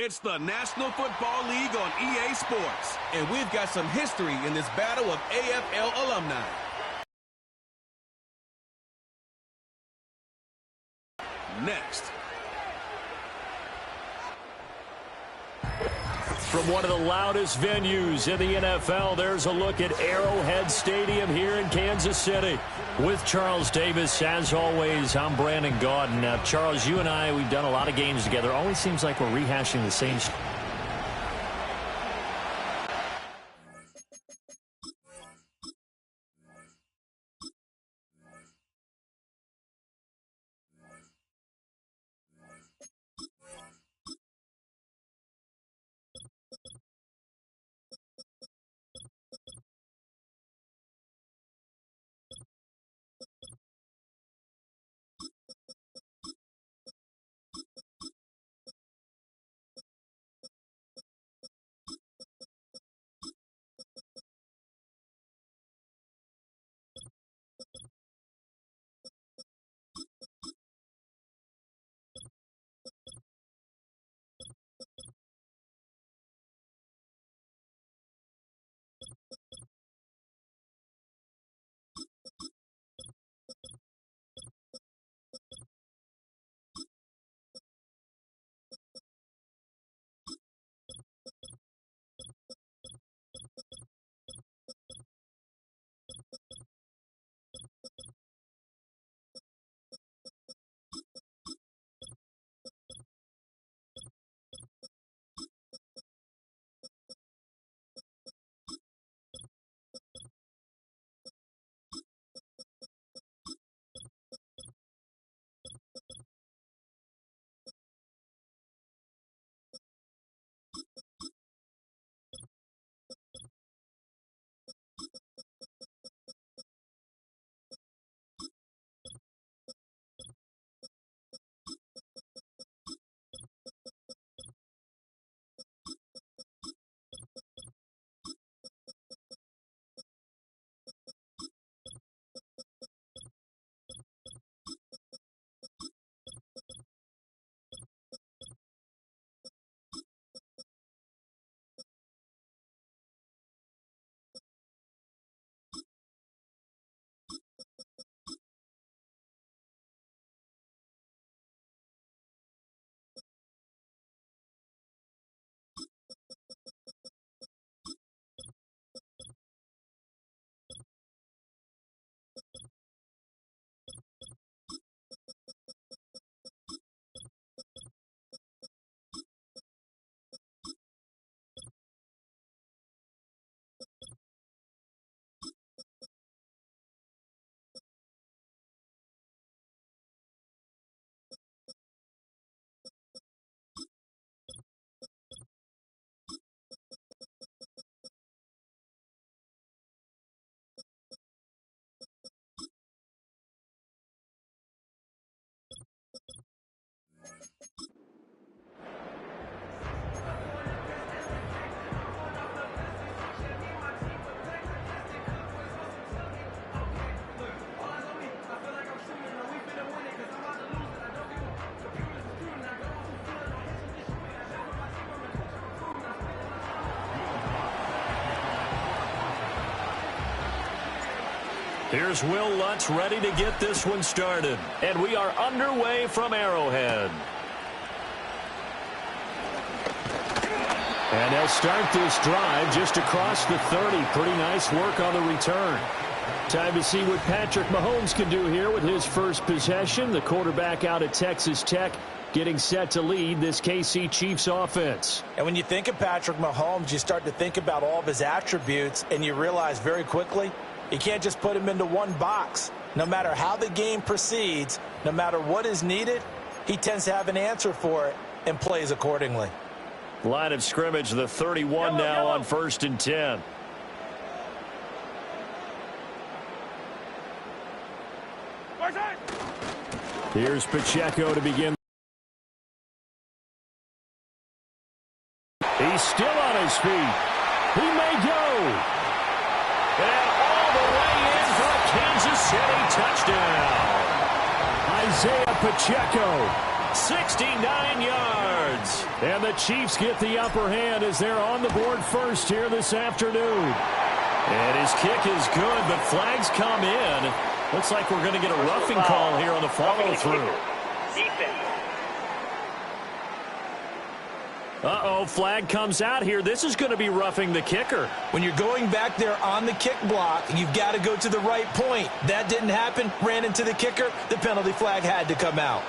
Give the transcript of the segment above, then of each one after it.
It's the National Football League on EA Sports, and we've got some history in this battle of AFL alumni. Next. From one of the loudest venues in the NFL, there's a look at Arrowhead Stadium here in Kansas City. With Charles Davis, as always, I'm Brandon Gaudin. Now, Charles, you and I, we've done a lot of games together. Always seems like we're rehashing the same story. Here's Will Lutz ready to get this one started. And we are underway from Arrowhead. And they'll start this drive just across the 30. Pretty nice work on the return. Time to see what Patrick Mahomes can do here with his first possession. The quarterback out at Texas Tech getting set to lead this KC Chiefs offense. And when you think of Patrick Mahomes, you start to think about all of his attributes, and you realize very quickly, you can't just put him into one box. No matter how the game proceeds, no matter what is needed, he tends to have an answer for it and plays accordingly. Line of scrimmage, the 31 now on 1st and 10. Here's Pacheco to begin. He's still on his feet. He may go. And all the way in for a Kansas City touchdown. Isaiah Pacheco 69 yards. And the Chiefs get the upper hand as they're on the board first here this afternoon. And his kick is good, but flags come in. Looks like we're going to get a roughing call here on the follow-through. Uh-oh, flag comes out here. This is going to be roughing the kicker. When you're going back there on the kick block, you've got to go to the right point. That didn't happen. Ran into the kicker. The penalty flag had to come out.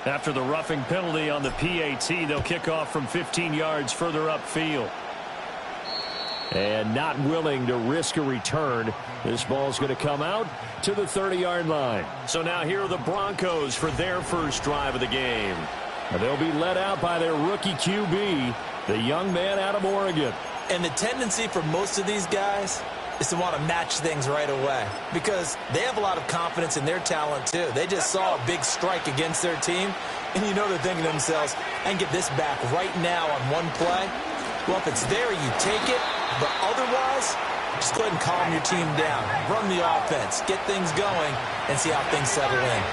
After the roughing penalty on the PAT, they'll kick off from 15 yards further upfield. And not willing to risk a return. This ball's going to come out to the 30-yard line. So now here are the Broncos for their first drive of the game. And they'll be led out by their rookie QB, the young man out of Oregon. And the tendency for most of these guys is to want to match things right away because they have a lot of confidence in their talent too. They just saw a big strike against their team, and you know they're thinking to themselves, I can get this back right now on one play. Well, if it's there, you take it, but otherwise, just go ahead and calm your team down. Run the offense, get things going, and see how things settle in.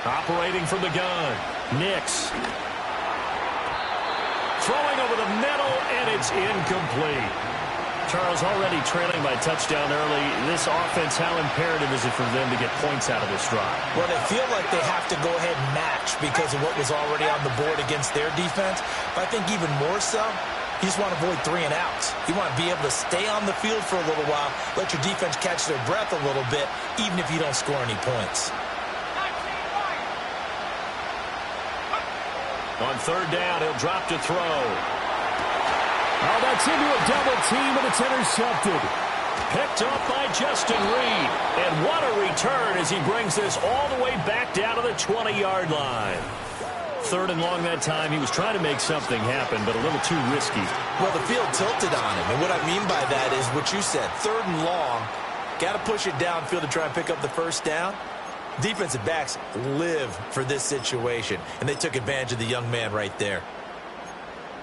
Operating from the gun, Nix. Throwing over the middle, and it's incomplete. Charles, already trailing by touchdown early. This offense, how imperative is it for them to get points out of this drive? Well, they feel like they have to go ahead and match because of what was already on the board against their defense. But I think even more so, you just want to avoid 3 and outs. You want to be able to stay on the field for a little while, let your defense catch their breath a little bit, even if you don't score any points. On third down, he'll drop to throw. Oh, that's into a double team, and it's intercepted. Picked up by Justin Reed. And what a return as he brings this all the way back down to the 20-yard line. Third and long that time. He was trying to make something happen, but a little too risky. Well, the field tilted on him, and what I mean by that is what you said. Third and long, got to push it downfield to try and pick up the first down. Defensive backs live for this situation, and they took advantage of the young man right there.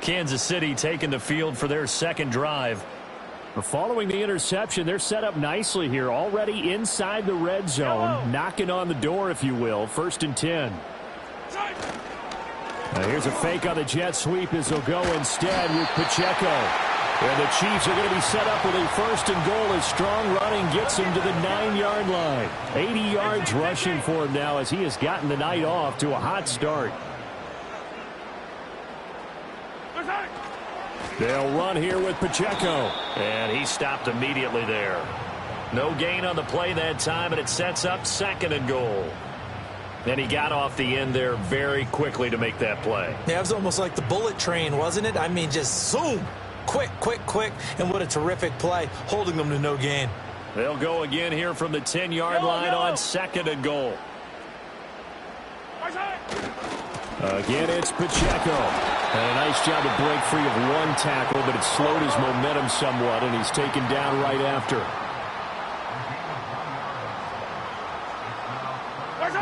Kansas City taking the field for their second drive. Following the interception, they're set up nicely here, already inside the red zone, knocking on the door, if you will. 1st and 10. Now here's a fake on the jet sweep as they'll go instead with Pacheco. And the Chiefs are going to be set up with a 1st and goal as strong running gets him to the 9-yard line. 80 yards rushing for him now as he has gotten the night off to a hot start. They'll run here with Pacheco. And he stopped immediately there. No gain on the play that time, and it sets up 2nd and goal. And he got off the end there very quickly to make that play. Yeah, it was almost like the bullet train, wasn't it? I mean, just zoom. Quick, quick, quick. And what a terrific play, holding them to no gain. They'll go again here from the 10-yard line on 2nd and goal. Again, it's Pacheco. And a nice job to break free of one tackle, but it slowed his momentum somewhat, and he's taken down right after.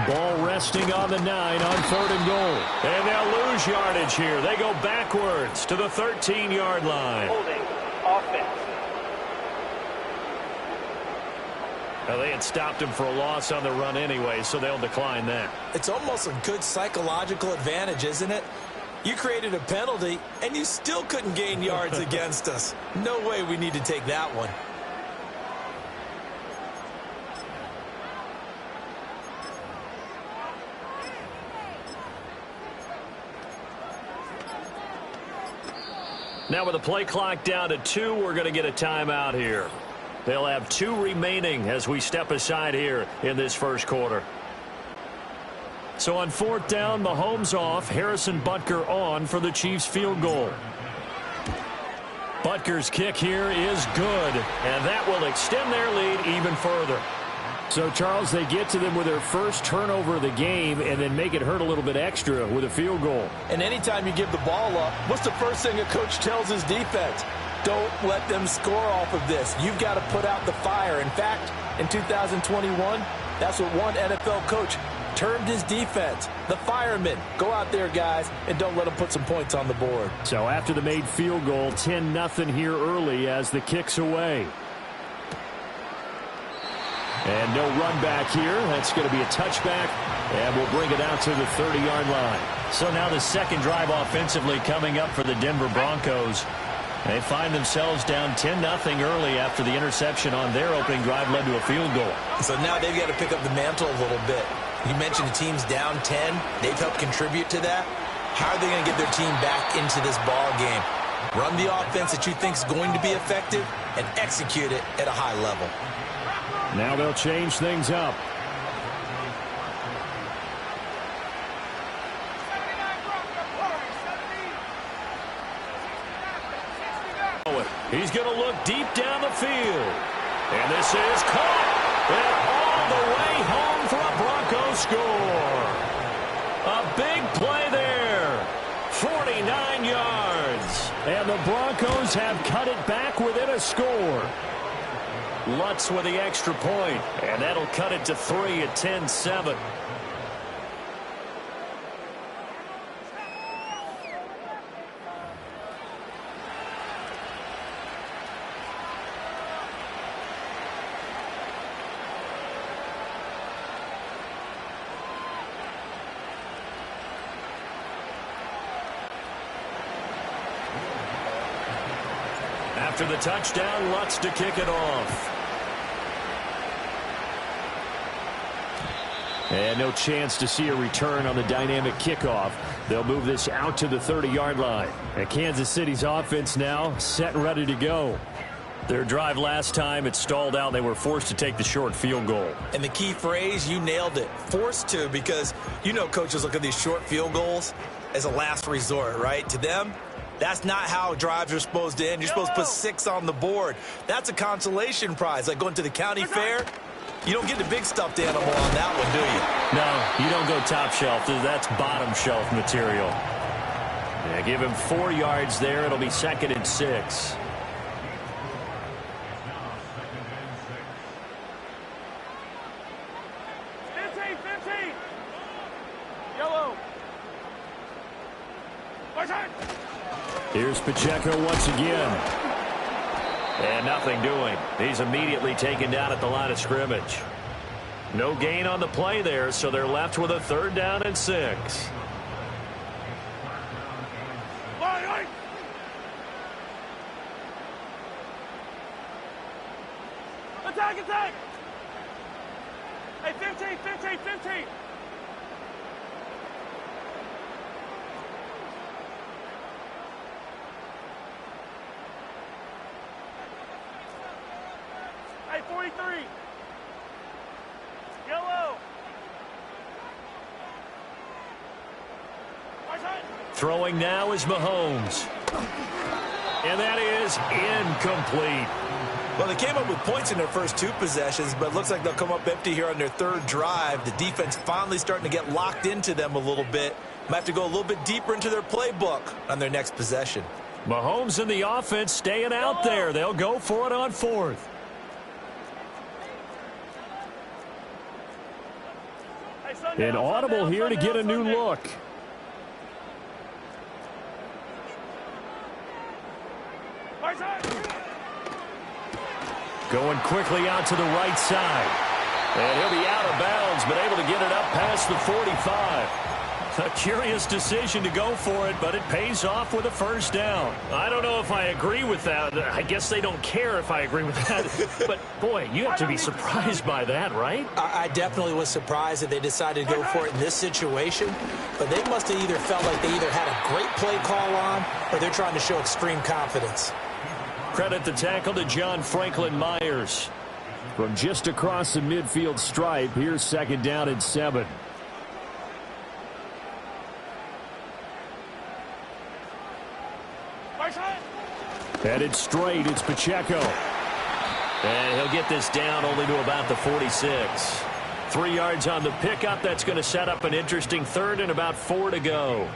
Ball resting on the 9 on 3rd and goal. And they'll lose yardage here. They go backwards to the 13-yard line. Holding offense. Now, they had stopped him for a loss on the run anyway, so they'll decline that. It's almost a good psychological advantage, isn't it? You created a penalty, and you still couldn't gain yards against us. No way we need to take that one. Now with the play clock down to 2, we're going to get a timeout here. They'll have 2 remaining as we step aside here in this first quarter. So on 4th down, Mahomes off, Harrison Butker on for the Chiefs field goal. Butker's kick here is good, and that will extend their lead even further. So, Charles, they get to them with their first turnover of the game and then make it hurt a little bit extra with a field goal. And anytime you give the ball up, what's the first thing a coach tells his defense? Don't let them score off of this. You've got to put out the fire. In fact, in 2021, that's what one NFL coach termed his defense, the firemen. Go out there, guys, and don't let them put some points on the board. So after the made field goal, 10-0 here early as the kick's away. And no run back here. That's going to be a touchback, and we'll bring it out to the 30-yard line. So now the second drive offensively coming up for the Denver Broncos. They find themselves down 10-0 early after the interception on their opening drive led to a field goal. So now they've got to pick up the mantle a little bit. You mentioned the team's down 10. They've helped contribute to that. How are they going to get their team back into this ball game? Run the offense that you think is going to be effective and execute it at a high level. Now they'll change things up. He's going to look deep down the field. And this is caught. And all the way home for a Broncos score. A big play there. 49 yards. And the Broncos have cut it back within a score. Lutz with the extra point. And that'll cut it to 3 at 10-7. After the touchdown, Lutz to kick it off. And no chance to see a return on the dynamic kickoff. They'll move this out to the 30-yard line. And Kansas City's offense now set and ready to go. Their drive last time, it stalled out. They were forced to take the short field goal. And the key phrase, you nailed it. Forced to, because you know coaches look at these short field goals as a last resort, right? To them, that's not how drives are supposed to end. You're supposed to put 6 on the board. That's a consolation prize. Like going to the county fair, you don't get the big stuffed animal on that one, do you? No, you don't go top shelf. That's bottom shelf material. Yeah, give him 4 yards there. It'll be 2nd and 6. Here's Pacheco once again. And nothing doing. He's immediately taken down at the line of scrimmage. No gain on the play there, so they're left with a 3rd down and 6. Attack, attack! Hey, 15, 15, 15! Hey, 43! Yellow! Throwing now is Mahomes. And that is incomplete. Well, they came up with points in their first 2 possessions, but it looks like they'll come up empty here on their 3rd drive. The defense finally starting to get locked into them a little bit. Might have to go a little bit deeper into their playbook on their next possession. Mahomes and the offense staying out there. They'll go for it on 4th. An audible here to get a new look. Going quickly out to the right side. And he'll be out of bounds, but able to get it up past the 45. A curious decision to go for it, but it pays off with a 1st down. I don't know if I agree with that. I guess they don't care if I agree with that. But, boy, you have to be surprised by that, right? I definitely was surprised that they decided to go for it in this situation. But they must have either felt like they either had a great play call on or they're trying to show extreme confidence. Credit the tackle to John Franklin Myers. From just across the midfield stripe, here's 2nd down and 7. Headed straight, it's Pacheco. And he'll get this down only to about the 46. 3 yards on the pickup. That's going to set up an interesting 3rd and about 4 to go.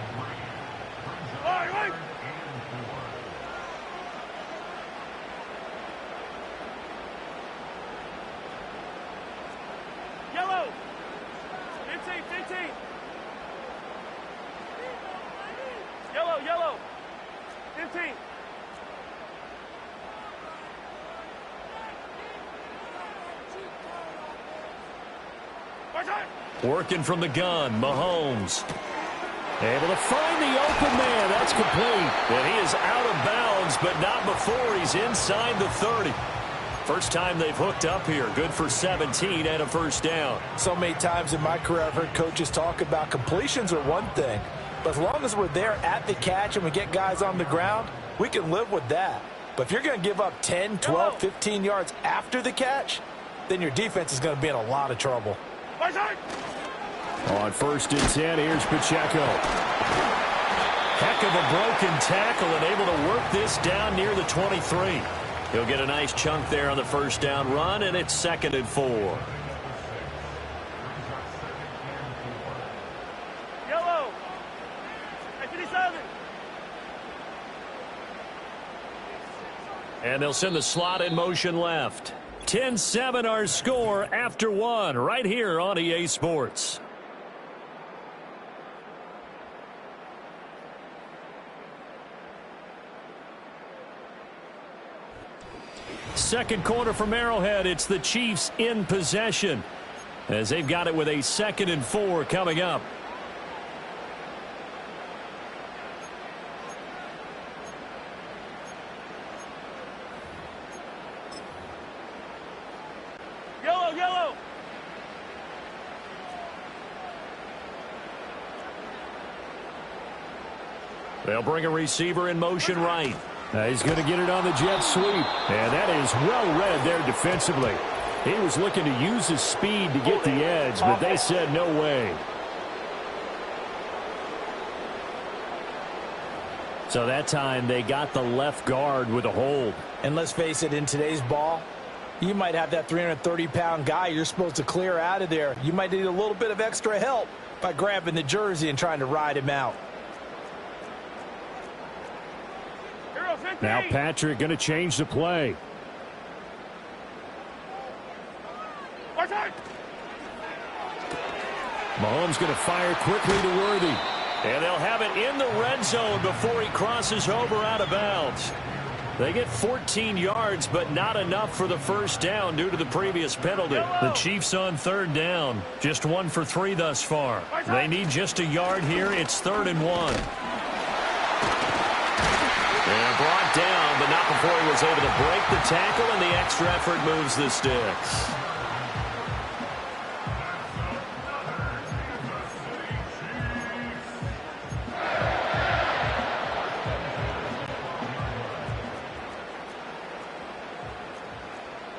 15. Yellow, yellow. 15. Working from the gun, Mahomes. Able to find the open man. That's complete. And he is out of bounds, but not before he's inside the 30. First time they've hooked up here. Good for 17 and a first down. So many times in my career I've heard coaches talk about completions are one thing. But as long as we're there at the catch and we get guys on the ground, we can live with that. But if you're going to give up 10, 12, 15 yards after the catch, then your defense is going to be in a lot of trouble. On 1st and 10, here's Pacheco. Heck of a broken tackle and able to work this down near the 23. He'll get a nice chunk there on the first down run, and it's 2nd and 4. Yellow. 57. And they'll send the slot in motion left. 10-7 our score after 1 right here on EA Sports. Second quarter from Arrowhead. It's the Chiefs in possession as they've got it with a 2nd and 4 coming up. Yellow, yellow. They'll bring a receiver in motion right. He's going to get it on the jet sweep. And that is well read there defensively. He was looking to use his speed to get the edge, but they said no way. So that time they got the left guard with a hold. And let's face it, in today's ball, you might have that 330-pound guy you're supposed to clear out of there. You might need a little bit of extra help by grabbing the jersey and trying to ride him out. Now Patrick going to change the play. Mahomes going to fire quickly to Worthy. And they'll have it in the red zone before he crosses over out of bounds. They get 14 yards, but not enough for the first down due to the previous penalty. The Chiefs on 3rd down. Just 1 for 3 thus far. They need just a yard here. It's 3rd and 1. And brought down, but not before he was able to break the tackle, and the extra effort moves the sticks.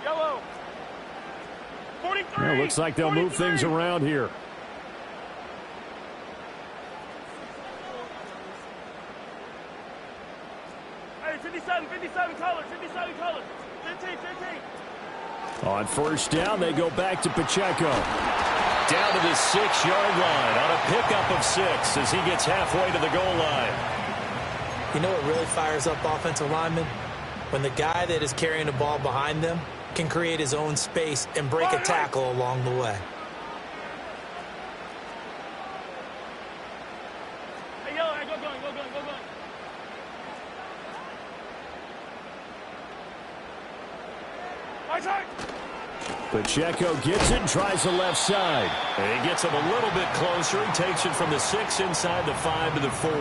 Yellow. 43. Well, looks like they'll 43. move things around here. Hey, 57 color, 57 color. 15. On 1st down, they go back to Pacheco. Down to the 6-yard line on a pickup of 6 as he gets halfway to the goal line. You know what really fires up offensive linemen? When the guy that is carrying the ball behind them can create his own space and break a tackle along the way. Hey, yellow, go going. Pacheco gets it and tries the left side. And he gets him a little bit closer. He takes it from the 6 inside the 5 to the 4.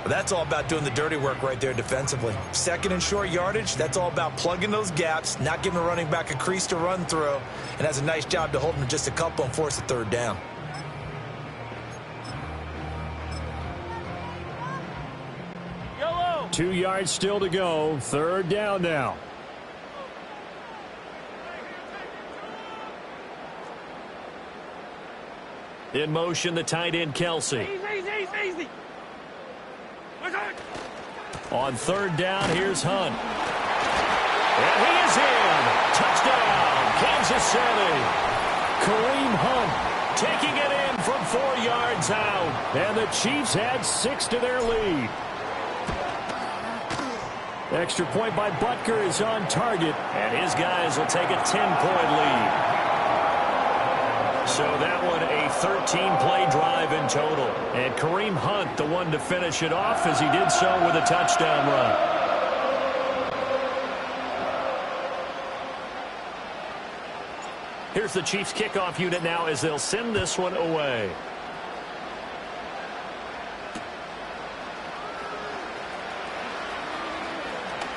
That's all about doing the dirty work right there defensively. 2nd and short yardage, that's all about plugging those gaps, not giving the running back a crease to run through, and has a nice job to hold him just a couple and force a 3rd down. Yellow. 2 yards still to go. 3rd down now. In motion, the tight end, Kelsey. Easy. On 3rd down, here's Hunt. And he is in. Touchdown, Kansas City. Kareem Hunt taking it in from 4 yards out. And the Chiefs add 6 to their lead. Extra point by Butker is on target. And his guys will take a 10-point lead. So that one a 13-play drive in total. And Kareem Hunt, the one to finish it off, as he did so with a touchdown run. Here's the Chiefs kickoff unit now as they'll send this one away.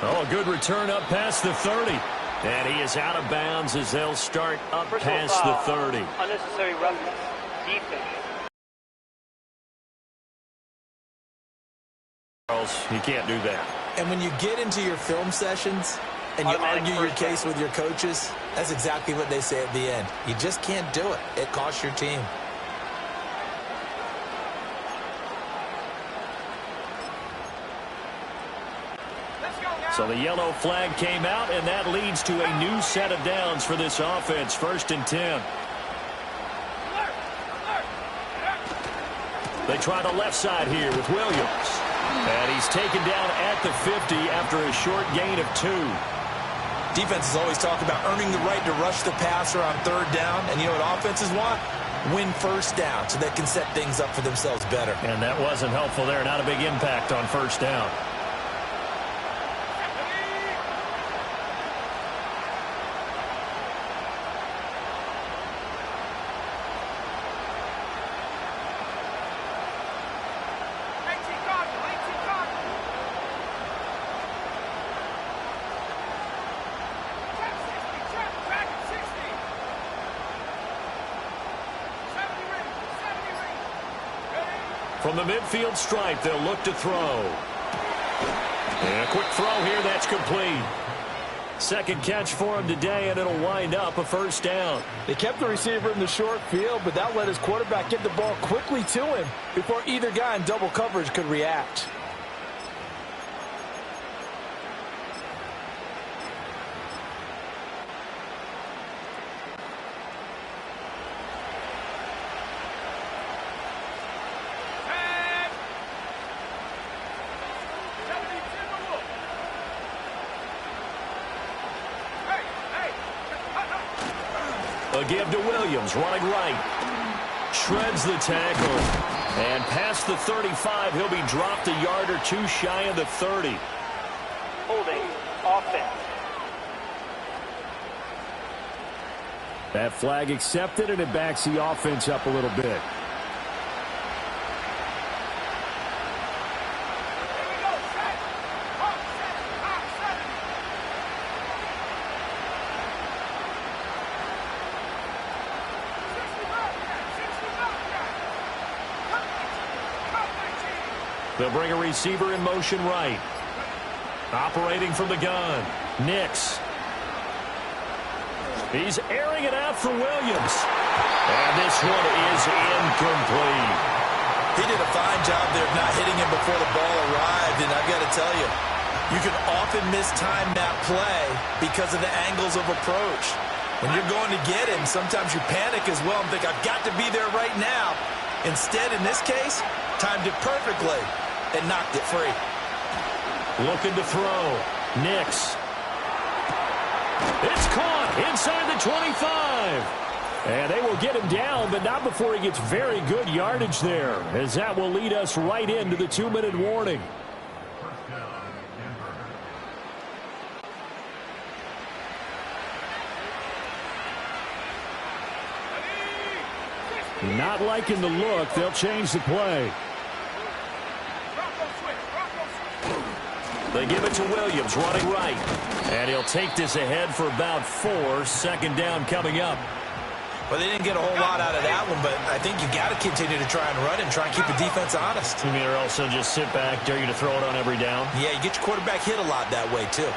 Oh, a good return up past the 30. And he is out of bounds as they'll start up past the 30. Unnecessary roughness. Defense. Charles, you can't do that. And when you get into your film sessions and you argue your case with your coaches, that's exactly what they say at the end. You just can't do it. It costs your team. So the yellow flag came out, and that leads to a new set of downs for this offense. 1st and 10. They try the left side here with Williams. And he's taken down at the 50 after a short gain of 2. Defenses always talk about earning the right to rush the passer on 3rd down. And you know what offenses want? Win 1st down so they can set things up for themselves better. And that wasn't helpful there. Not a big impact on 1st down. From the midfield stripe, they'll look to throw. And a quick throw here, that's complete. 2nd catch for him today, and it'll wind up a 1st down. They kept the receiver in the short field, but that let his quarterback get the ball quickly to him before either guy in double coverage could react. A give to Williams, running right. Shreds the tackle. And past the 35, he'll be dropped a yard or 2 shy of the 30. Holding. Offense. That flag accepted, and it backs the offense up a little bit. They'll bring a receiver in motion right. Operating from the gun. Nix. He's airing it out for Williams. And this one is incomplete. He did a fine job there of not hitting him before the ball arrived. And I've got to tell you, you can often mistime that play because of the angles of approach. When you're going to get him, sometimes you panic as well and think, I've got to be there right now. Instead, in this case, timed it perfectly and knocked it free. Looking to throw. Nix. It's caught inside the 25. And they will get him down, but not before he gets very good yardage there, as that will lead us right into the 2-minute warning. Not liking the look. They'll change the play. They give it to Williams, running right. And he'll take this ahead for about 4. 2nd down coming up. Well, they didn't get a whole lot out of that one, but I think you got to continue to try and run and try and keep the defense honest. You mean, or also just sit back, dare you to throw it on every down? Yeah, you get your quarterback hit a lot that way, too.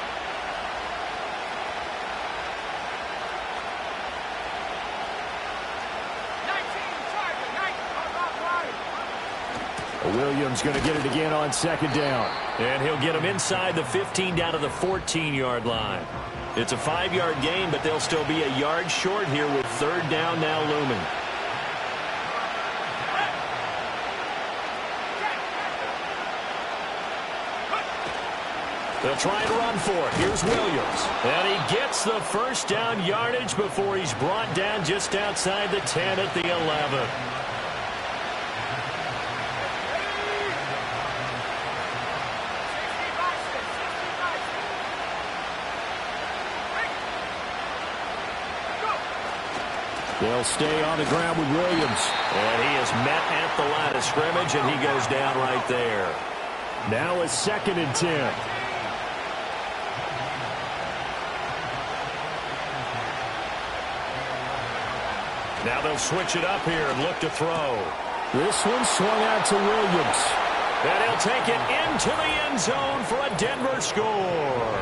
Williams going to get it again on 2nd down. And he'll get him inside the 15 down to the 14-yard line. It's a 5-yard gain, but they'll still be a yard short here with 3rd down now looming. They'll try and run for it. Here's Williams. And he gets gets the first down yardage before he's brought down just outside the 10 at the 11. They'll stay on the ground with Williams. And he is met at the line of scrimmage, and he goes down right there. Now a 2nd and 10. Now they'll switch it up here and look to throw. This one swung out to Williams. And he'll take it into the end zone for a Denver score.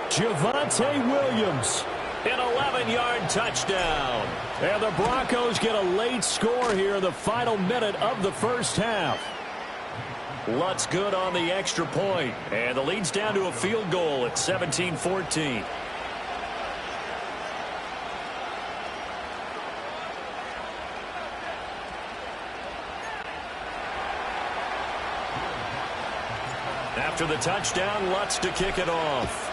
Javonte Williams. An 11-yard touchdown. And the Broncos get a late score here in the final minute of the first half. Lutz good on the extra point. And the lead's down to a field goal at 17-14. After the touchdown, Lutz to kick it off.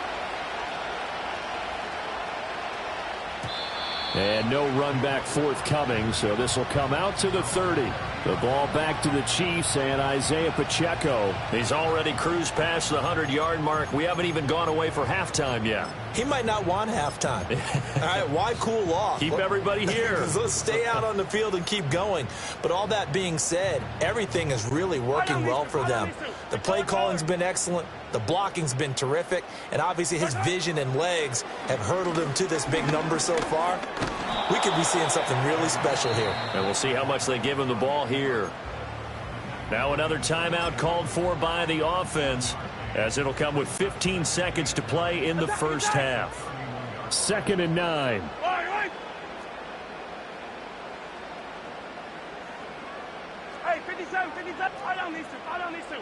And no run back forthcoming, so this will come out to the 30. The ball back to the Chiefs and Isaiah Pacheco. He's already cruised past the 100-yard mark. We haven't even gone away for halftime yet. He might not want halftime. All right, why cool off? Keep everybody here. Let's stay out on the field and keep going. But all that being said, everything is really working well for them. The play calling's been excellent. The blocking's been terrific. And obviously his vision and legs have hurdled him to this big number so far. We could be seeing something really special here. And we'll see how much they give him the ball here. Now another timeout called for by the offense, as it'll come with 15 seconds to play in the first half. 2nd and 9. Hey, 57, 57, tie down these two,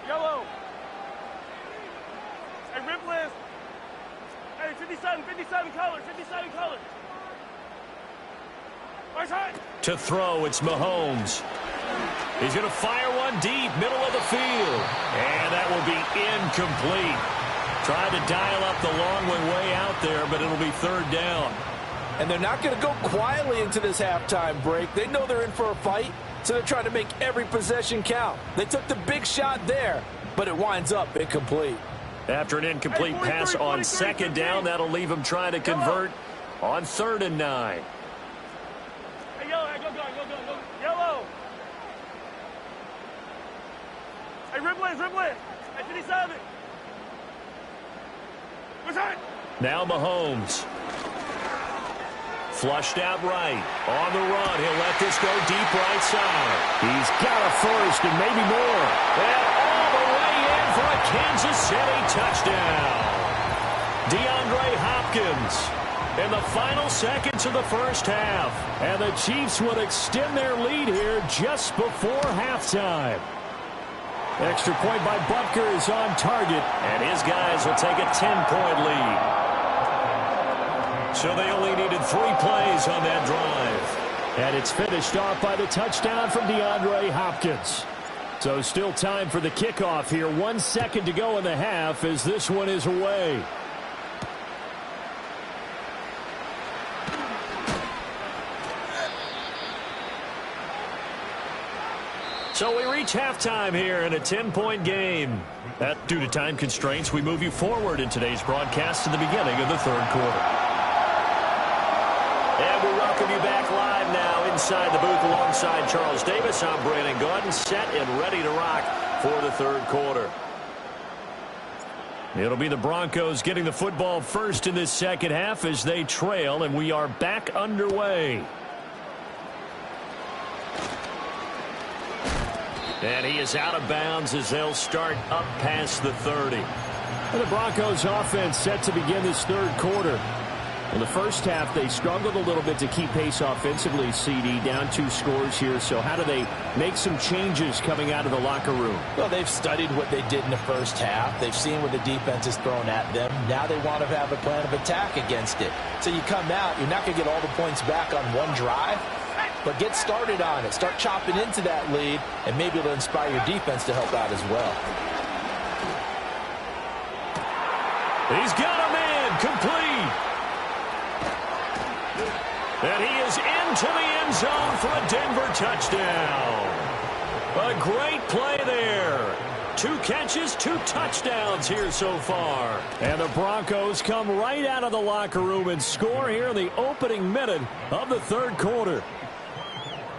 Yellow. Hey, rip list. Hey, 57 colors, 57 colors. To throw, it's Mahomes. He's going to fire one deep, middle of the field. And that will be incomplete. Tried to dial up the long way out there, but it'll be 3rd down. And they're not going to go quietly into this halftime break. They know they're in for a fight, so they're trying to make every possession count. They took the big shot there, but it winds up incomplete. After an incomplete pass on 2nd down, that'll leave him trying to convert on 3rd and 9. Hey, yellow, go. Yellow. Hey, riblet. Hey, 57. What's that? Now Mahomes. Flushed out right. On the run. He'll let this go deep right side. He's got a first and maybe more. And all the way in for a Kansas City touchdown. DeAndre Hopkins in the final seconds of the first half. And the Chiefs would extend their lead here just before halftime. Extra point by Butker is on target. And his guys will take a 10-point lead. So they only needed 3 plays on that drive. And it's finished off by the touchdown from DeAndre Hopkins. So still time for the kickoff here. 1 second to go in the half as this one is away. So we reach halftime here in a 10-point game. That, due to time constraints, we move you forward in today's broadcast to the beginning of the 3rd quarter. And we welcome you back live now inside the booth alongside Charles Davis. I'm Brandon Gaudin, set and ready to rock for the 3rd quarter. It'll be the Broncos getting the football first in this second half as they trail, and we are back underway. And he is out of bounds as they'll start up past the 30. And the Broncos offense set to begin this 3rd quarter. In the first half, they struggled a little bit to keep pace offensively, CD, down 2 scores here. So how do they make some changes coming out of the locker room? Well, they've studied what they did in the first half. They've seen what the defense is throwing at them. Now they want to have a plan of attack against it. So you come out, you're not going to get all the points back on one drive, but get started on it. Start chopping into that lead, and maybe it'll inspire your defense to help out as well. He's got a man complete. And he is into the end zone for a Denver touchdown. A great play there. 2 catches, 2 touchdowns here so far. And the Broncos come right out of the locker room and score here in the opening minute of the third quarter.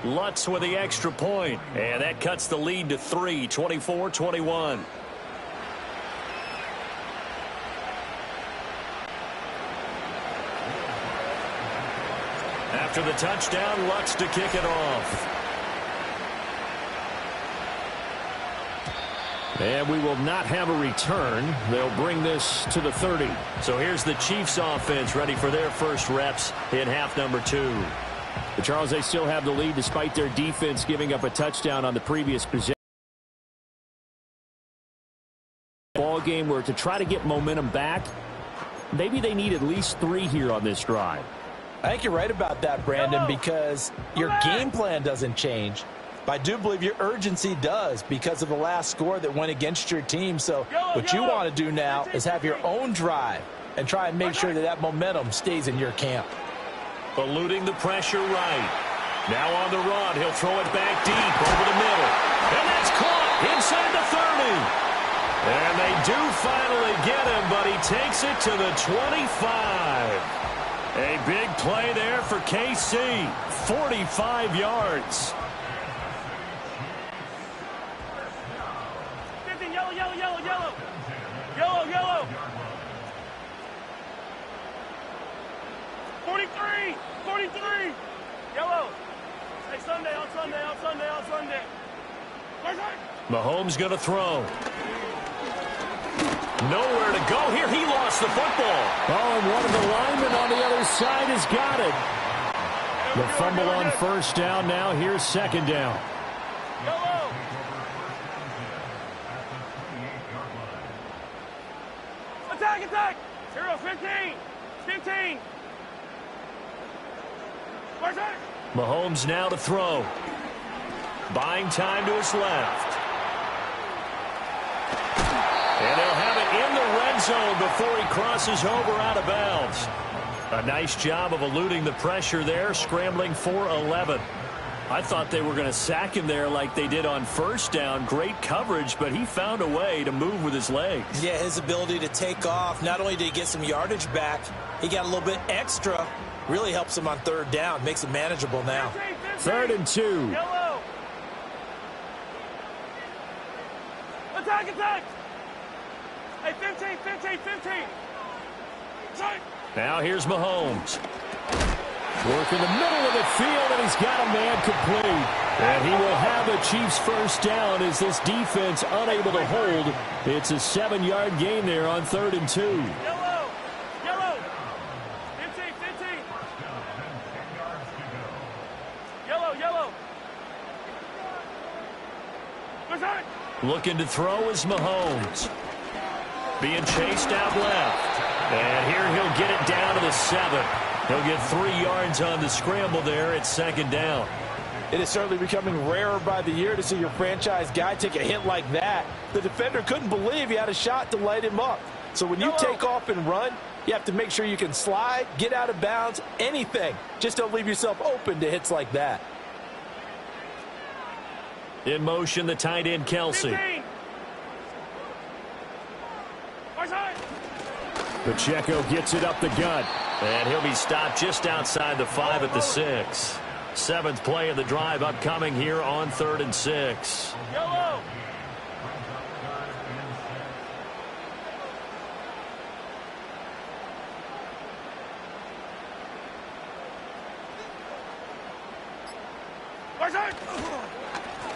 Lutz with the extra point. And that cuts the lead to 3, 24-21. After the touchdown, Lutz to kick it off. And we will not have a return. They'll bring this to the 30. So here's the Chiefs offense ready for their first reps in half number 2. But Charles, they still have the lead despite their defense giving up a touchdown on the previous possession. Ball game where to try to get momentum back, maybe they need at least 3 here on this drive. I think you're right about that, Brandon, because your game plan doesn't change. But I do believe your urgency does because of the last score that went against your team. So what you want to do now is have your own drive and try and make sure that that momentum stays in your camp. Eluding the pressure right. Now on the run, he'll throw it back deep over the middle. And that's caught inside the 30. And they do finally get him, but he takes it to the 25. A big play there for KC. 45 yards. 15, yellow, yellow, yellow, yellow. Yellow, yellow. 43, 43. Yellow. Hey, Sunday, on Sunday, on Sunday, on Sunday. Mahomes going to throw. Nowhere to go here. He lost the football. Oh, and one of the linemen on the other side has got it. The fumble on first down now. Here's second down. Yellow. Attack, attack. 15. 15. Mahomes now to throw. Buying time to his left. And they'll have it in the red zone before he crosses over out of bounds. A nice job of eluding the pressure there, scrambling for 11. I thought they were going to sack him there like they did on first down. Great coverage, but he found a way to move with his legs. Yeah, his ability to take off, not only did he get some yardage back, he got a little bit extra. Really helps him on third down, makes it manageable now. 3rd and 2. Yellow. Attack, attack. Hey, 15, 15, 15. Now here's Mahomes. Work in the middle of the field, and he's got a man complete. And he will have a Chiefs first down as this defense unable to hold. It's a 7-yard gain there on 3rd and 2. Yellow. Yellow. 15, 15. Yellow, yellow. Looking to throw is Mahomes. Being chased out left. And here he'll get it down to the 7. He'll get 3 yards on the scramble there at second down. It is certainly becoming rarer by the year to see your franchise guy take a hit like that. The defender couldn't believe he had a shot to light him up. So when you take off and run, you have to make sure you can slide, get out of bounds, anything. Just don't leave yourself open to hits like that. In motion, the tight end, Kelsey. Pacheco gets it up the gut. And he'll be stopped just outside the 5 at the 6. 7th play of the drive upcoming here on 3rd and 6. Yellow.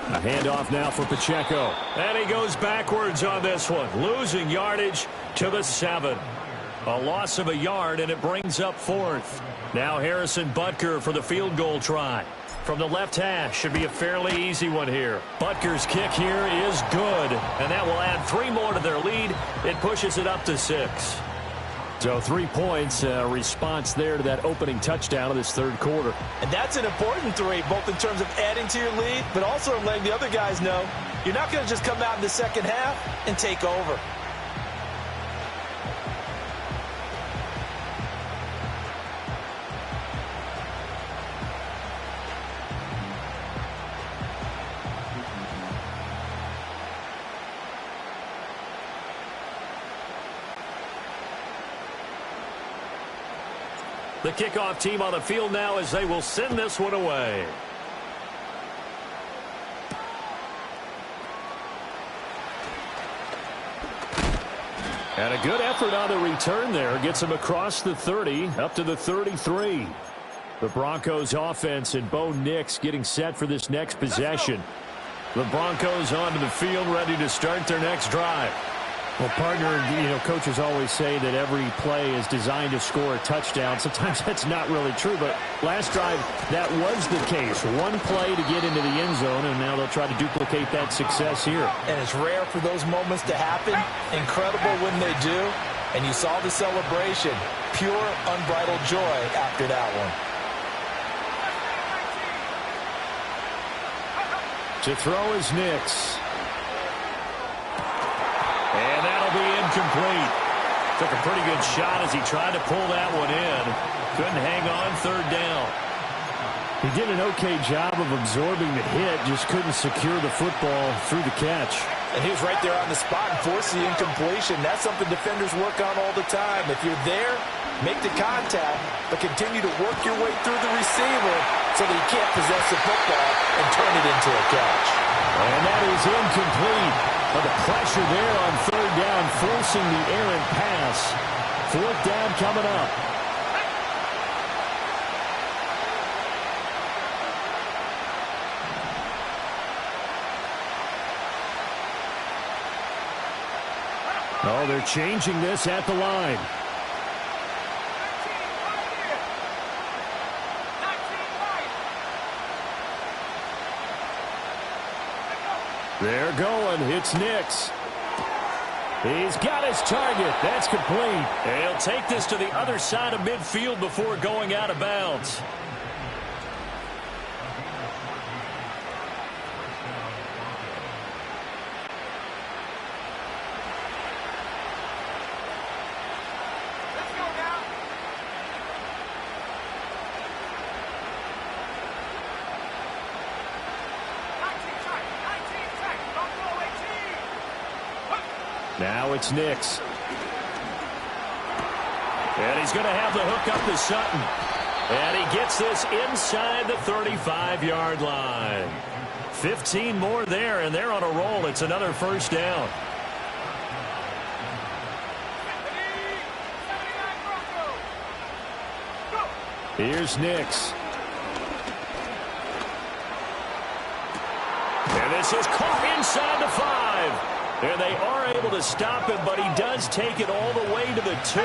A handoff now for Pacheco. And he goes backwards on this one, losing yardage to the 7. A loss of a yard, and it brings up 4th. Now Harrison Butker for the field goal try. From the left hash, should be a fairly easy one here. Butker's kick here is good, and that will add 3 more to their lead. It pushes it up to 6. So 3 points, response there to that opening touchdown of this third quarter. And that's an important 3, both in terms of adding to your lead, but also letting the other guys know you're not going to just come out in the second half and take over. The kickoff team on the field now as they will send this one away. And a good effort on the return there. Gets him across the 30, up to the 33. The Broncos offense and Bo Nix getting set for this next possession. The Broncos onto the field, ready to start their next drive. Well, partner, coaches always say that every play is designed to score a touchdown. Sometimes that's not really true, but last drive, that was the case. One play to get into the end zone, and now they'll try to duplicate that success here. And it's rare for those moments to happen. Incredible when they do. And you saw the celebration. Pure, unbridled joy after that one. To throw is Nix. And that'll be incomplete. Took a pretty good shot as he tried to pull that one in. Couldn't hang on third down. He did an okay job of absorbing the hit, just couldn't secure the football through the catch. And he was right there on the spot and forced the incompletion. That's something defenders work on all the time. If you're there, make the contact, but continue to work your way through the receiver so that he can't possess the football and turn it into a catch. And that is incomplete. But the pressure there on third down, forcing the errant pass. Fourth down coming up. Oh, they're changing this at the line. They're going. It's Nix. He's got his target. That's complete. He'll take this to the other side of midfield before going out of bounds. Now it's Nix. And he's going to have the hook up to Sutton. And he gets this inside the 35-yard line. 15 more there, and they're on a roll. It's another first down. Here's Nix. And this is caught inside the 5. And they are able to stop him, but he does take it all the way to the 2.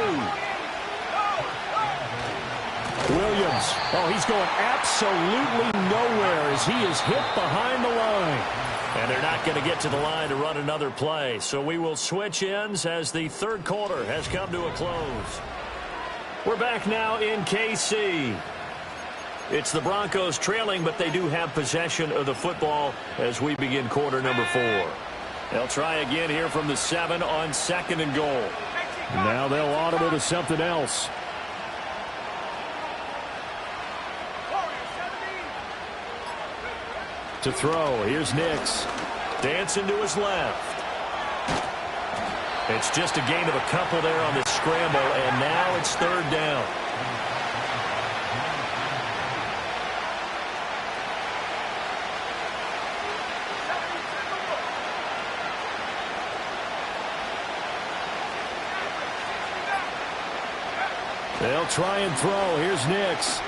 Williams. Oh, he's going absolutely nowhere as he is hit behind the line. And they're not going to get to the line to run another play. So we will switch ends as the third quarter has come to a close. We're back now in KC. It's the Broncos trailing, but they do have possession of the football as we begin quarter number 4. They'll try again here from the 7 on second and goal. Now they'll audible to something else. To throw, here's Nix. Dancing to his left. It's just a gain of a couple there on the scramble, and now it's third down. They'll try and throw. Here's Nix.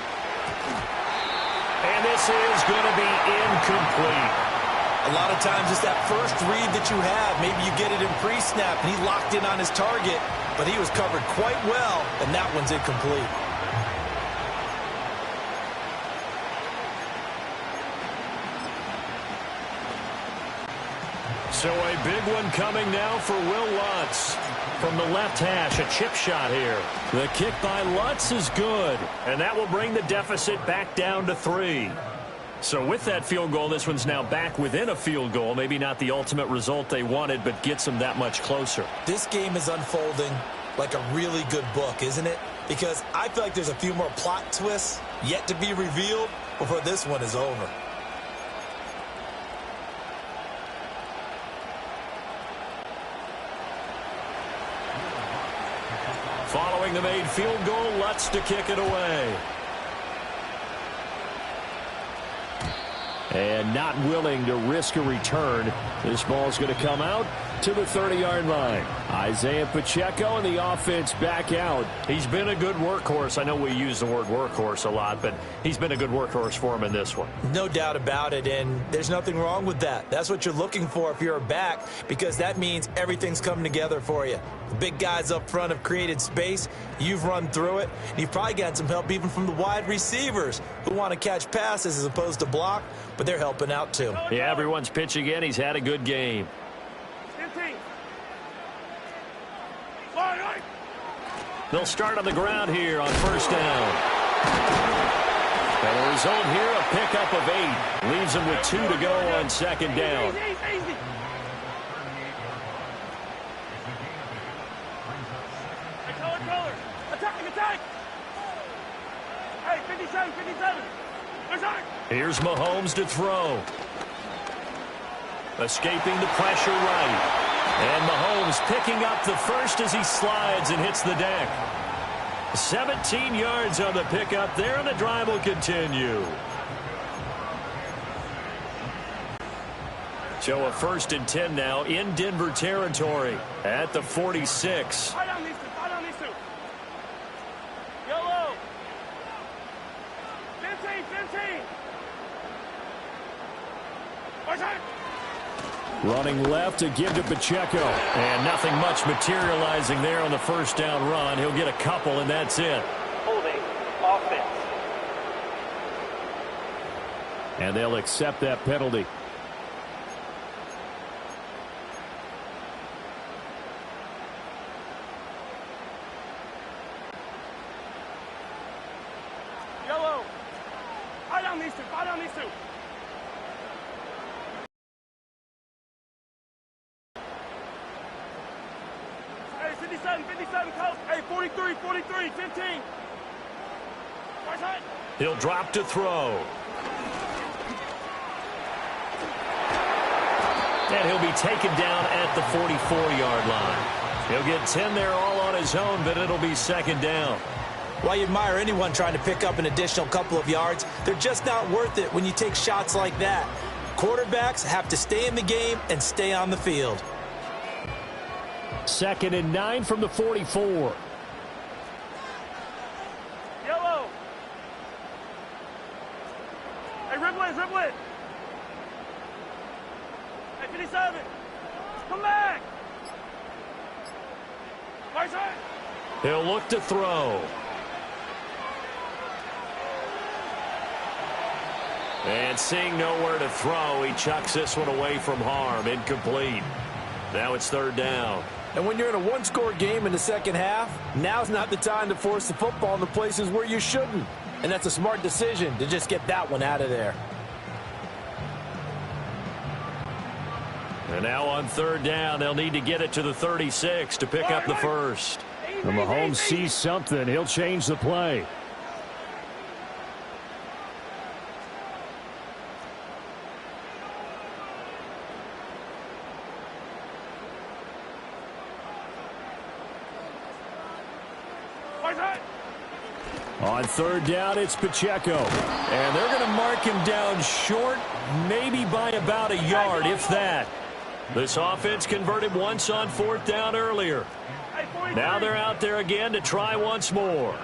And this is going to be incomplete. A lot of times it's that first read that you have. Maybe you get it in pre-snap, and he locked in on his target, but he was covered quite well, and that one's incomplete. So a big one coming now for Will Lutz. From the left hash, a chip shot here. The kick by Lutz is good. And that will bring the deficit back down to 3. So with that field goal, this one's now back within a field goal. Maybe not the ultimate result they wanted, but gets them that much closer. This game is unfolding like a really good book, isn't it? Because I feel like there's a few more plot twists yet to be revealed before this one is over. Following the made field goal, Lutz to kick it away. And not willing to risk a return. This ball's going to come out to the 30-yard line. Isaiah Pacheco and the offense back out. He's been a good workhorse. I know we use the word workhorse a lot, but he's been a good workhorse for him in this one. No doubt about it, and there's nothing wrong with that. That's what you're looking for if you're a back, because that means everything's coming together for you. The big guys up front have created space. You've run through it. You've probably got some help even from the wide receivers who want to catch passes as opposed to block, but they're helping out too. Yeah, everyone's pitching in. He's had a good game. 15. They'll start on the ground here on first down. And the result here, a pickup of 8. Leaves them with 2 to go on second down. Easy. Hey, color. Attack. Hey, 57. Here's Mahomes to throw. Escaping the pressure right. And Mahomes picking up the first as he slides and hits the deck. 17 yards on the pickup there, and the drive will continue. So a 1st and 10 now in Denver territory at the 46. Fight on these two. Yellow. 15. Running left to give to Pacheco. And nothing much materializing there on the first down run. He'll get a couple, and that's it. Holding offense. And they'll accept that penalty. Yellow. Fight on these two. Hey, 57, coach. Hey, 43, 15. He'll drop to throw. And he'll be taken down at the 44-yard line. He'll get 10 there all on his own, but it'll be second down. While you admire anyone trying to pick up an additional couple of yards, they're just not worth it when you take shots like that. Quarterbacks have to stay in the game and stay on the field. 2nd and 9 from the 44. Yellow. Hey, dribble it. Hey, 57. Come back. Right side. He'll look to throw. And seeing nowhere to throw, he chucks this one away from harm. Incomplete. Now it's 3rd down. And when you're in a one-score game in the second half, now's not the time to force the football in the places where you shouldn't. And that's a smart decision to just get that one out of there. And now on 3rd down, they'll need to get it to the 36 to pick up the first. And Mahomes sees something. He'll change the play. On 3rd down, it's Pacheco. And they're going to mark him down short, maybe by about a yard, if that. This offense converted once on 4th down earlier. Now they're out there again to try once more.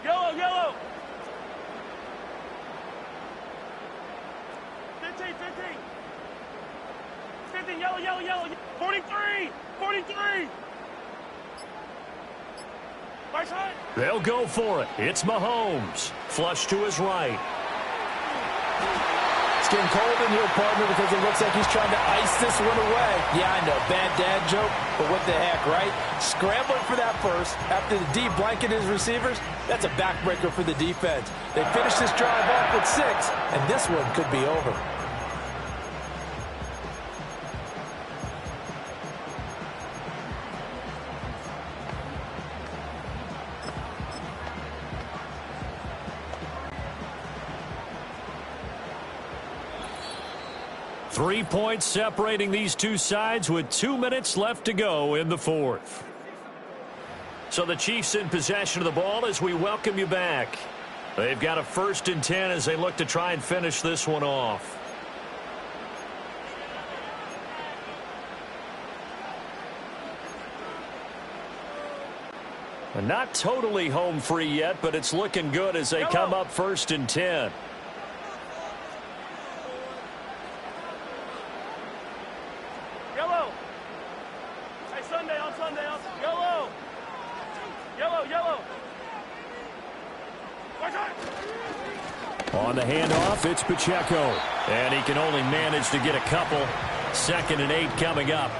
Yellow. 15. 15, yellow. 43. Right side. They'll go for it. It's Mahomes. Flush to his right. It's getting cold in here, partner, because it looks like he's trying to ice this one away. Yeah, I know, bad dad joke, but what the heck, right? Scrambling for that first after the D blanketed his receivers. That's a backbreaker for the defense. They finished this drive off with 6, and this one could be over. 3 points separating these two sides with 2 minutes left to go in the fourth. So the Chiefs in possession of the ball as we welcome you back. They've got a 1st and 10 as they look to try and finish this one off. And not totally home free yet, but it's looking good as they come up 1st and 10. Yellow. Hey, Sunday on Sunday on yellow. Yellow, yellow. On the handoff, it's Pacheco. And he can only manage to get a couple. 2nd and 8 coming up.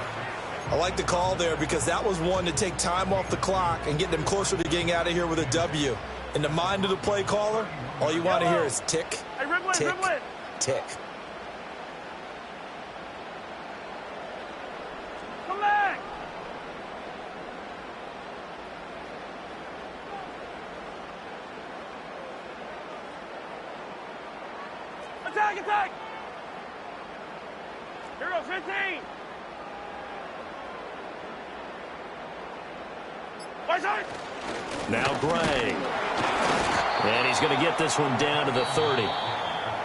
I like the call there because that was one to take time off the clock and get them closer to getting out of here with a W. In the mind of the play caller, all you want to hear is tick, tick, tick. Come back. Attack, attack. Here goes 15. Now Gray. And he's going to get this one down to the 30.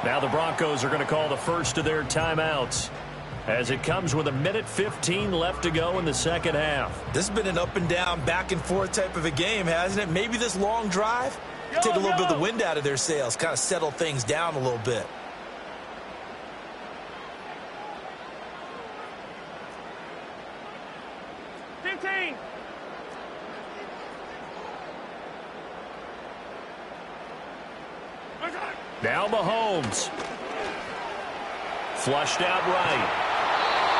Now the Broncos are going to call the first of their timeouts as it comes with 1:15 left to go in the second half. This has been an up and down, back and forth type of a game, hasn't it? Maybe this long drive, take a little bit of the wind out of their sails, kind of settle things down a little bit. Now Mahomes. Flushed out right.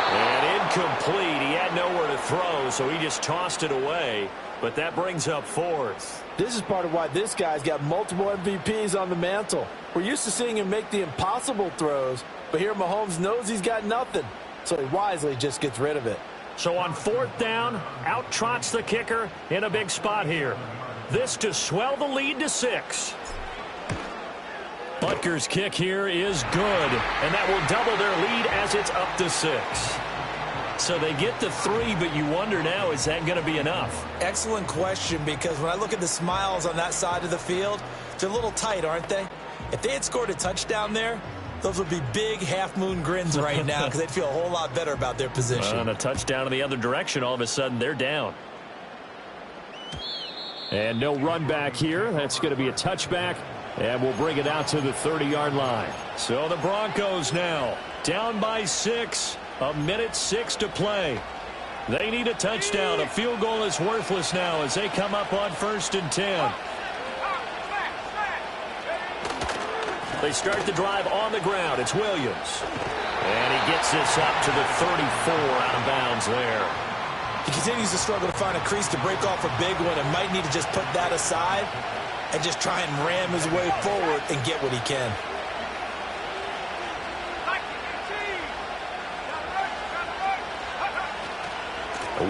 And incomplete. He had nowhere to throw, so he just tossed it away. But that brings up 4th. This is part of why this guy's got multiple MVPs on the mantle. We're used to seeing him make the impossible throws, but here Mahomes knows he's got nothing, so he wisely just gets rid of it. So on 4th down, out trots the kicker in a big spot here. This to swell the lead to 6. Butker's kick here is good, and that will double their lead as it's up to 6. So they get the 3, but you wonder now, is that going to be enough? Excellent question, because when I look at the smiles on that side of the field, they're a little tight, aren't they? If they had scored a touchdown there, those would be big half-moon grins right now because they'd feel a whole lot better about their position. On a touchdown in the other direction, all of a sudden they're down. And no run back here. That's going to be a touchback. And we'll bring it out to the 30-yard line. So the Broncos now down by 6. 1:06 to play. They need a touchdown. A field goal is worthless now as they come up on 1st and 10. They start the drive on the ground. It's Williams. And he gets this up to the 34 out of bounds there. He continues to struggle to find a crease to break off a big one and might need to just put that aside and just try and ram his way forward and get what he can.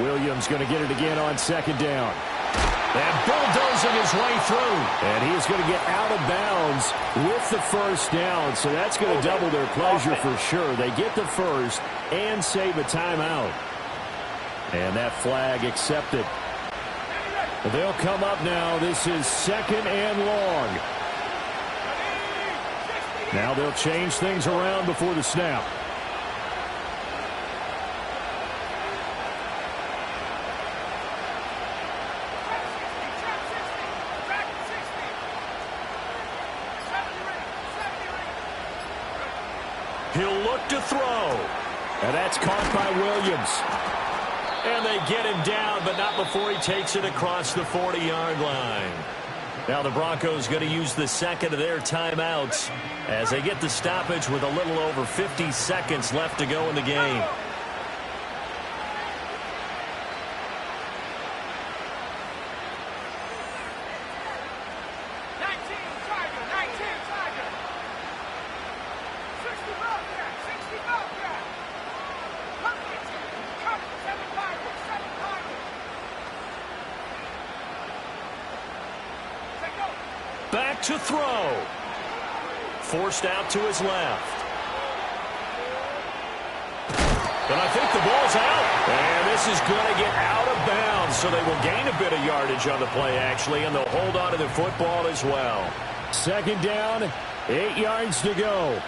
Williams going to get it again on 2nd down. And bulldozing his way through. And he is going to get out of bounds with the 1st down. So that's going to double their pleasure for sure. They get the 1st and save a timeout. And that flag accepted. They'll come up now. This is 2nd and long. Now they'll change things around before the snap. He'll look to throw. And that's caught by Williams. And they get him down, but not before he takes it across the 40-yard line. Now the Broncos going to use the 2nd of their timeouts as they get the stoppage with a little over 50 seconds left to go in the game. Back to throw. Forced out to his left. And I think the ball's out. And this is going to get out of bounds, so they will gain a bit of yardage on the play, actually, and they'll hold on to the football as well. Second down, 8 yards to go.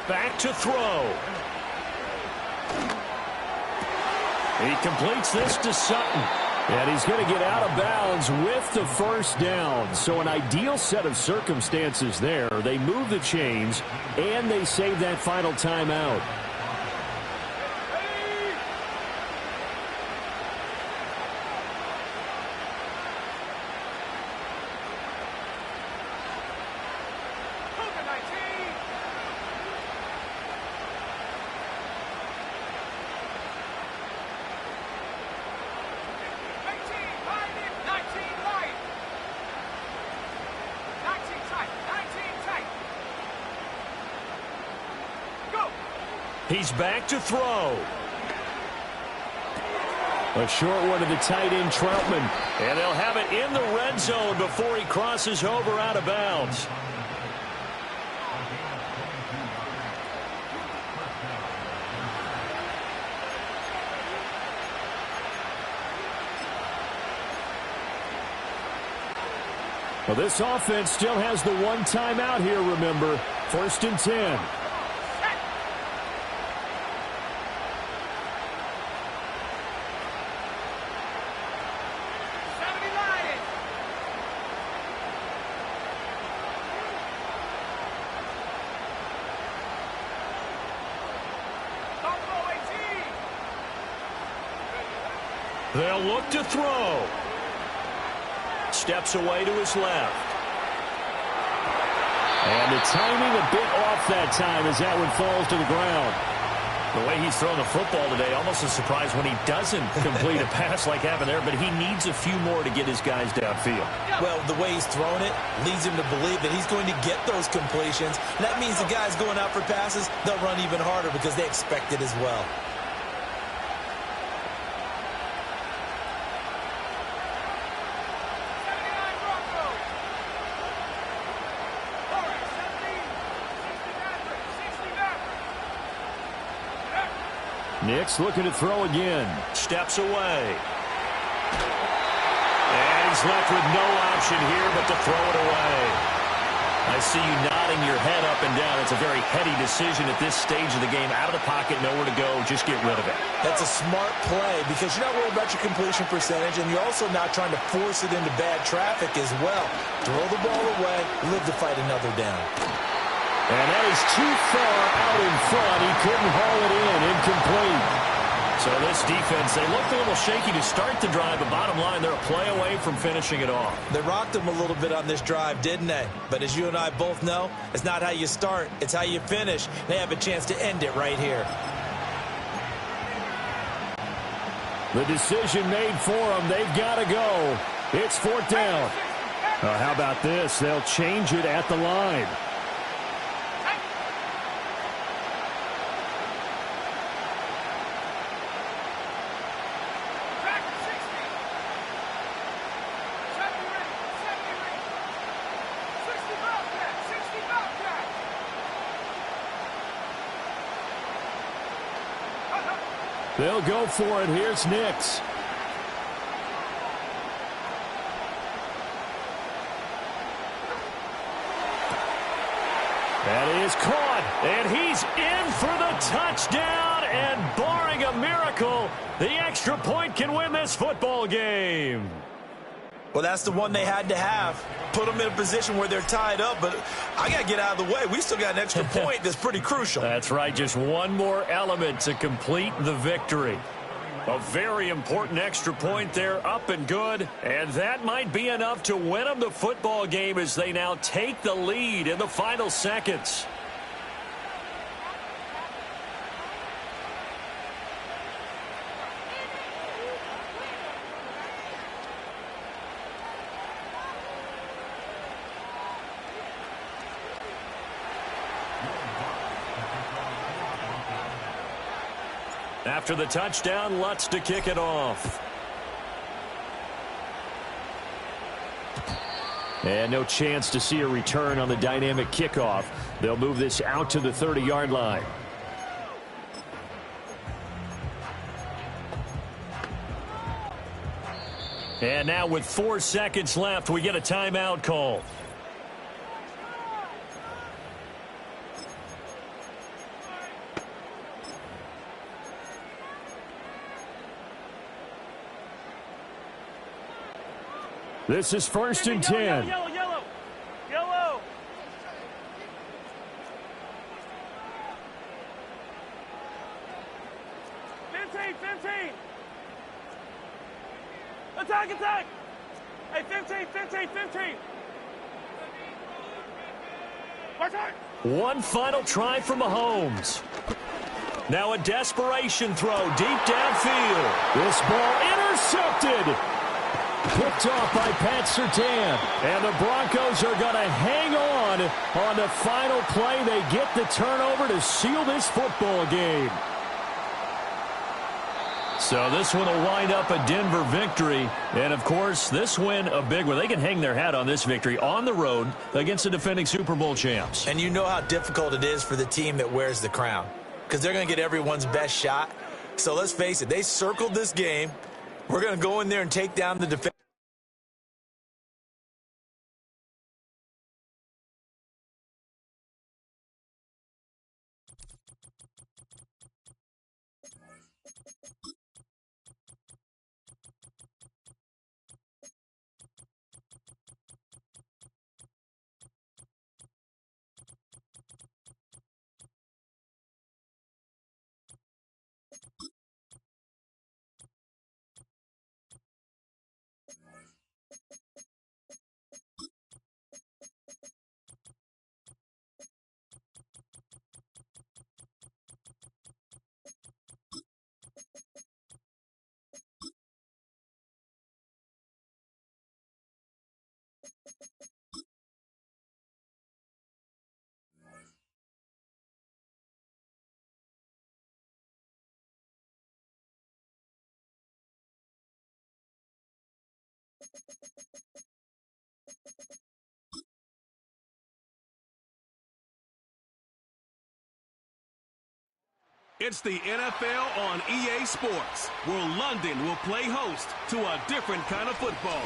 Back to throw. He completes this to Sutton. And he's going to get out of bounds with the first down. So an ideal set of circumstances there. They move the chains, and they save that final timeout. He's back to throw. A short one to the tight end, Troutman. And they'll have it in the red zone before he crosses over out of bounds. Well, this offense still has the one timeout here, remember. 1st and 10. They'll look to throw. Steps away to his left. And the timing a bit off that time as that one falls to the ground. The way he's thrown the football today, almost a surprise when he doesn't complete a pass like happened there, but he needs a few more to get his guys downfield. Well, the way he's thrown it leads him to believe that he's going to get those completions. And that means the guys going out for passes, they'll run even harder because they expect it as well. Nick's looking to throw again. Steps away. And he's left with no option here but to throw it away. I see you nodding your head up and down. It's a very heady decision at this stage of the game. Out of the pocket, nowhere to go. Just get rid of it. That's a smart play because you're not worried about your completion percentage, and you're also not trying to force it into bad traffic as well. Throw the ball away, live to fight another down. And that is too far out in front. He couldn't haul it in. Incomplete. So this defense, they looked a little shaky to start the drive, but bottom line, they're a play away from finishing it off. They rocked him a little bit on this drive, didn't they? But as you and I both know, it's not how you start, it's how you finish. They have a chance to end it right here. The decision made for them. They've got to go. It's 4th down. How about this? They'll change it at the line. They'll go for it. Here's Nix. That is caught, and he's in for the touchdown, and barring a miracle, the extra point can win this football game. Well, that's the one they had to have. Put them in a position where they're tied up, but I got to get out of the way. We still got an extra point that's pretty crucial. That's right, just one more element to complete the victory. A very important extra point there, up and good. And that might be enough to win them the football game as they now take the lead in the final seconds. After the touchdown, Lutz to kick it off. And no chance to see a return on the dynamic kickoff. They'll move this out to the 30-yard line. And now with 4 seconds left, we get a timeout call. This is 1st and 10. Yellow, yellow, yellow. Fifteen. Attack. Hey, 15. One final try from Mahomes. Now a desperation throw deep downfield. This ball intercepted. Picked off by Pat Surtain. And the Broncos are going to hang on the final play. They get the turnover to seal this football game. So this one will wind up a Denver victory. And, of course, this win a big one. They can hang their hat on this victory on the road against the defending Super Bowl champs. And you know how difficult it is for the team that wears the crown, because they're going to get everyone's best shot. So let's face it, they circled this game. We're going to go in there and take down the defense. It's the NFL on EA Sports, where London will play host to a different kind of football.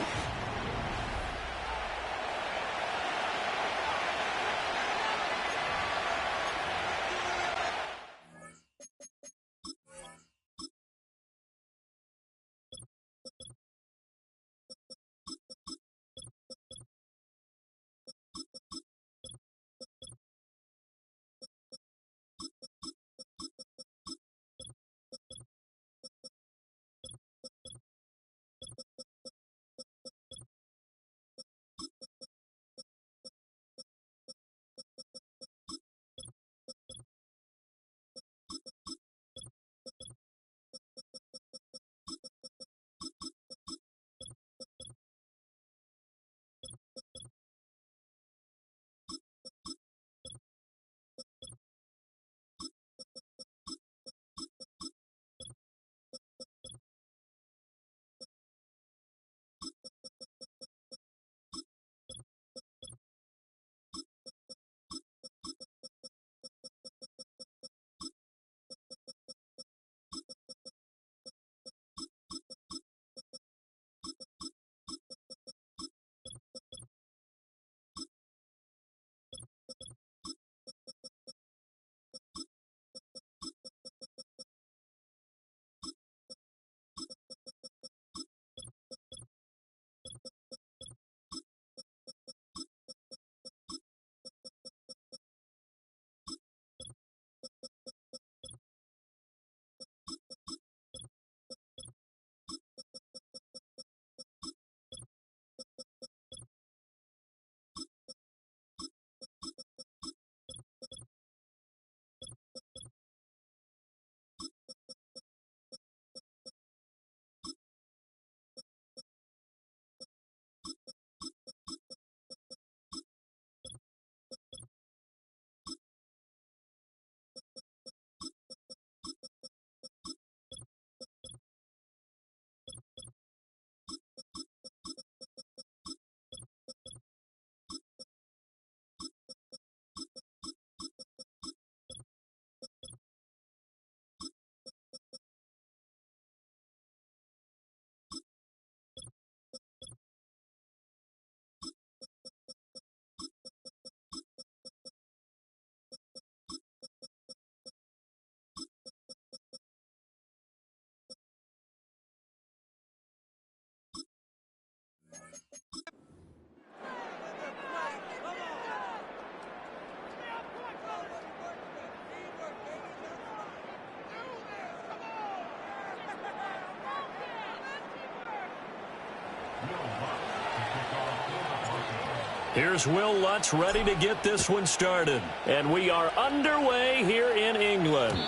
Here's Will Lutz ready to get this one started. And we are underway here in England.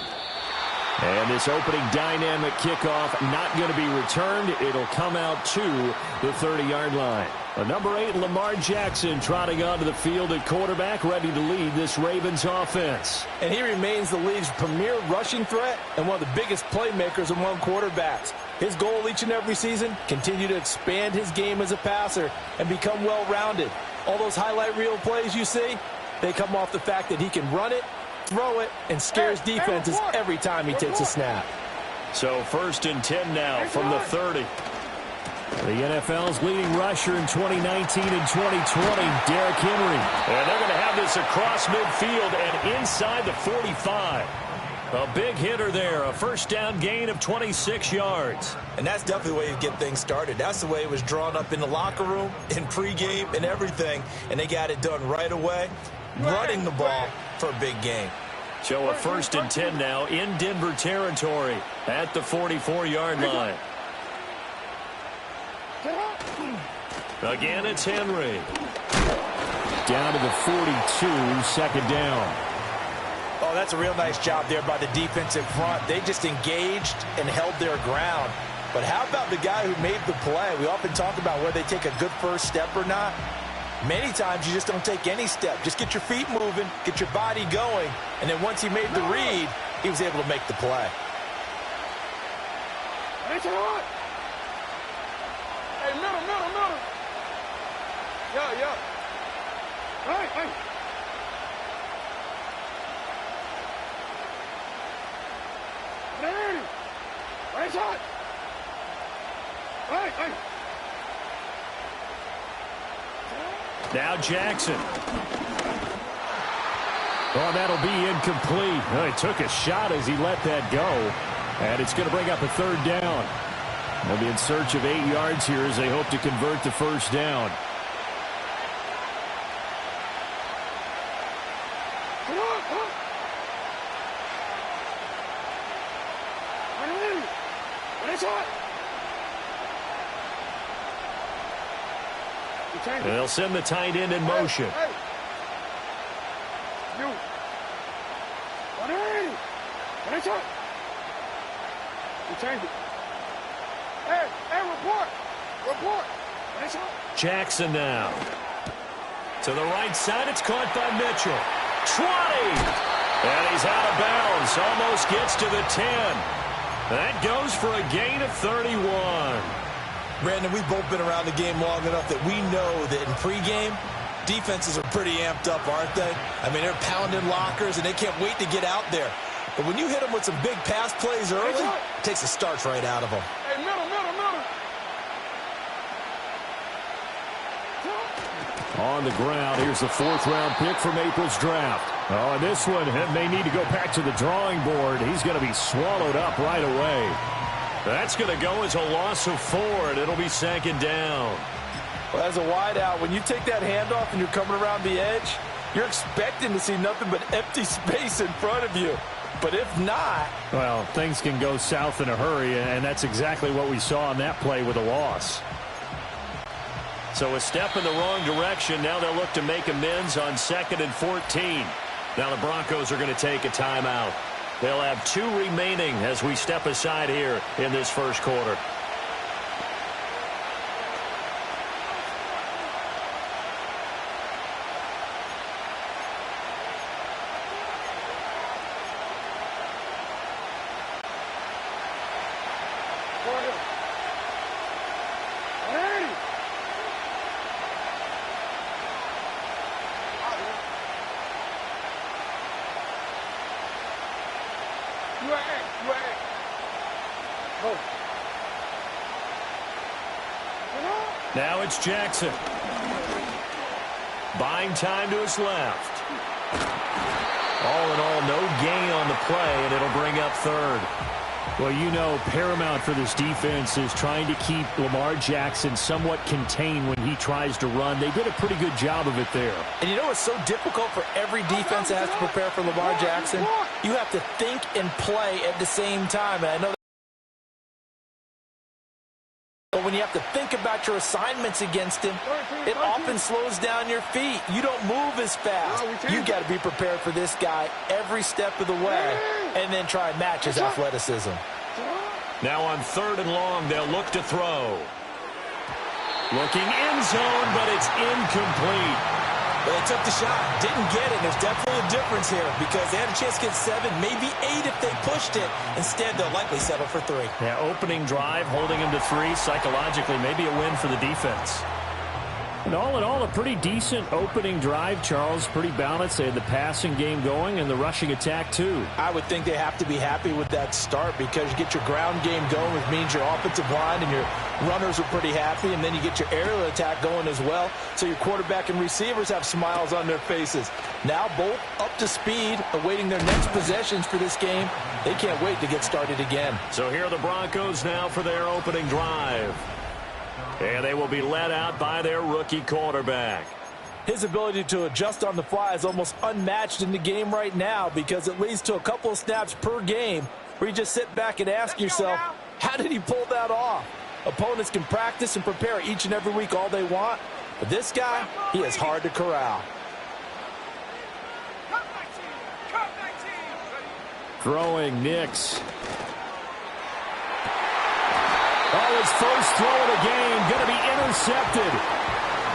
And this opening dynamic kickoff not going to be returned. It'll come out to the 30-yard line. Number 8, Lamar Jackson, trotting onto the field at quarterback, ready to lead this Ravens offense. And he remains the league's premier rushing threat and one of the biggest playmakers among quarterbacks. His goal each and every season, continue to expand his game as a passer and become well-rounded. All those highlight reel plays you see, they come off the fact that he can run it, throw it, and scares defenses every time he takes a snap. So 1st and 10 now from the 30. The NFL's leading rusher in 2019 and 2020, Derrick Henry. And they're going to have this across midfield and inside the 45. A big hitter there, a first down gain of 26 yards. And that's definitely the way you get things started. That's the way it was drawn up in the locker room, in pregame, and everything. And they got it done right away, running the ball for a big game. So a 1st and 10 now in Denver territory at the 44-yard line. Again, it's Henry. Down to the 42, 2nd down. Oh, that's a real nice job there by the defensive front. They just engaged and held their ground. But how about the guy who made the play? We often talk about whether they take a good first step or not. Many times you just don't take any step. Just get your feet moving, get your body going, and then once he made the read, he was able to make the play. Hey, middle. Yeah. Hey. Right shot. Hey. Now Jackson. Oh, that'll be incomplete. Oh, he took a shot as he let that go. And it's going to bring up a 3rd down. They'll be in search of 8 yards here as they hope to convert the first down. They'll send the tight end in motion. Hey. You. What shot? You change it. Hey, report. Jackson now. To the right side, it's caught by Mitchell. 20! And he's out of bounds. Almost gets to the 10. That goes for a gain of 31. Brandon, we've both been around the game long enough that we know that in pregame, defenses are pretty amped up, aren't they? I mean, they're pounding lockers, and they can't wait to get out there. But when you hit them with some big pass plays early, it takes the starch right out of them. Hey, middle. On the ground, here's the 4th-round pick from April's draft. Oh, and this one may need to go back to the drawing board. He's going to be swallowed up right away. That's going to go as a loss of 4, and it'll be 2nd down. Well, as a wideout, when you take that handoff and you're coming around the edge, you're expecting to see nothing but empty space in front of you. But if not... Well, things can go south in a hurry, and that's exactly what we saw on that play with a loss. So a step in the wrong direction. Now they'll look to make amends on 2nd and 14. Now the Broncos are going to take a timeout. They'll have 2 remaining as we step aside here in this first quarter. Now it's Jackson. Buying time to his left. All in all, no gain on the play, and it'll bring up 3rd. Well, you know, paramount for this defense is trying to keep Lamar Jackson somewhat contained when he tries to run. They did a pretty good job of it there. And you know what's so difficult for every defense that has to prepare for Lamar Jackson? You have to think and play at the same time. And I know But when you have to think about your assignments against him, it often slows down your feet. You don't move as fast. You've got to be prepared for this guy every step of the way and then try and match his athleticism. Now on 3rd and long, they'll look to throw. Looking end zone, but it's incomplete. Well, they took the shot, didn't get it. There's definitely a difference here because they had a chance to get 7, maybe 8 if they pushed it. Instead, they'll likely settle for 3. Yeah, opening drive, holding him to 3. Psychologically, maybe a win for the defense. And all in all, a pretty decent opening drive, Charles. Pretty balanced. They had the passing game going and the rushing attack, too. I would think they have to be happy with that start because you get your ground game going, which means your offensive line and your runners are pretty happy, and then you get your aerial attack going as well. So your quarterback and receivers have smiles on their faces. Now both up to speed, awaiting their next possessions for this game. They can't wait to get started again. So here are the Broncos now for their opening drive. And they will be led out by their rookie quarterback. His ability to adjust on the fly is almost unmatched in the game right now because it leads to a couple of snaps per game where you just sit back and ask yourself, how did he pull that off? Opponents can practice and prepare each and every week all they want, but this guy, he is hard to corral. Throwing Nix. Oh, his first throw of the game going to be intercepted.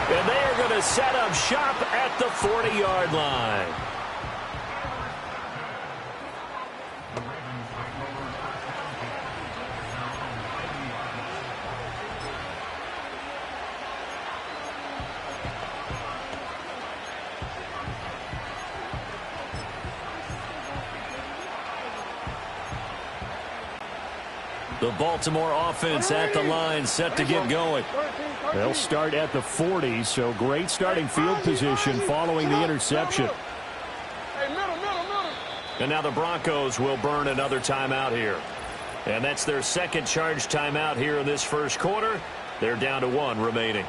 And they are going to set up shop at the 40-yard line. The Baltimore offense at the line, set to get going. They'll start at the 40, so great starting field position following the interception. And now the Broncos will burn another timeout here. And that's their second charge timeout here in this first quarter. They're down to 1 remaining.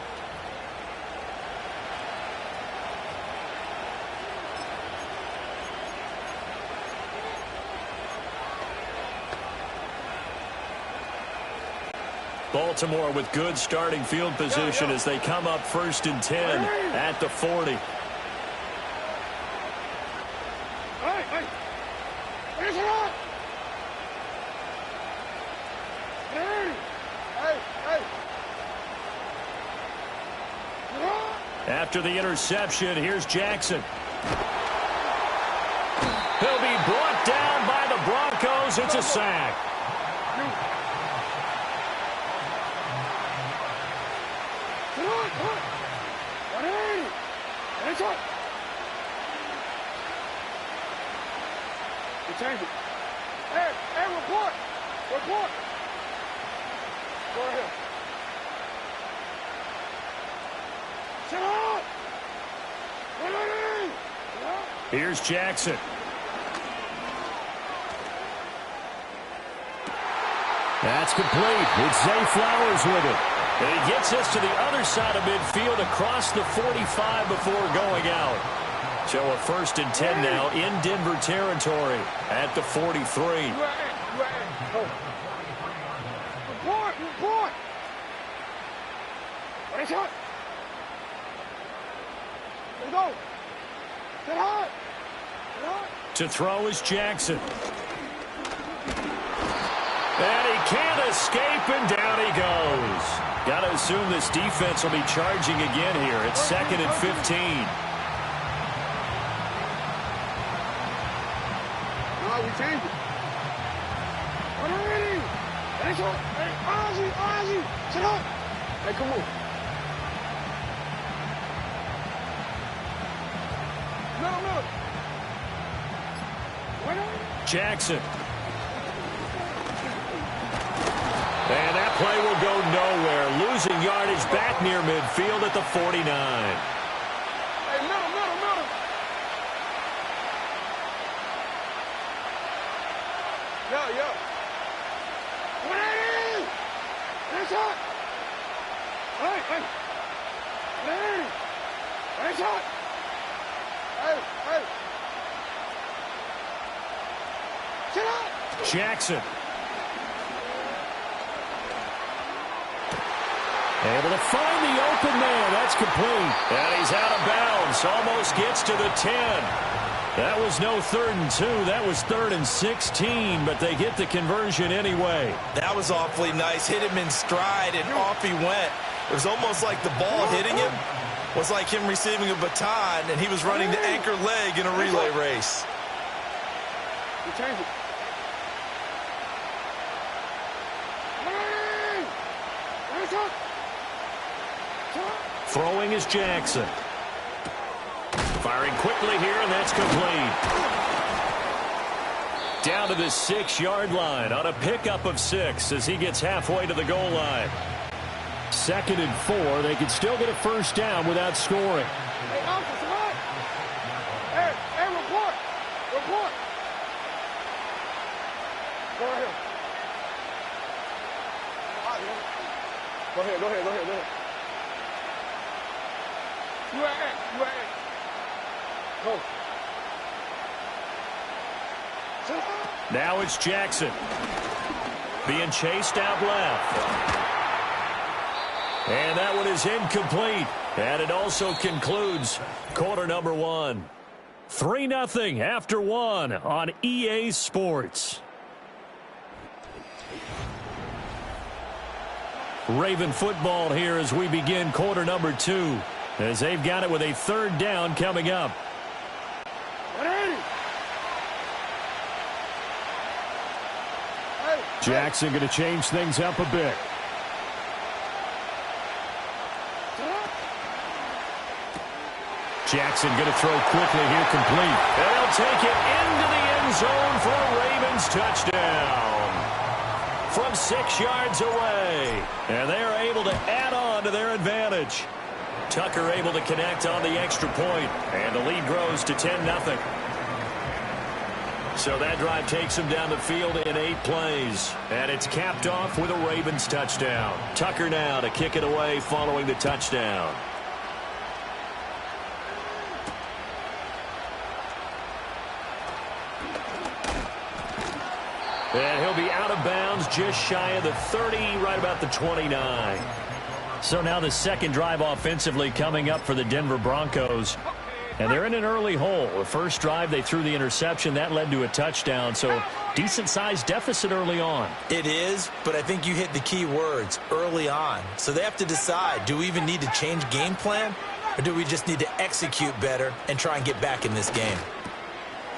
Baltimore with good starting field position as they come up 1st and 10 at the 40. After the interception, here's Jackson. He'll be brought down by the Broncos. It's a sack. Change it. Hey, report. Report. Go ahead. Sit up. Here's Jackson. That's complete. It's Zay Flowers with it. And he gets us to the other side of midfield across the 45 before going out. So a 1st and 10 now in Denver territory at the 43. Report. What is it? Let's go. Get hot. To throw is Jackson. And he can't escape, and down he goes. Got to assume this defense will be charging again here. It's 2nd and 15. We change it. Hey, Ozzy, sit up. Hey, come on. No. Jackson. And that play will go nowhere. Losing yardage back near midfield at the 49. Hey, middle. Yeah. 180! That's it! Hey! 180! That's it! Hey! Sit up! Jackson. Able to find the open man. That's complete. And he's out of bounds. Almost gets to the 10. That was no 3rd and 2. That was 3rd and 16, but they get the conversion anyway. That was awfully nice. Hit him in stride, and off he went. It was almost like the ball hitting him was like him receiving a baton, and he was running the anchor leg in a relay race. You change it. Throwing is Jackson. Firing quickly here, and that's complete. Down to the 6-yard line on a pickup of 6 as he gets halfway to the goal line. 2nd and 4. They could still get a first down without scoring. Hey, officer, what? Hey, report. Report. Go ahead. Go ahead. You at. Go. Now it's Jackson. Being chased out left. And that one is incomplete. And it also concludes quarter number 1. 3-0 after 1 on EA Sports. Raven football here as we begin quarter number 2. As they've got it with a 3rd down coming up. Jackson going to change things up a bit. Jackson going to throw quickly here, complete. They'll take it into the end zone for a Ravens touchdown. From 6 yards away. And they are able to add on to their advantage. Tucker able to connect on the extra point. And the lead grows to 10-0. So that drive takes them down the field in 8 plays. And it's capped off with a Ravens touchdown. Tucker now to kick it away following the touchdown. And he'll be out of bounds just shy of the 30, right about the 29. So now the 2nd drive offensively coming up for the Denver Broncos. And they're in an early hole. The first drive, they threw the interception. That led to a touchdown. So decent-sized deficit early on. It is, but I think you hit the key words, early on. So they have to decide, do we even need to change game plan? Or do we just need to execute better and try and get back in this game?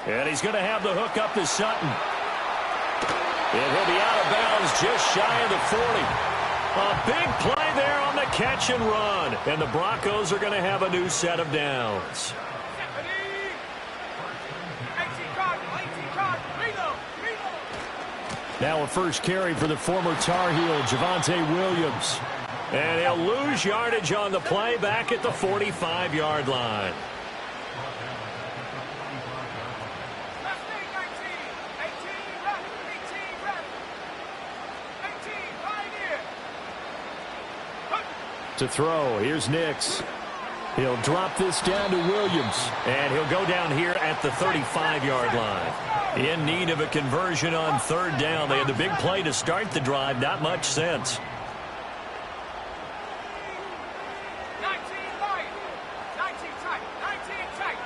And he's going to have the hook up to Sutton. And he'll be out of bounds just shy of the 40. A big play there on the catch and run. And the Broncos are going to have a new set of downs. Now a first carry for the former Tar Heel, Javonte Williams. And he'll lose yardage on the play back at the 45-yard line. To throw, here's Nix. He'll drop this down to Williams. And he'll go down here at the 35-yard line. In need of a conversion on 3rd down. They had the big play to start the drive. Not much sense. 19 tight. 19 tight. 19 tight.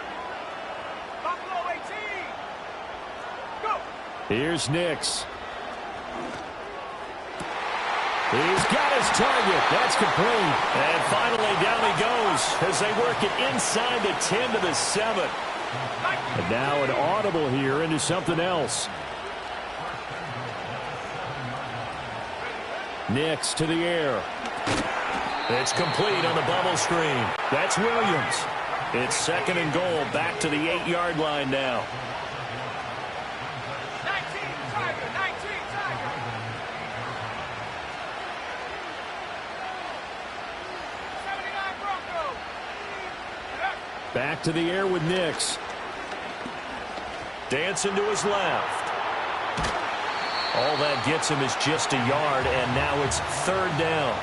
Buffalo 18. Go. Here's Nix. He's got his target. That's complete. And finally down he goes as they work it inside the 10 to the 7. And now an audible here into something else. Nix to the air. It's complete on the bubble screen. That's Williams. It's 2nd and goal back to the 8-yard line now. 19 Tiger. 19 Tiger. Back to the air with Nix. Dancing to his left. All that gets him is just a yard, and now it's 3rd down.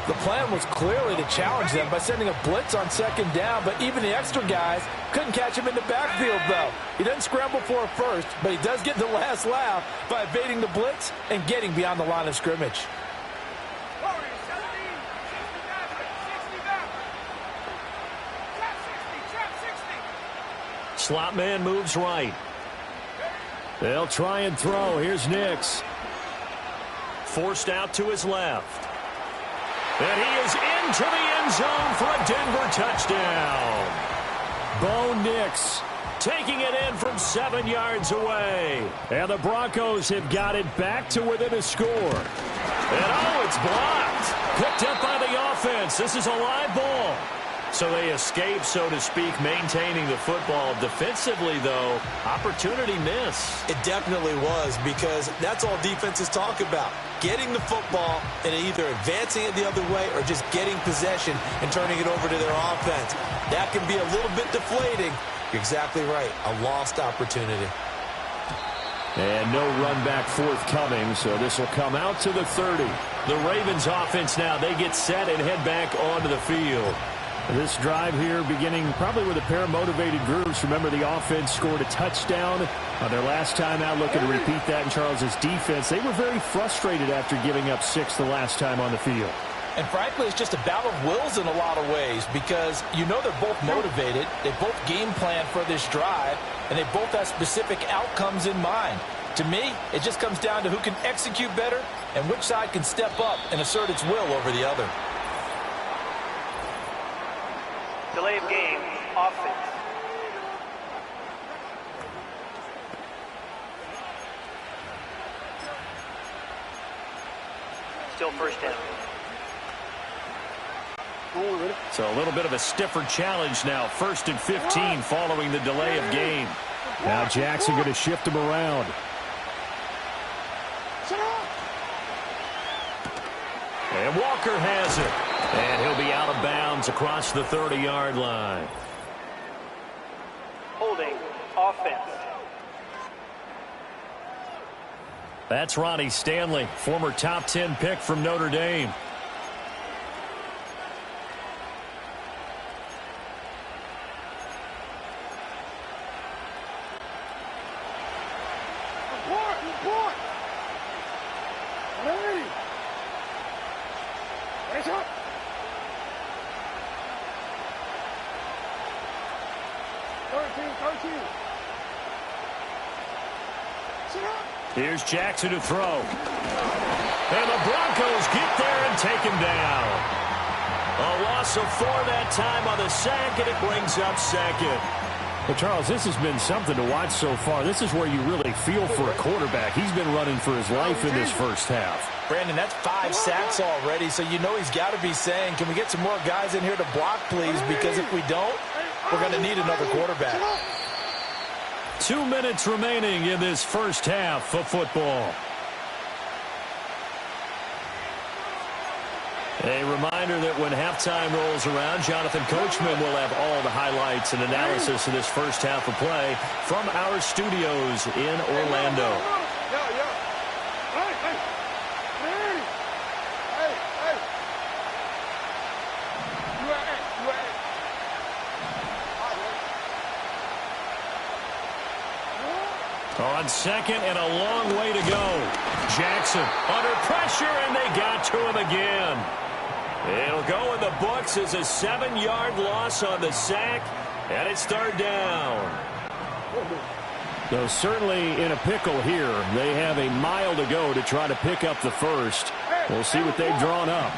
The plan was clearly to challenge them by sending a blitz on 2nd down, but even the extra guys couldn't catch him in the backfield, though. He doesn't scramble for a first, but he does get the last laugh by evading the blitz and getting beyond the line of scrimmage. Slot man moves right. They'll try and throw. Here's Nix. Forced out to his left. And he is into the end zone for a Denver touchdown. Bo Nix taking it in from 7 yards away. And the Broncos have got it back to within a score. And it's blocked. Picked up by the offense. This is a live ball. So they escape, so to speak, maintaining the football. Defensively, though, opportunity miss. It definitely was, because that's all defenses talk about. Getting the football and either advancing it the other way or just getting possession and turning it over to their offense. That can be a little bit deflating. You're exactly right. A lost opportunity. And no run back forthcoming, so this will come out to the 30. The Ravens offense now, they get set and head back onto the field. This drive here beginning probably with a pair of motivated groups. Remember, the offense scored a touchdown on their last time out. Looking to repeat that in Charles's defense. They were very frustrated after giving up 6 the last time on the field. And frankly, it's just a battle of wills in a lot of ways, because you know they're both motivated. They both game plan for this drive, and they both have specific outcomes in mind. To me, it just comes down to who can execute better and which side can step up and assert its will over the other. Delay of game, offense. Still first down. So a little bit of a stiffer challenge now. 1st and 15 following the delay of game. Now Jackson going to shift him around. And Walker has it. And he'll be out of bounds across the 30-yard line. Holding, offense. That's Ronnie Stanley, former top 10 pick from Notre Dame. Here's Jackson to throw. And the Broncos get there and take him down. A loss of 4 that time on the sack, and it brings up 2nd. Well, Charles, this has been something to watch so far. This is where you really feel for a quarterback. He's been running for his life in this first half. Brandon, that's 5 sacks already, so you know he's got to be saying, can we get some more guys in here to block, please? Because if we don't, we're going to need another quarterback. 2 minutes remaining in this first half of football. A reminder that when halftime rolls around, Jonathan Coachman will have all the highlights and analysis of this first half of play from our studios in Orlando. On 2nd and a long way to go. Jackson under pressure, and they got to him again. It'll go in the books as a 7-yard loss on the sack, and it's 3rd down. So certainly in a pickle here. They have a mile to go to try to pick up the first. We'll see what they've drawn up.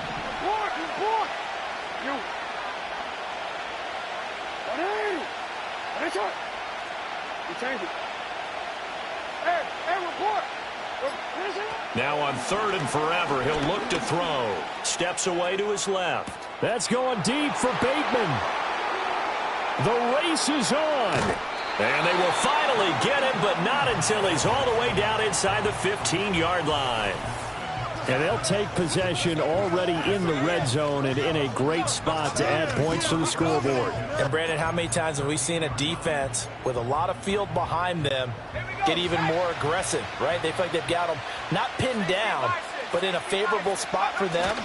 Now on 3rd and forever, he'll look to throw. Steps away to his left. That's going deep for Bateman. The race is on. And they will finally get him, but not until he's all the way down inside the 15-yard line. And they'll take possession already in the red zone and in a great spot to add points to the scoreboard. And, Brandon, how many times have we seen a defense with a lot of field behind them get even more aggressive, right? They feel like they've got them not pinned down, but in a favorable spot for them,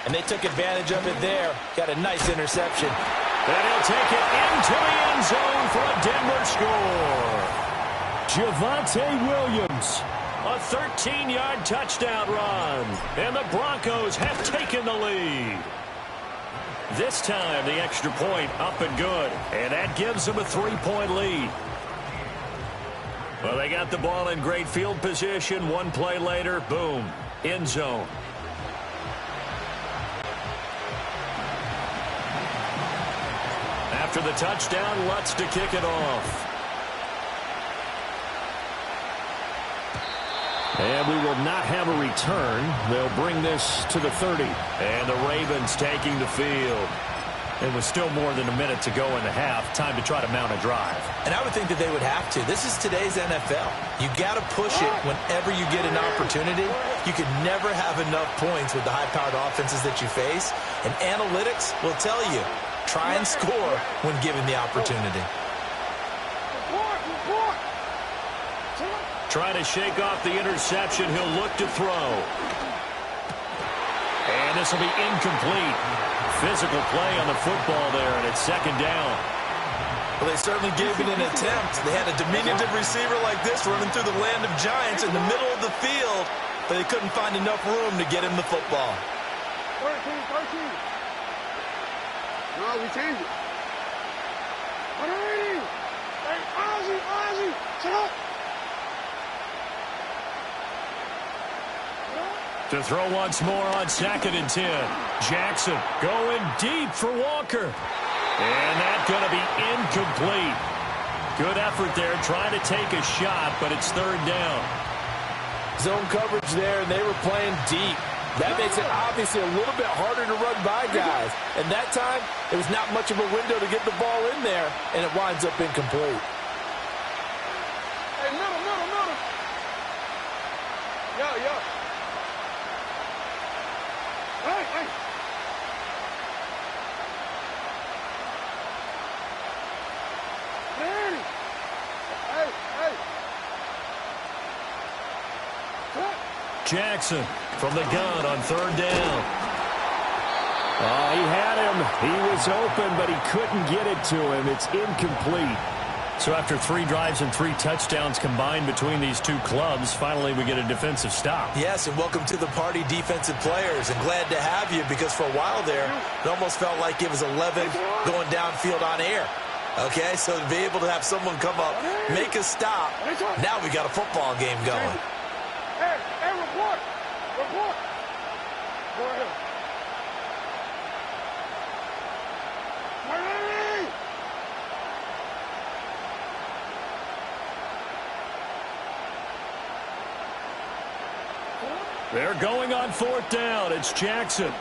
and they took advantage of it there. Got a nice interception. And he'll take it into the end zone for a Denver score. Javonte Williams. A 13-yard touchdown run. And the Broncos have taken the lead. This time, the extra point up and good. And that gives them a 3-point lead. Well, they got the ball in great field position. One play later, boom, end zone. After the touchdown, Lutz to kick it off. And we will not have a return. They'll bring this to the 30. And the Ravens taking the field. It was still more than a minute to go in the half. Time to try to mount a drive. And I would think that they would have to. This is today's NFL. You got to push it whenever you get an opportunity. You can never have enough points with the high-powered offenses that you face. And analytics will tell you, try and score when given the opportunity. Trying to shake off the interception. He'll look to throw. And this will be incomplete. Physical play on the football there, and it's second down. Well, they certainly gave it an attempt. They had a diminutive receiver like this running through the land of giants in the middle of the field, but they couldn't find enough room to get him the football. 13. No, we changed it. 180. Hey, Ozzy, sit up. To throw once more on 2nd and 10. Jackson going deep for Walker. And that's going to be incomplete. Good effort there trying to take a shot, but it's third down. Zone coverage there, and they were playing deep. That makes it obviously a little bit harder to run by guys. And that time, it was not much of a window to get the ball in there, and it winds up incomplete. Hey, middle. Yeah. Hey. Hey. Jackson from the gun on third down. Oh, he had him. He was open, but he couldn't get it to him. It's incomplete. So after 3 drives and 3 touchdowns combined between these two clubs, finally we get a defensive stop. Yes, and welcome to the party, defensive players. And glad to have you, because for a while there, it almost felt like it was 11 going downfield on air. Okay, so to be able to have someone come up, make a stop, now we got a football game going. Hey, report. Go ahead. They're going on 4th down. It's Jackson.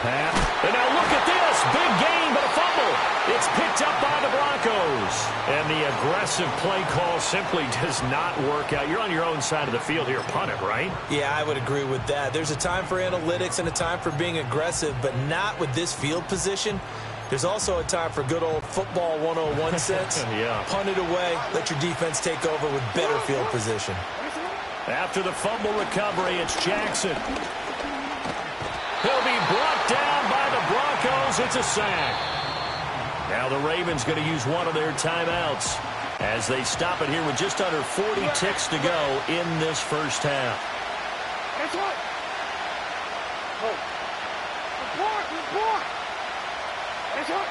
Pat. And now look at this. Big gain, but a fumble. It's picked up by the Broncos. And the aggressive play call simply does not work out. You're on your own side of the field here. Punt it, right? Yeah, I would agree with that. There's a time for analytics and a time for being aggressive, but not with this field position. There's also a time for good old football 101 sense. Yeah. Punt it away. Let your defense take over with better field position. After the fumble recovery, it's Jackson. He'll be brought down by the Broncos. It's a sack. Now the Ravens going to use one of their timeouts as they stop it here with just under 40 ticks to go in this first half. That's what. Report. That's what.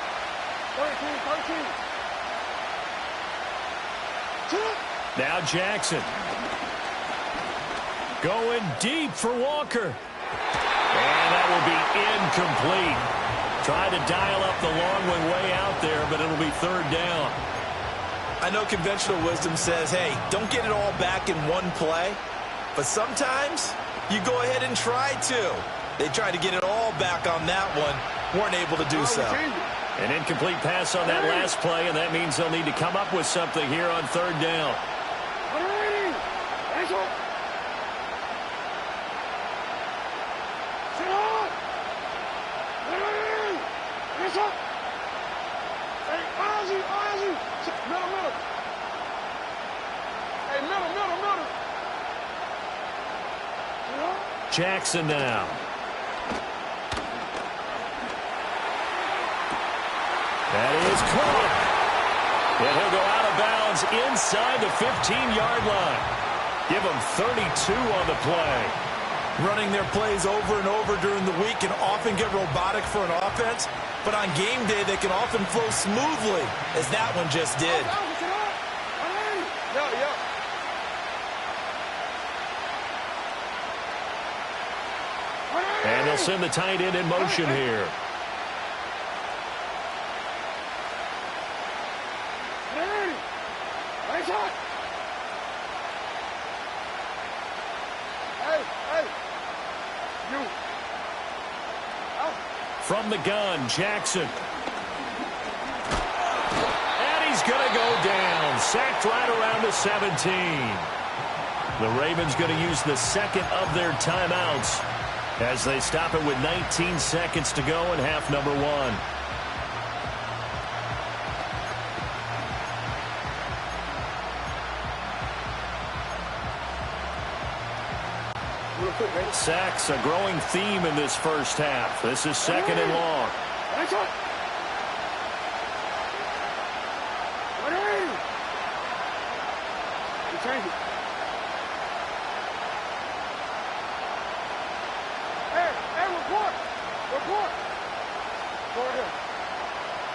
13. Now Jackson. Going deep for Walker. And that will be incomplete. Tried to dial up the long way out there, but it'll be third down. I know conventional wisdom says, hey, don't get it all back in one play. But sometimes you go ahead and try to. They tried to get it all back on that one. Weren't able to do so. An incomplete pass on that last play, and that means they'll need to come up with something here on third down. Jackson now. That is caught. And he'll go out of bounds inside the 15-yard line. Give him 32 on the play. Running their plays over and over during the week can often get robotic for an offense, but on game day they can often flow smoothly, as that one just did. And they'll send the tight end in motion here. From the gun, Jackson. And he's going to go down. Sacked right around the 17. The Ravens going to use the second of their timeouts as they stop it with 19 seconds to go in half number one. Sacks, a growing theme in this first half. This is second and long.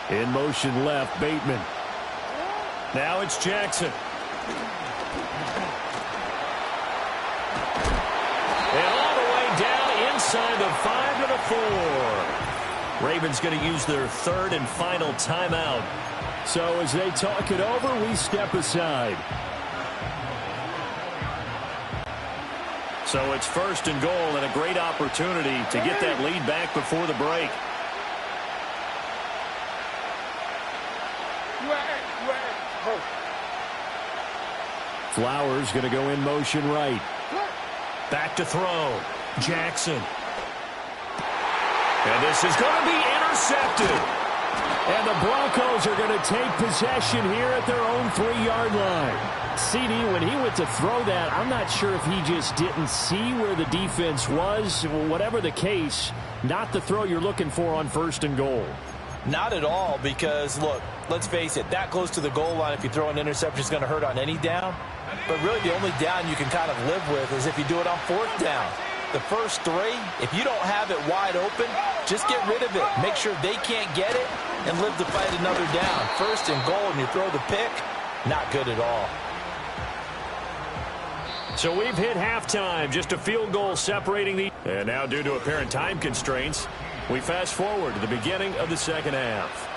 In motion left, Bateman. Now it's Jackson. And all the way down inside the 5 to the 4. Ravens going to use their third and final timeout. So as they talk it over, we step aside. So it's first and goal and a great opportunity to get that lead back before the break. Flowers going to go in motion right. Back to throw. Jackson. And this is going to be intercepted. And the Broncos are going to take possession here at their own 3-yard line. CD, when he went to throw that, I'm not sure if he just didn't see where the defense was. Whatever the case, not the throw you're looking for on first and goal. Not at all, because, look, let's face it, that close to the goal line, if you throw an interception, is going to hurt on any down. But really the only down you can kind of live with is if you do it on fourth down. The first three, if you don't have it wide open, just get rid of it. Make sure they can't get it and live to fight another down. First and goal, and you throw the pick, not good at all. So we've hit halftime, just a field goal separating the... And now due to apparent time constraints, we fast forward to the beginning of the second half.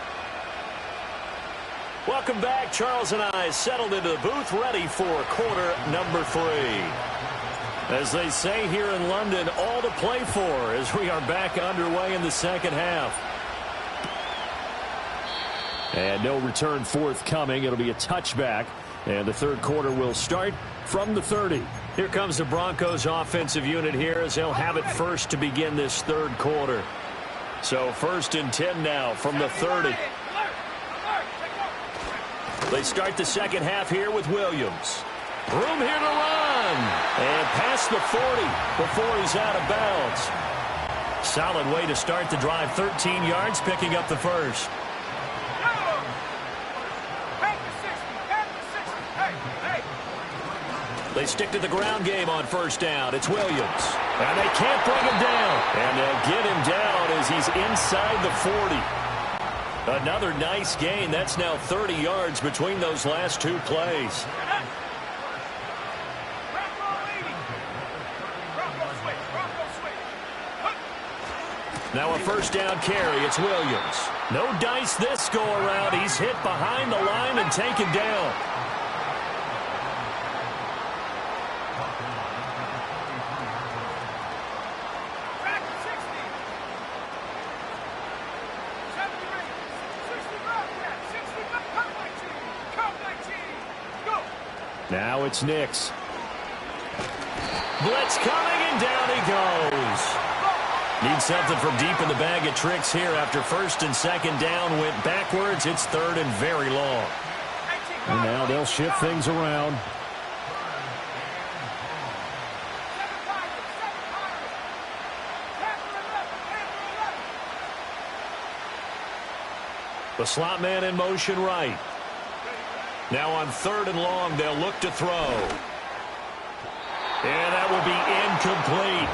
Welcome back. Charles and I settled into the booth ready for quarter number 3. As they say here in London, all to play for as we are back underway in the second half. And no return forthcoming. It'll be a touchback. And the third quarter will start from the 30. Here comes the Broncos offensive unit here as they'll have it first to begin this third quarter. So first and 10 now from the 30. They start the second half here with Williams. Room here to run. And past the 40 before he's out of bounds. Solid way to start the drive. 13 yards, picking up the first. They stick to the ground game on first down. It's Williams. And they can't bring him down. And they'll get him down as he's inside the 40. Another nice gain. That's now 30 yards between those last two plays. Now a first down carry. It's Williams. No dice this go around. He's hit behind the line and taken down. Now it's Nix. Blitz coming, and down he goes. Need something from deep in the bag of tricks here after first and second down went backwards. It's third and very long. And now they'll shift things around. The slot man in motion right. Now on third and long, they'll look to throw. And that will be incomplete.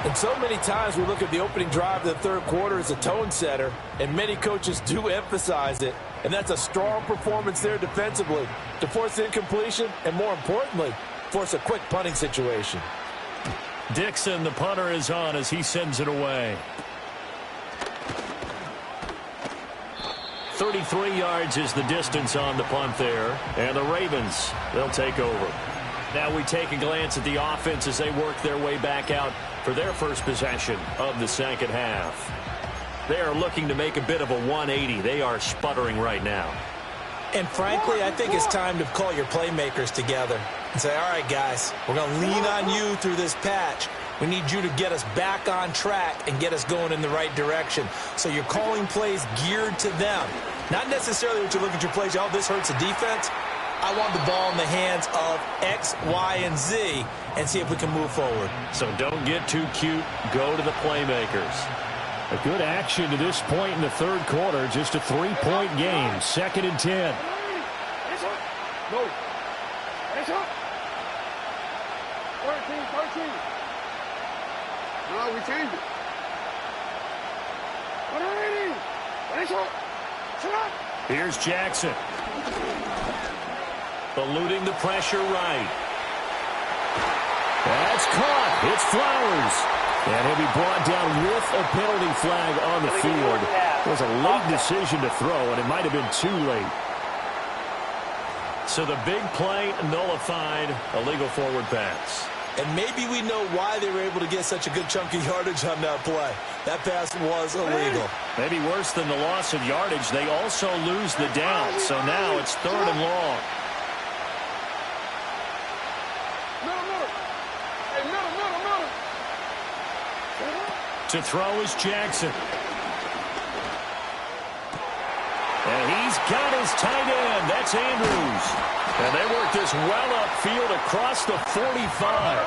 And so many times we look at the opening drive of the third quarter as a tone setter, and many coaches do emphasize it. And that's a strong performance there defensively to force incompletion and, more importantly, force a quick punting situation. Dixon, the punter, is on as he sends it away. 33 yards is the distance on the punt there. And the Ravens, they'll take over. Now we take a glance at the offense as they work their way back out for their first possession of the second half. They are looking to make a bit of a 180. They are sputtering right now. And frankly, I think it's time to call your playmakers together and say, all right, guys, we're going to lean on you through this patch. We need you to get us back on track and get us going in the right direction. So you're calling plays geared to them. Not necessarily what you look at your plays, oh, this hurts the defense. I want the ball in the hands of X, Y, and Z and see if we can move forward. So don't get too cute. Go to the playmakers. A good action to this point in the third quarter. Just a 3-point game. 2nd and 10. No. 13. No, we changed it. 180. Here's Jackson. Eluding the pressure right. That's caught. It's Flowers. And he'll be brought down with a penalty flag on the field. It was a late decision to throw, and it might have been too late. So the big play nullified, a legal forward pass. And maybe we know why they were able to get such a good chunk of yardage on that play. That pass was illegal. Maybe worse than the loss of yardage, they also lose the down. So now it's 3rd and long. To throw is Jackson. And he's got his tight end. That's Andrews. And they work this well upfield across the 45.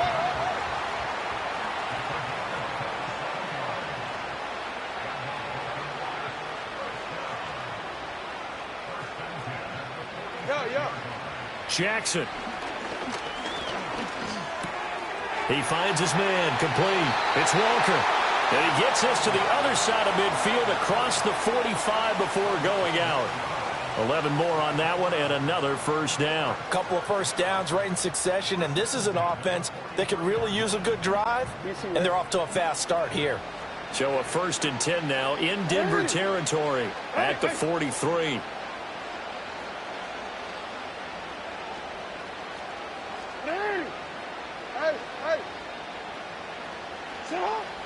Jackson. He finds his man complete. It's Walker. And he gets us to the other side of midfield across the 45 before going out. 11 more on that one and another first down. A couple of first downs right in succession, and this is an offense that could really use a good drive, and they're off to a fast start here. So a 1st and 10 now in Denver territory at the 43.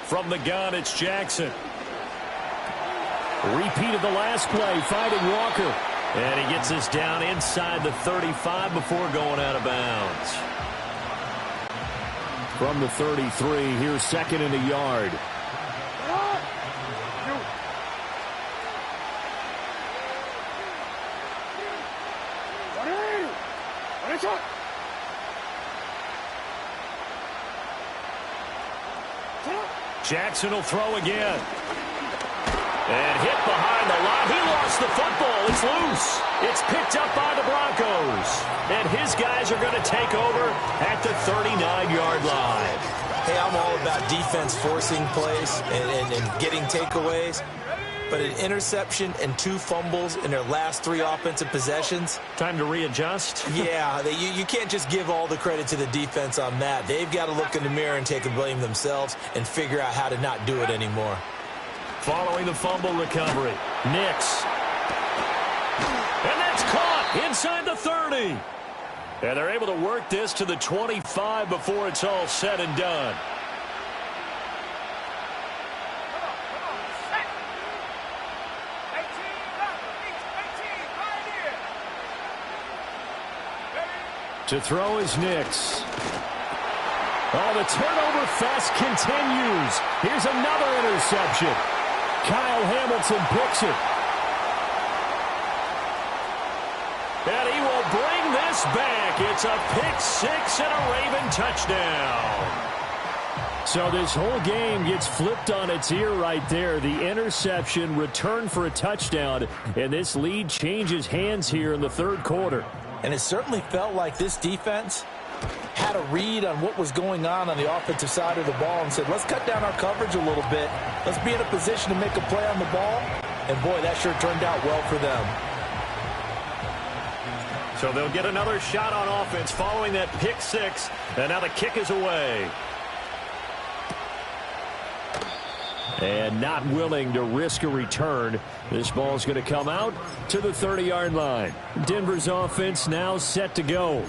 From the gun, it's Jackson. Repeat of the last play, finding Walker. And he gets us down inside the 35 before going out of bounds. From the 33, here's 2nd and a yard. Jackson will throw again. And hit behind the line. He lost the football. It's loose. It's picked up by the Broncos. And his guys are going to take over at the 39-yard line. Hey, I'm all about defense forcing plays and getting takeaways. But an interception and 2 fumbles in their last 3 offensive possessions. Time to readjust? Yeah, you can't just give all the credit to the defense on that. They've got to look in the mirror and take the blame themselves and figure out how to not do it anymore. Following the fumble recovery, Nix. And that's caught inside the 30. And they're able to work this to the 25 before it's all said and done. To throw is Nix. Oh, the turnover fest continues. Here's another interception. Kyle Hamilton picks it. And he will bring this back. It's a pick-6 and a Raven touchdown. So this whole game gets flipped on its ear right there. The interception, return for a touchdown, and this lead changes hands here in the third quarter. And it certainly felt like this defense had a read on what was going on the offensive side of the ball and said, let's cut down our coverage a little bit. Let's be in a position to make a play on the ball. And, boy, that sure turned out well for them. So they'll get another shot on offense following that pick six. And now the kick is away. And not willing to risk a return. This ball's going to come out to the 30-yard line. Denver's offense now set to go.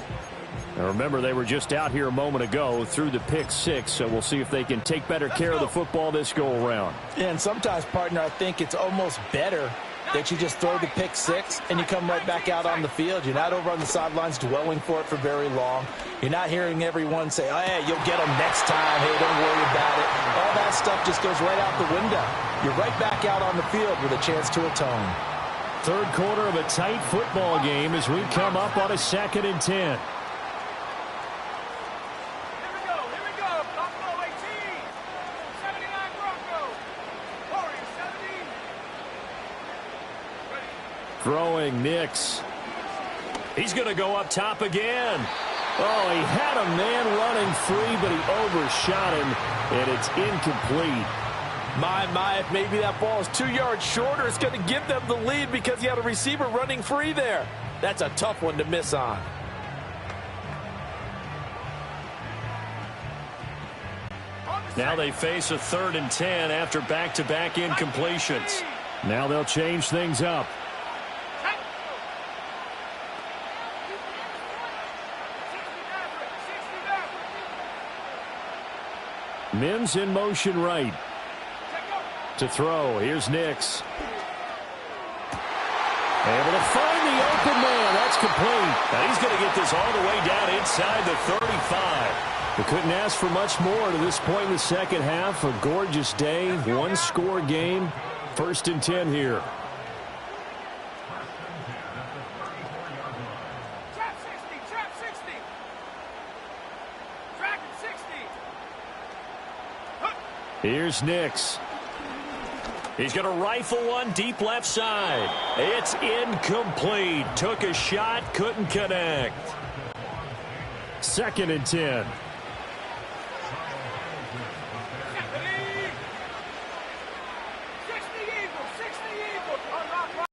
Now remember, they were just out here a moment ago through the pick six, so we'll see if they can take better care of the football this go-around. And sometimes, partner, I think it's almost better that you just throw the pick six and you come right back out on the field. You're not over on the sidelines dwelling for it for very long. You're not hearing everyone say, oh, hey, you'll get them next time. Hey, don't worry about it. All that stuff just goes right out the window. You're right back out on the field with a chance to atone. Third quarter of a tight football game as we come up on a 2nd and 10. Throwing Nix. He's going to go up top again. Oh, he had a man running free, but he overshot him, and it's incomplete. My, if maybe that ball is 2 yards shorter, it's going to give them the lead because he had a receiver running free there. That's a tough one to miss on. Now they face a 3rd and 10 after back-to-back incompletions. Now they'll change things up. Mims in motion right. To throw. Here's Nix. Able to find the open man. That's complete. Now he's going to get this all the way down inside the 35. We couldn't ask for much more to this point in the second half. A gorgeous day. One-score game. 1st and 10 here. Here's Nix. He's going to rifle one deep left side. It's incomplete. Took a shot, couldn't connect. 2nd and 10.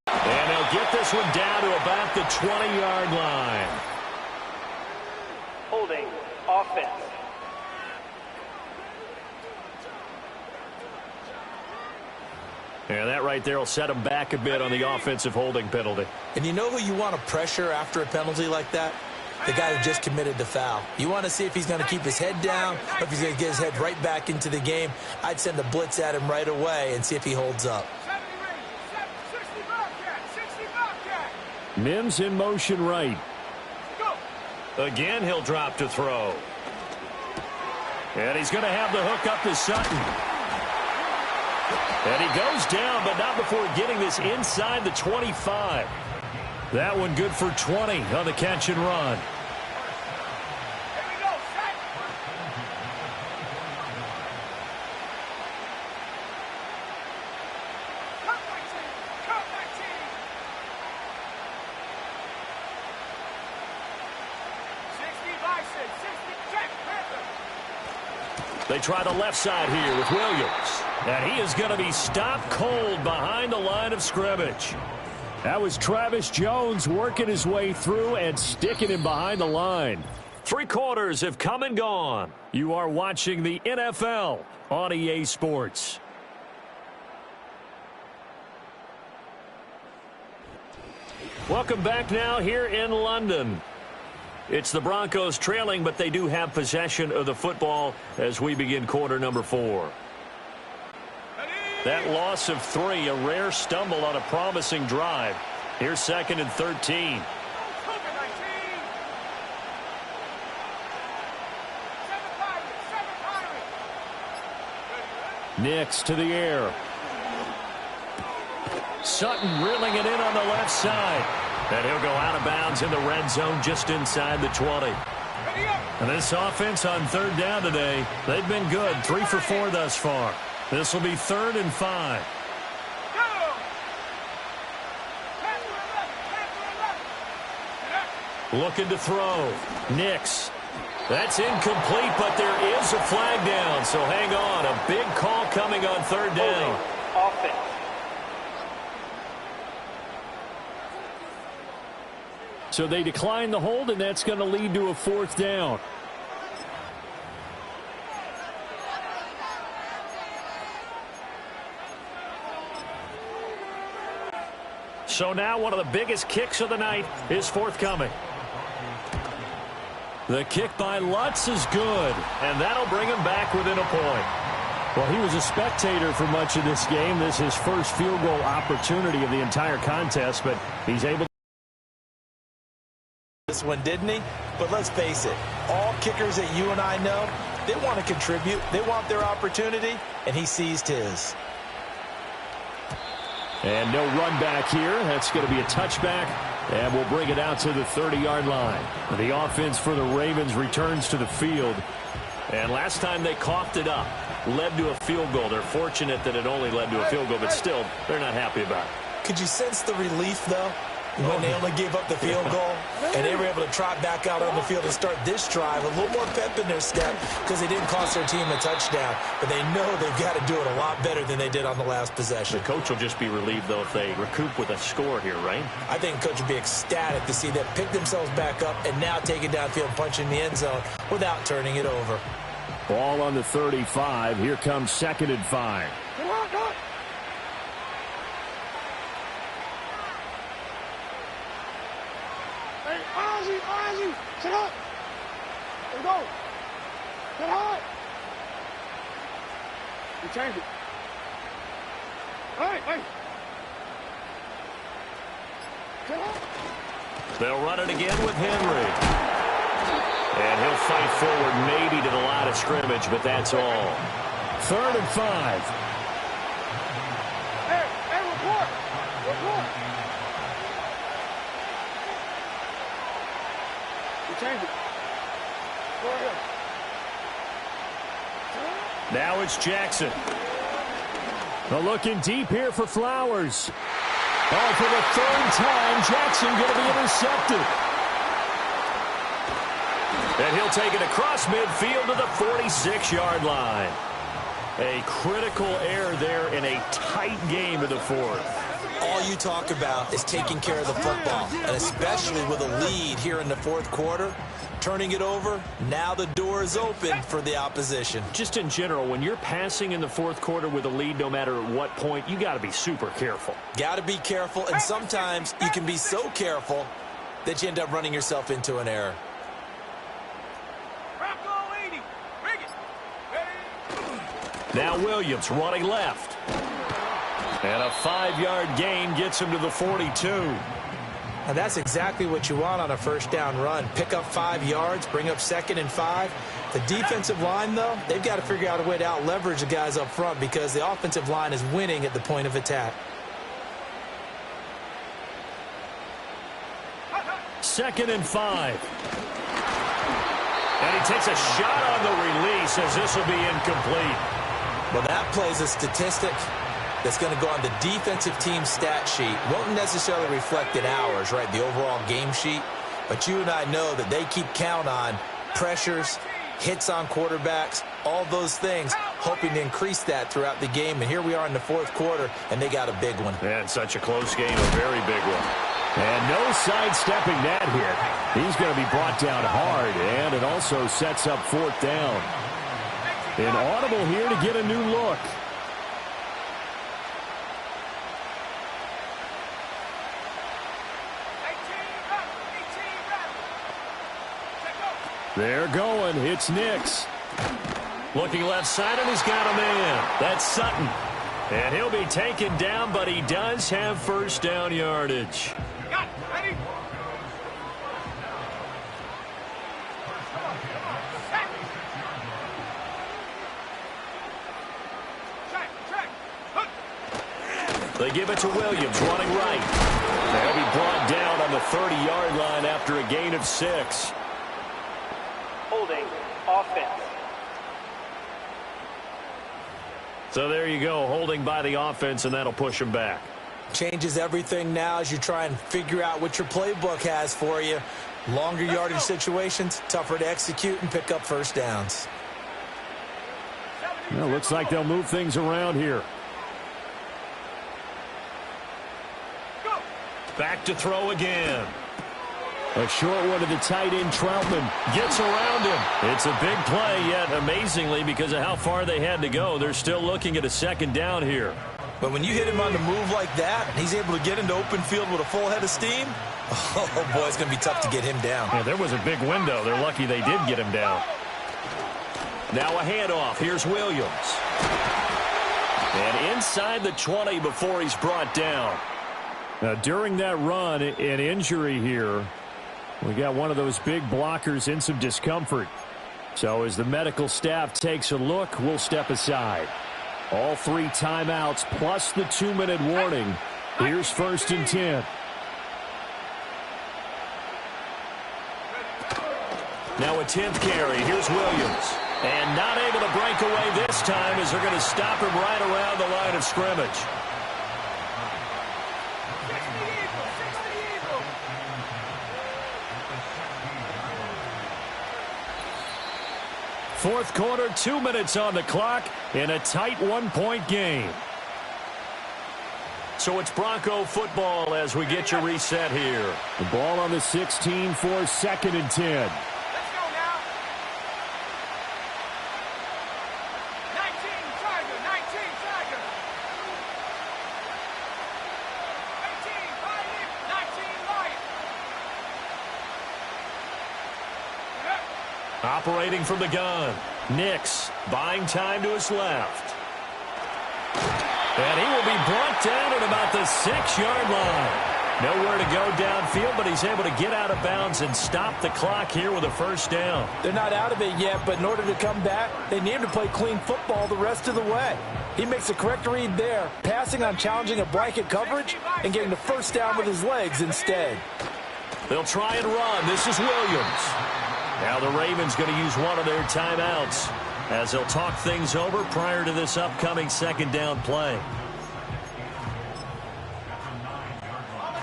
And they'll get this one down to about the 20-yard line. Holding offense. And that right there will set him back a bit on the offensive holding penalty. And you know who you want to pressure after a penalty like that? The guy who just committed the foul. You want to see if he's going to keep his head down or if he's going to get his head right back into the game. I'd send a blitz at him right away and see if he holds up. Mims in motion right. Again, he'll drop to throw. And he's going to have the hook up to Sutton. And he goes down, but not before getting this inside the 25. That one good for 20 on the catch and run. They try the left side here with Williams. And he is going to be stopped cold behind the line of scrimmage. That was Travis Jones working his way through and sticking him behind the line. 3 quarters have come and gone. You are watching the NFL on EA Sports. Welcome back now here in London. It's the Broncos trailing, but they do have possession of the football as we begin quarter number 4. That loss of 3, a rare stumble on a promising drive. Here's 2nd and 13. Nix to the air. Sutton reeling it in on the left side. And he'll go out of bounds in the red zone just inside the 20. And this offense on 3rd down today, they've been good. 3 for 4 thus far. This will be 3rd and 5. Looking to throw. Nix. That's incomplete, but there is a flag down. So hang on. A big call coming on 3rd down. So they decline the hold, and that's going to lead to a 4th down. So now one of the biggest kicks of the night is forthcoming. The kick by Lutz is good, and that'll bring him back within a point. Well, he was a spectator for much of this game. This is his first field goal opportunity of the entire contest, but he's able to. This one, didn't he? But let's face it, all kickers that you and I know, they want to contribute. They want their opportunity, and he seized his. And no run back here. That's going to be a touchback, and we'll bring it out to the 30-yard line. The offense for the Ravens returns to the field. And last time they coughed it up, led to a field goal. They're fortunate that it only led to a field goal, but still, they're not happy about it. Could you sense the relief, though, when they only gave up the field goal and they were able to trot back out on the field and start this drive? A little more pep in their step because they didn't cost their team a touchdown, but they know they've got to do it a lot better than they did on the last possession. The coach will just be relieved, though, if they recoup with a score here, right? I think the coach would be ecstatic to see them pick themselves back up and now take it downfield and punch in the end zone without turning it over. Ball on the 35. Here comes 2nd and 5. Come on, go. Hey, Ozzy, sit up. There we go. Get high. You change it. Hey. Get up. They'll run it again with Henry. And he'll fight forward maybe to the line of scrimmage, but that's all. 3rd and 5. Hey, report. You change it. Go ahead. Now it's Jackson. They're looking deep here for Flowers. Oh, for the 3rd time, Jackson going to be intercepted. And he'll take it across midfield to the 46-yard line. A critical error there in a tight game in the 4th. All you talk about is taking care of the football, and especially with a lead here in the 4th quarter, turning it over, now the door is open for the opposition. Just in general, when you're passing in the 4th quarter with a lead, no matter at what point, you got to be super careful. Got to be careful, and sometimes you can be so careful that you end up running yourself into an error. Now Williams running left. And a 5-yard gain gets him to the 42. And that's exactly what you want on a 1st down run. Pick up 5 yards, bring up 2nd and 5. The defensive line, though, they've got to figure out a way to out-leverage the guys up front because the offensive line is winning at the point of attack. 2nd and 5. And he takes a shot on the release as this will be incomplete. Well, that plays a statistic that's going to go on the defensive team stat sheet. Won't necessarily reflect in ours, right, the overall game sheet. But you and I know that they keep count on pressures, hits on quarterbacks, all those things, hoping to increase that throughout the game. And here we are in the 4th quarter, and they got a big one. And such a close game, a very big one. And no sidestepping that hit. He's going to be brought down hard, and it also sets up 4th down. An audible here to get a new look. They're going. It's Nix. Looking left side, and he's got a man. That's Sutton. And he'll be taken down, but he does have 1st down yardage. Ready? They give it to Williams, running right. They'll be brought down on the 30-yard line after a gain of 6. Holding offense. So there you go, holding by the offense, and that'll push him back. Changes everything now as you try and figure out what your playbook has for you. Longer yardage situations, tougher to execute and pick up 1st downs. Well, looks like they'll move things around here. Back to throw again. A short one to the tight end, Troutman. Gets around him. It's a big play, yet amazingly, because of how far they had to go, they're still looking at a second down here. But when you hit him on the move like that, and he's able to get into open field with a full head of steam, oh, boy, it's going to be tough to get him down. Yeah, there was a big window. They're lucky they did get him down. Now a handoff. Here's Williams. And inside the 20 before he's brought down. Now, during that run, an injury here. We got one of those big blockers in some discomfort. So as the medical staff takes a look, we'll step aside. All 3 timeouts plus the 2-minute warning. Here's 1st and 10. Now a 10th carry. Here's Williams. And not able to break away this time as they're going to stop him right around the line of scrimmage. Fourth quarter, 2 minutes on the clock in a tight 1-point game. So it's Bronco football as we get your reset here. The ball on the 16 for 2nd and 10. Operating from the gun. Nix buying time to his left. And he will be brought down at about the 6-yard line. Nowhere to go downfield, but he's able to get out of bounds and stop the clock here with a 1st down. They're not out of it yet, but in order to come back, they need him to play clean football the rest of the way. He makes the correct read there, passing on challenging a blanket coverage and getting the 1st down with his legs instead. They'll try and run. This is Williams. Now the Ravens going to use one of their timeouts as they'll talk things over prior to this upcoming 2nd down play.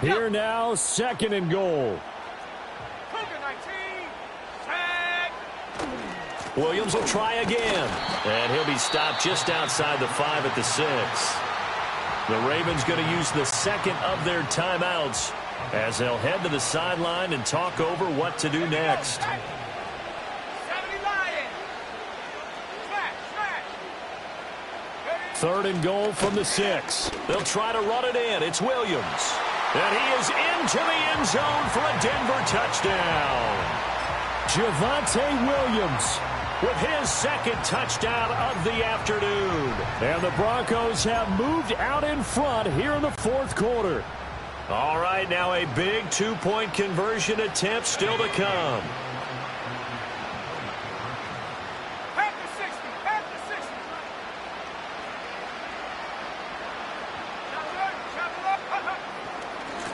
Here now, 2nd and goal. Williams will try again. And he'll be stopped just outside the 5 at the 6. The Ravens going to use the 2nd of their timeouts as they'll head to the sideline and talk over what to do next. Third and goal from the 6. They'll try to run it in. It's Williams. And he is into the end zone for a Denver touchdown. Javonte Williams with his 2nd touchdown of the afternoon. And the Broncos have moved out in front here in the 4th quarter. All right, now a big 2-point conversion attempt still to come.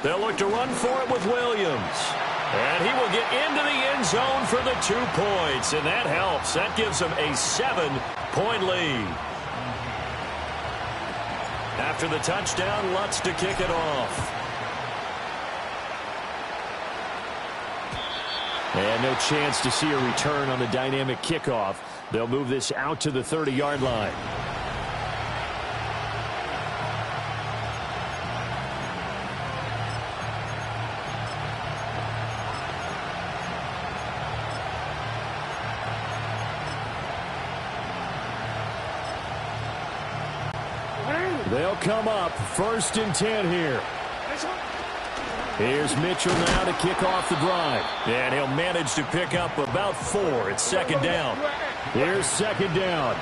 They'll look to run for it with Williams. And he will get into the end zone for the 2 points. And that helps. That gives them a 7-point lead. After the touchdown, Lutz to kick it off. And no chance to see a return on the dynamic kickoff. They'll move this out to the 30-yard line. They'll come up 1st and 10 here. Here's Mitchell now to kick off the drive. And he'll manage to pick up about 4. It's 2nd down. Here's 2nd down.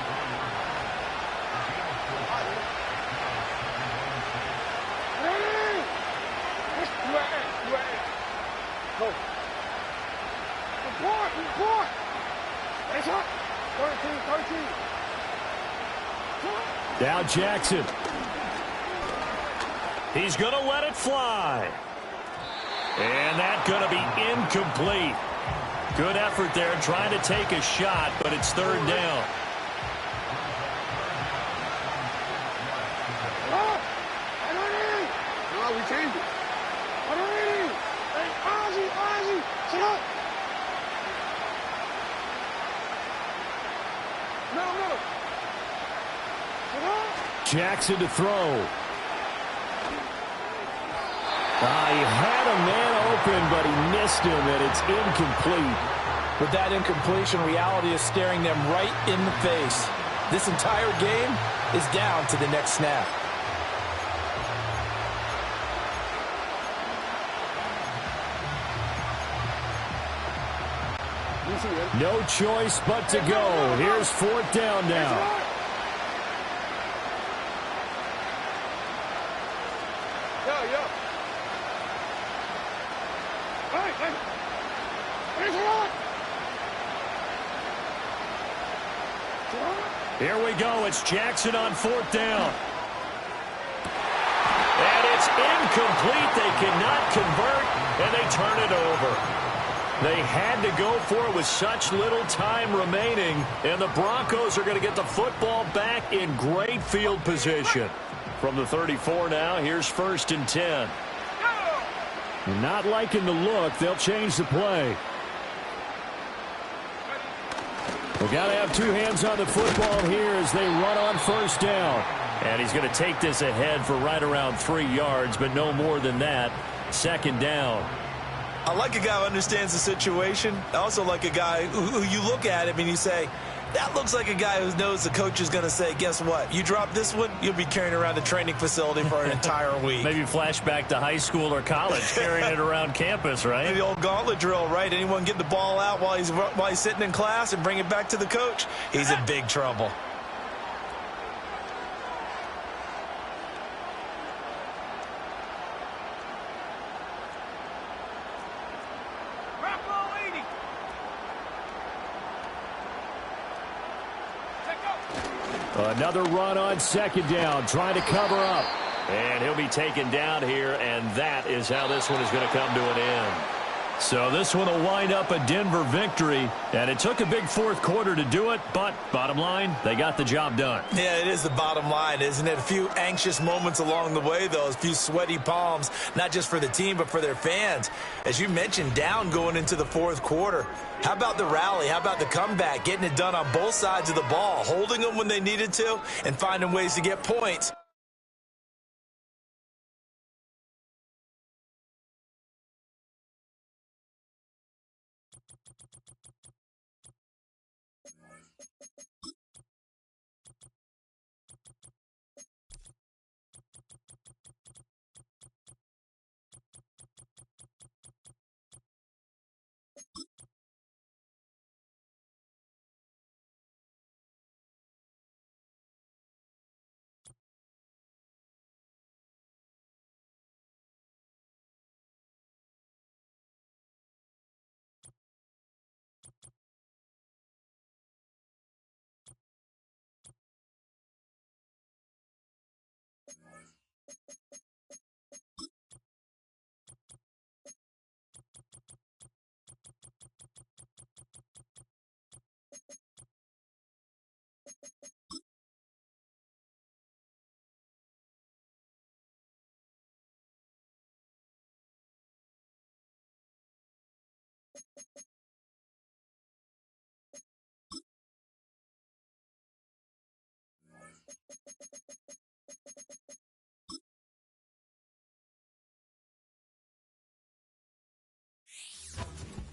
Now Jackson. He's going to let it fly. And that's going to be incomplete. Good effort there trying to take a shot, but it's 3rd down. We changed it. Hey, Ozzy, sit up. No. Jackson to throw. He had a man open, but he missed him, and it's incomplete. With that incompletion, reality is staring them right in the face. This entire game is down to the next snap. No choice but to go. Here's fourth down now. Here we go. It's Jackson on fourth down. And it's incomplete. They cannot convert, and they turn it over. They had to go for it with such little time remaining, and the Broncos are going to get the football back in great field position. From the 34 now, here's 1st and 10. Not liking the look. They'll change the play. We got to have two hands on the football here as they run on 1st down. And he's going to take this ahead for right around 3 yards, but no more than that. 2nd down. I like a guy who understands the situation. I also like a guy who you look at him and you say, that looks like a guy who knows the coach is going to say, guess what? You drop this one, you'll be carrying around the training facility for an entire week. Maybe flashback to high school or college, carrying it around campus, right? The old gauntlet drill, right? Anyone get the ball out while he's sitting in class and bring it back to the coach? He's in big trouble. Another run on 2nd down, trying to cover up. And he'll be taken down here, and that is how this one is going to come to an end. So this one will wind up a Denver victory, and it took a big 4th quarter to do it, but bottom line, they got the job done. Yeah, it is the bottom line, isn't it? A few anxious moments along the way, though, a few sweaty palms, not just for the team, but for their fans. As you mentioned, down going into the 4th quarter. How about the rally? How about the comeback? Getting it done on both sides of the ball, holding them when they needed to, and finding ways to get points.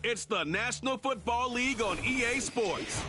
It's the National Football League on EA Sports.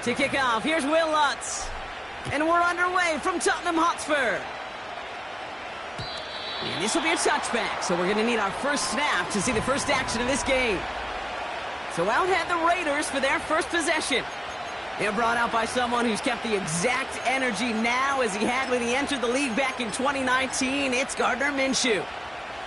To kick off, here's Will Lutz. And we're underway from Tottenham Hotspur. And this will be a touchback, so we're going to need our first snap to see the first action of this game. So out head the Raiders for their first possession. They're brought out by someone who's kept the exact energy now as he had when he entered the league back in 2019. It's Gardner Minshew.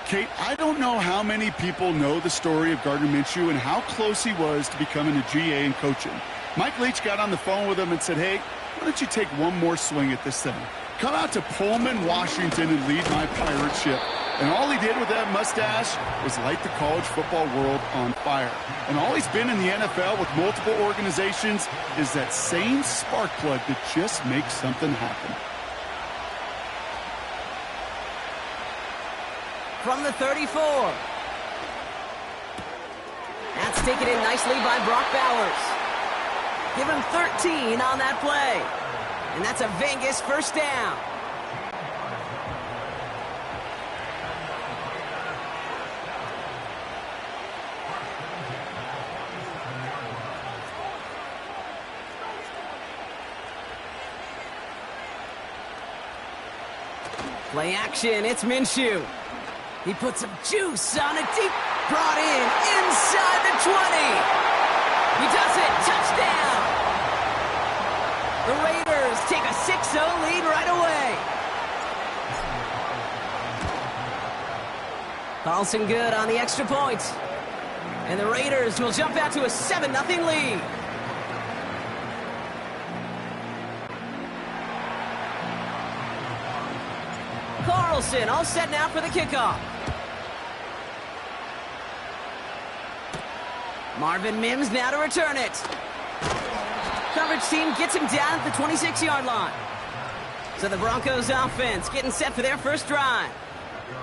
Kate, I don't know how many people know the story of Gardner Minshew and how close he was to becoming a GA and coaching. Mike Leach got on the phone with him and said, hey, why don't you take one more swing at this thing? Come out to Pullman, Washington, and lead my pirate ship. And all he did with that mustache was light the college football world on fire. And all he's been in the NFL with multiple organizations is that same spark plug that just makes something happen. From the 34. That's taken in nicely by Brock Bowers. Give him 13 on that play. And that's a Vegas first down. Play action, it's Minshew. He puts some juice on it deep. Brought in inside the 20. He does it, touchdown. The Raiders take a 6-0 lead right away. Carlson good on the extra point. And the Raiders will jump out to a 7-0 lead. Carlson all set now for the kickoff. Marvin Mims now to return it. Coverage team gets him down at the 26-yard line. So the Broncos offense getting set for their first drive.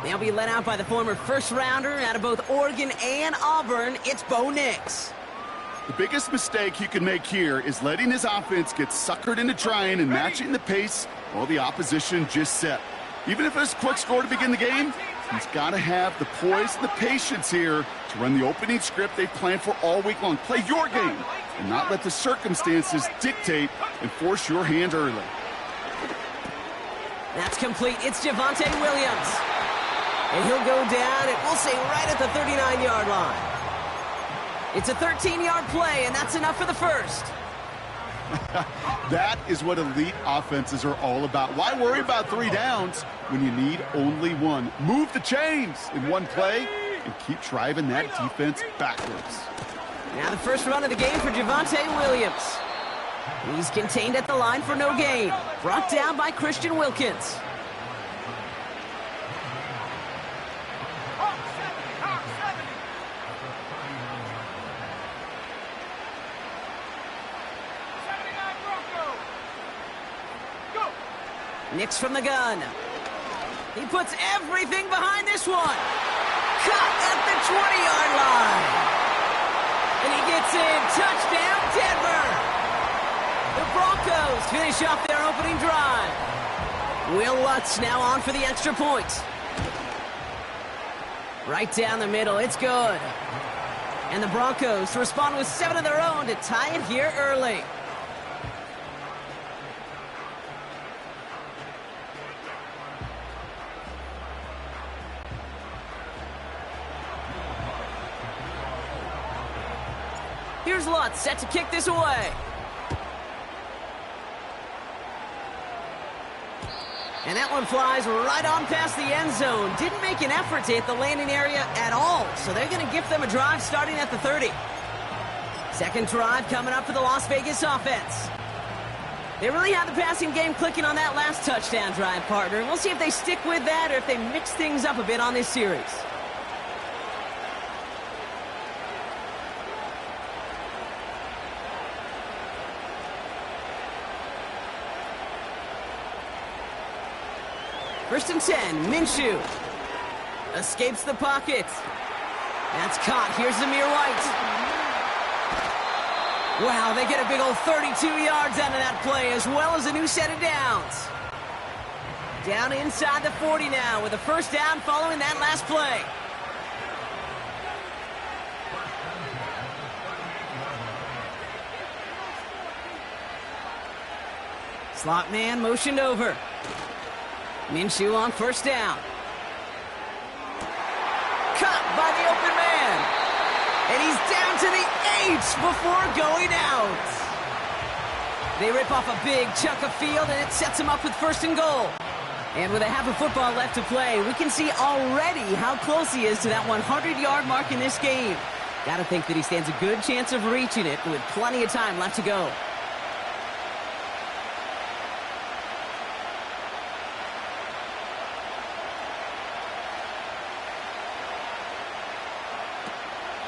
They'll be led out by the former first-rounder out of both Oregon and Auburn. It's Bo Nix. The biggest mistake he can make here is letting his offense get suckered into trying and matching the pace while the opposition just set. Even if it's a quick score to begin the game, he's got to have the poise and the patience here to run the opening script they've planned for all week long. Play your game and not let the circumstances dictate and force your hand early. That's complete. It's Javonte Williams. And he'll go down, and we'll say right at the 39-yard line. It's a 13-yard play, and that's enough for the first. That is what elite offenses are all about. Why worry about 3 downs when you need only 1? Move the chains in one play and keep driving that defense backwards. Now the first run of the game for Javonte Williams. He's contained at the line for no gain. Brought down by Christian Wilkins. Nix from the gun. He puts everything behind this one. Caught at the 20-yard line. And he gets in. Touchdown, Denver. The Broncos finish off their opening drive. Will Lutz now on for the extra point. Right down the middle. It's good. And the Broncos respond with 7 of their own to tie it here early. Here's Lutz set to kick this away. And that one flies right on past the end zone. Didn't make an effort to hit the landing area at all. So they're going to gift them a drive starting at the 30. Second drive coming up for the Las Vegas offense. They really had the passing game clicking on that last touchdown drive, partner. We'll see if they stick with that or if they mix things up a bit on this series. First and 10, Minshew. Escapes the pocket. That's caught. Here's Zamir White. Wow, they get a big old 32 yards out of that play, as well as a new set of downs. Down inside the 40 now with a first down following that last play. Slot man motioned over. Minshew on first down. Caught by the open man. And he's down to the 8 before going out. They rip off a big chunk of field, and it sets him up with first and goal. And with a half of football left to play, we can see already how close he is to that 100-yard mark in this game. Gotta think that he stands a good chance of reaching it with plenty of time left to go.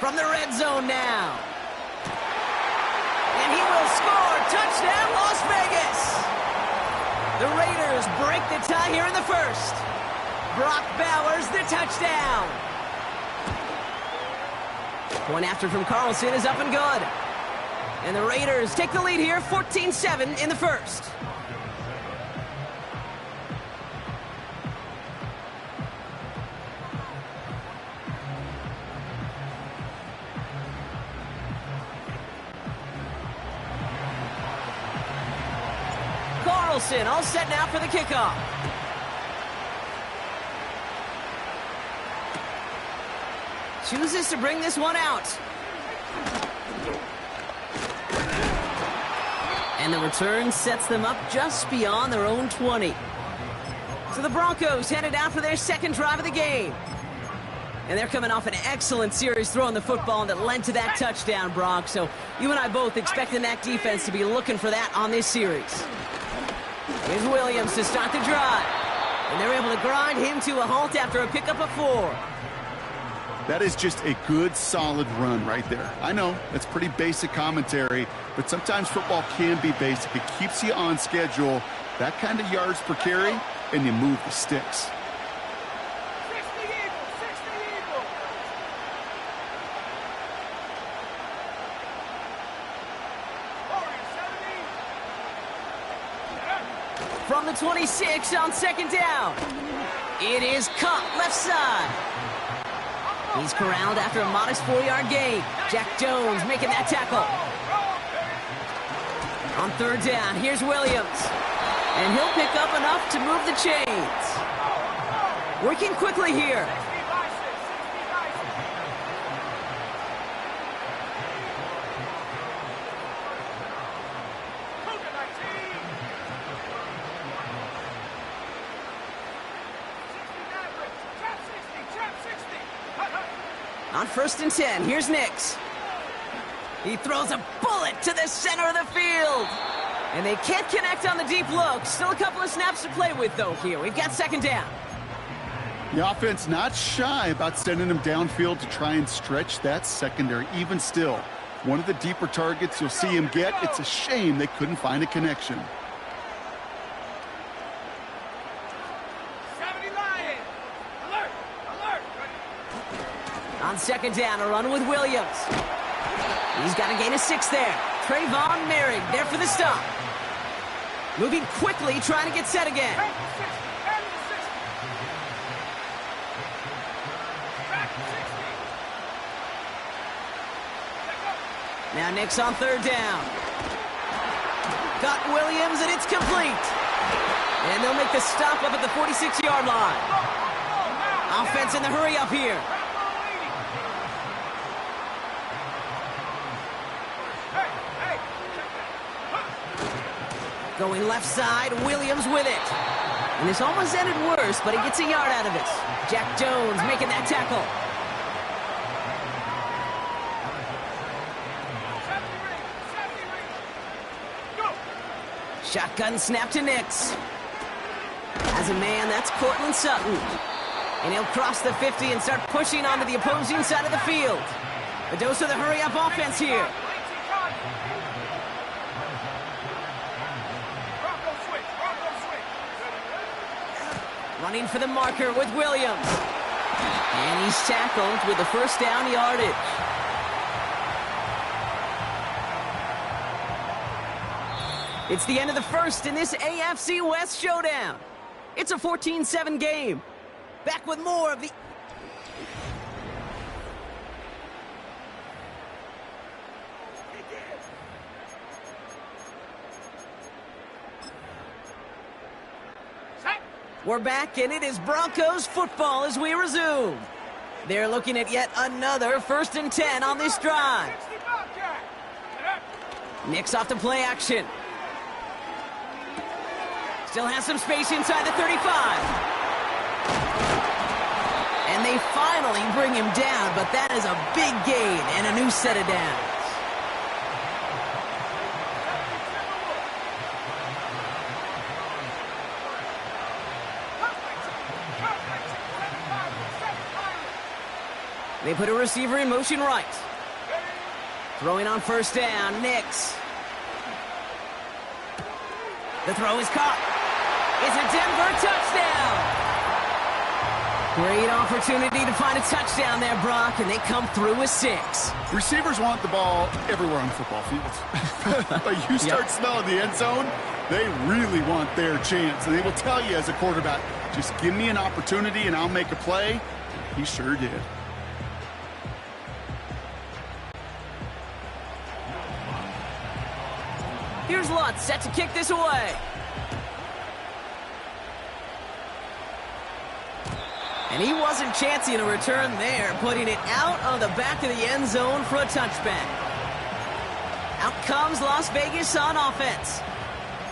From the red zone now. And he will score. Touchdown, Las Vegas. The Raiders break the tie here in the first. Brock Bowers, the touchdown. Point after from Carlson is up and good. And the Raiders take the lead here, 14-7 in the first. Carlson all set now for the kickoff. Chooses to bring this one out. And the return sets them up just beyond their own 20. So the Broncos headed out for their second drive of the game. And they're coming off an excellent series throwing the football that led to that touchdown, Brock. So you and I both expecting that defense to be looking for that on this series. Here's Williams to start the drive. And they're able to grind him to a halt after a pickup of 4. That is just a good, solid run right there. I know, that's pretty basic commentary, but sometimes football can be basic. It keeps you on schedule, that kind of yards per carry, and you move the sticks. 60 Eagles, 60 Eagles. From the 26 on second down. It is caught left side. He's corralled after a modest 4-yard gain. Jack Jones making that tackle. On third down, here's Williams. And he'll pick up enough to move the chains. Working quickly here. On first and 10, here's Nix. He throws a bullet to the center of the field. And they can't connect on the deep look. Still a couple of snaps to play with, though, here. We've got second down. The offense not shy about sending them downfield to try and stretch that secondary. Even still, one of the deeper targets you'll see him get. It's a shame they couldn't find a connection. On second down, a run with Williams. He's got to gain a 6 there. Trayvon Merrick there for the stop. Moving quickly, trying to get set again. Now Nix on third down. Got Williams, and it's complete. And they'll make the stop up at the 46-yard line. Offense in the hurry up here. Going left side, Williams with it. And this almost ended worse, but he gets a yard out of it. Jack Jones making that tackle. Shotgun snap to Nix. As a man, that's Cortland Sutton. And he'll cross the 50 and start pushing onto the opposing side of the field. A dose of the hurry-up offense here. Running for the marker with Williams. And he's tackled with the first down yardage. It's the end of the first in this AFC West showdown. It's a 14-7 game. Back with more of the... We're back, and it is Broncos football as we resume. They're looking at yet another 1st and 10 on this drive. Nix off the play action. Still has some space inside the 35. And they finally bring him down, but that is a big gain and a new set of downs. They put a receiver in motion right. Throwing on 1st down, Nix. The throw is caught. It's a Denver touchdown. Great opportunity to find a touchdown there, Brock, and they come through with 6. Receivers want the ball everywhere on the football field. But you start smelling the end zone, they really want their chance. And they will tell you as a quarterback, just give me an opportunity and I'll make a play. He sure did. Here's Lutz set to kick this away. And he wasn't chancing a return there, putting it out of the back of the end zone for a touchback. Out comes Las Vegas on offense.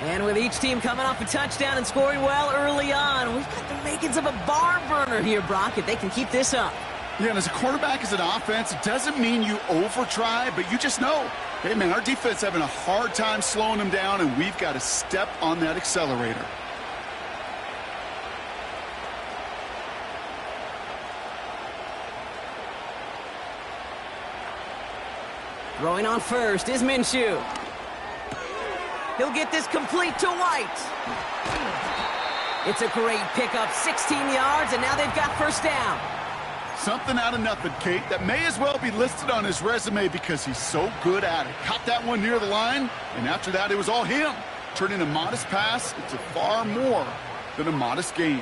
And with each team coming off a touchdown and scoring well early on, we've got the makings of a barn burner here, Brock, if they can keep this up. Yeah, and as a quarterback, as an offense, it doesn't mean you over-try, but you just know, hey, man, our defense having a hard time slowing them down, and we've got to step on that accelerator. Throwing on 1st is Minshew. He'll get this complete to White. It's a great pickup, 16 yards, and now they've got 1st down. Something out of nothing, Kate, that may as well be listed on his resume because he's so good at it. Caught that one near the line, and after that, it was all him. Turning a modest pass into far more than a modest gain.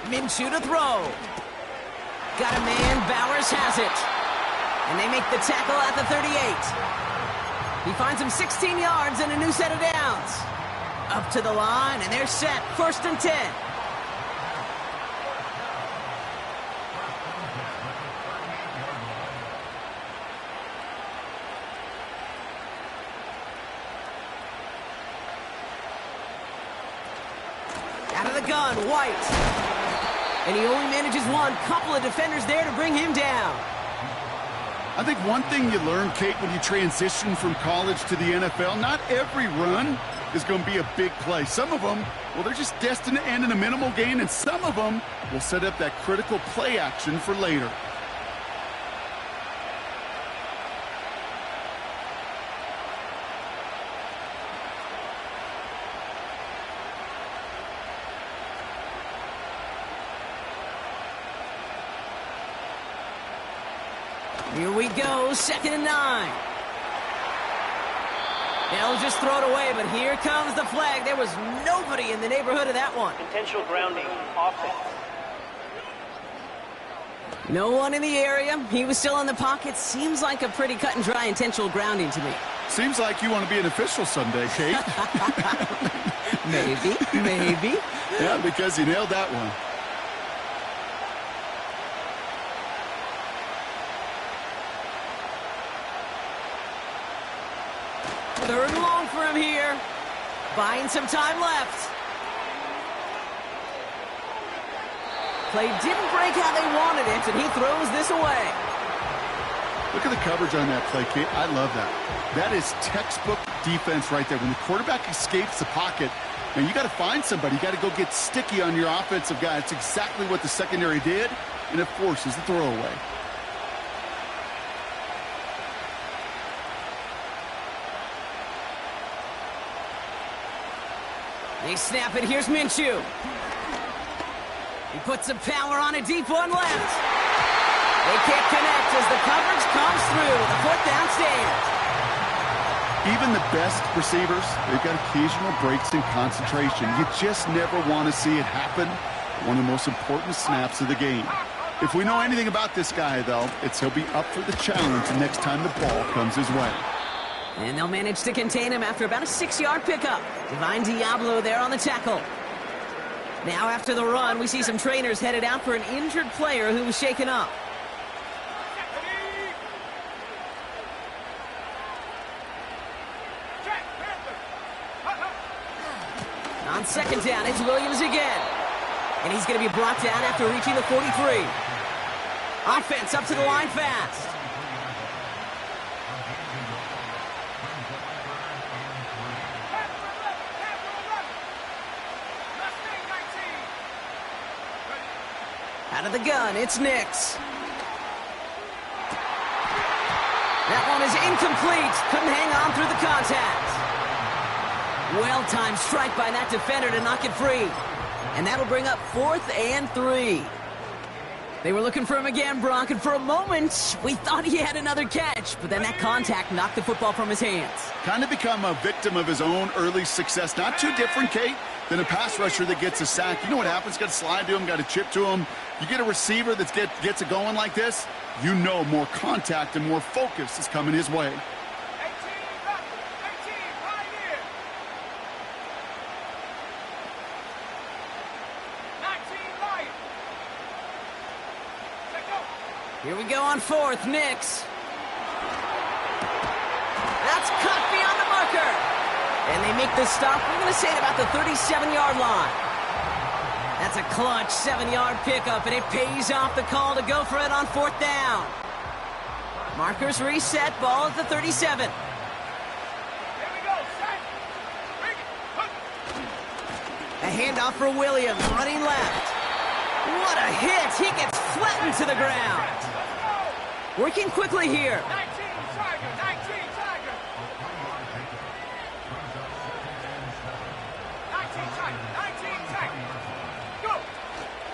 Minshew to throw. Got a man, Bowers has it. And they make the tackle at the 38. He finds him 16 yards and a new set of downs. Up to the line, and they're set. 1st and 10. Out of the gun, White. And he only manages one. Couple of defenders there to bring him down. I think one thing you learn, Kate, when you transition from college to the NFL, not every run is going to be a big play. Some of them, well, they're just destined to end in a minimal gain, and some of them will set up that critical play action for later. Here we go, 2nd and 9. They'll just throw it away, but here comes the flag. There was nobody in the neighborhood of that one. Intentional grounding, offense. No one in the area. He was still in the pocket. Seems like a pretty cut and dry intentional grounding to me. Seems like you want to be an official someday, Kate. Maybe. Yeah, because you nailed that one. Third and long for him here. Buying some time left. Play didn't break how they wanted it, and he throws this away. Look at the coverage on that play, Kate. I love that. That is textbook defense right there. When the quarterback escapes the pocket, and you got to find somebody. You got to go get sticky on your offensive guy. It's exactly what the secondary did, and it forces the throwaway. They snap it. Here's Minshew. He puts some power on a deep one left. They can't connect as the coverage comes through. The 4th down stands. Even the best receivers, they've got occasional breaks in concentration. You just never want to see it happen. One of the most important snaps of the game. If we know anything about this guy, though, it's he'll be up for the challenge the next time the ball comes his way. And they'll manage to contain him after about a 6-yard pickup. Divine Diablo there on the tackle. Now after the run, we see some trainers headed out for an injured player who was shaken up. On second down, it's Williams again. And he's going to be brought down after reaching the 43. Offense up to the line fast. Out of the gun, it's Nix. That one is incomplete. Couldn't hang on through the contact. Well-timed strike by that defender to knock it free. And that'll bring up 4th and 3. They were looking for him again, Brock, and for a moment, we thought he had another catch, but then that contact knocked the football from his hands. Kind of become a victim of his own early success. Not too different, Kate, than a pass rusher that gets a sack. You know what happens? Got to slide to him, got to chip to him. You get a receiver that gets it going like this, you know more contact and more focus is coming his way. Here we go on 4th, Nix. That's cut beyond the marker. And they make the stop, we're going to say, at about the 37-yard line. That's a clutch 7-yard pickup, and it pays off the call to go for it on 4th down. Markers reset, ball at the 37. Here we go, set. A handoff for Williams, running left. What a hit! He gets flattened to the ground. Working quickly here. 19 Tiger, 19 Tiger. 19 Tiger, 19 Tiger. Go.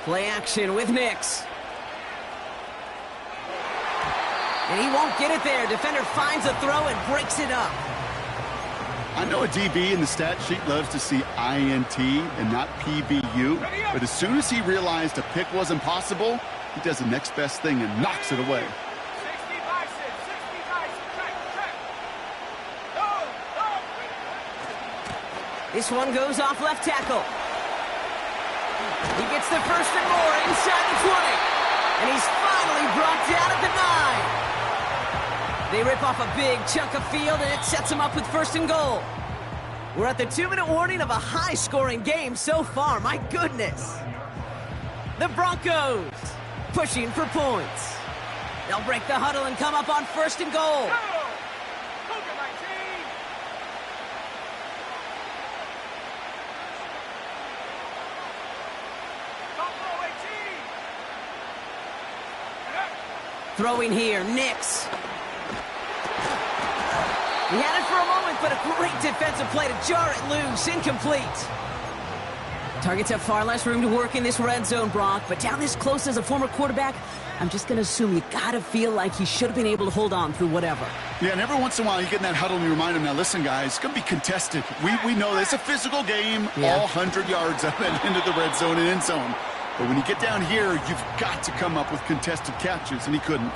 Play action with Nix. And he won't get it there. Defender finds a throw and breaks it up. I know a DB in the stat sheet loves to see INT and not PBU, but as soon as he realized a pick wasn't possible, he does the next best thing and knocks it away. 65, 65, check. Go. This one goes off left tackle. He gets the first and more inside the 20. And he's finally brought down at the 9. They rip off a big chunk of field, and it sets them up with 1st and goal. We're at the 2-minute warning of a high-scoring game so far. My goodness. The Broncos pushing for points. They'll break the huddle and come up on 1st and goal. Go. Cougar 19. Buffalo 18. Throwing here, Nix. He had it for a moment, but a great defensive play to jar it loose. Incomplete. Targets have far less room to work in this red zone, Brock, but down this close as a former quarterback, I'm just going to assume you got to feel like he should have been able to hold on through whatever. Yeah, and every once in a while you get in that huddle and you remind him, now listen, guys, it's going to be contested. We know it's a physical game, all 100 yards up and into the red zone and end zone. But when you get down here, you've got to come up with contested catches, and he couldn't.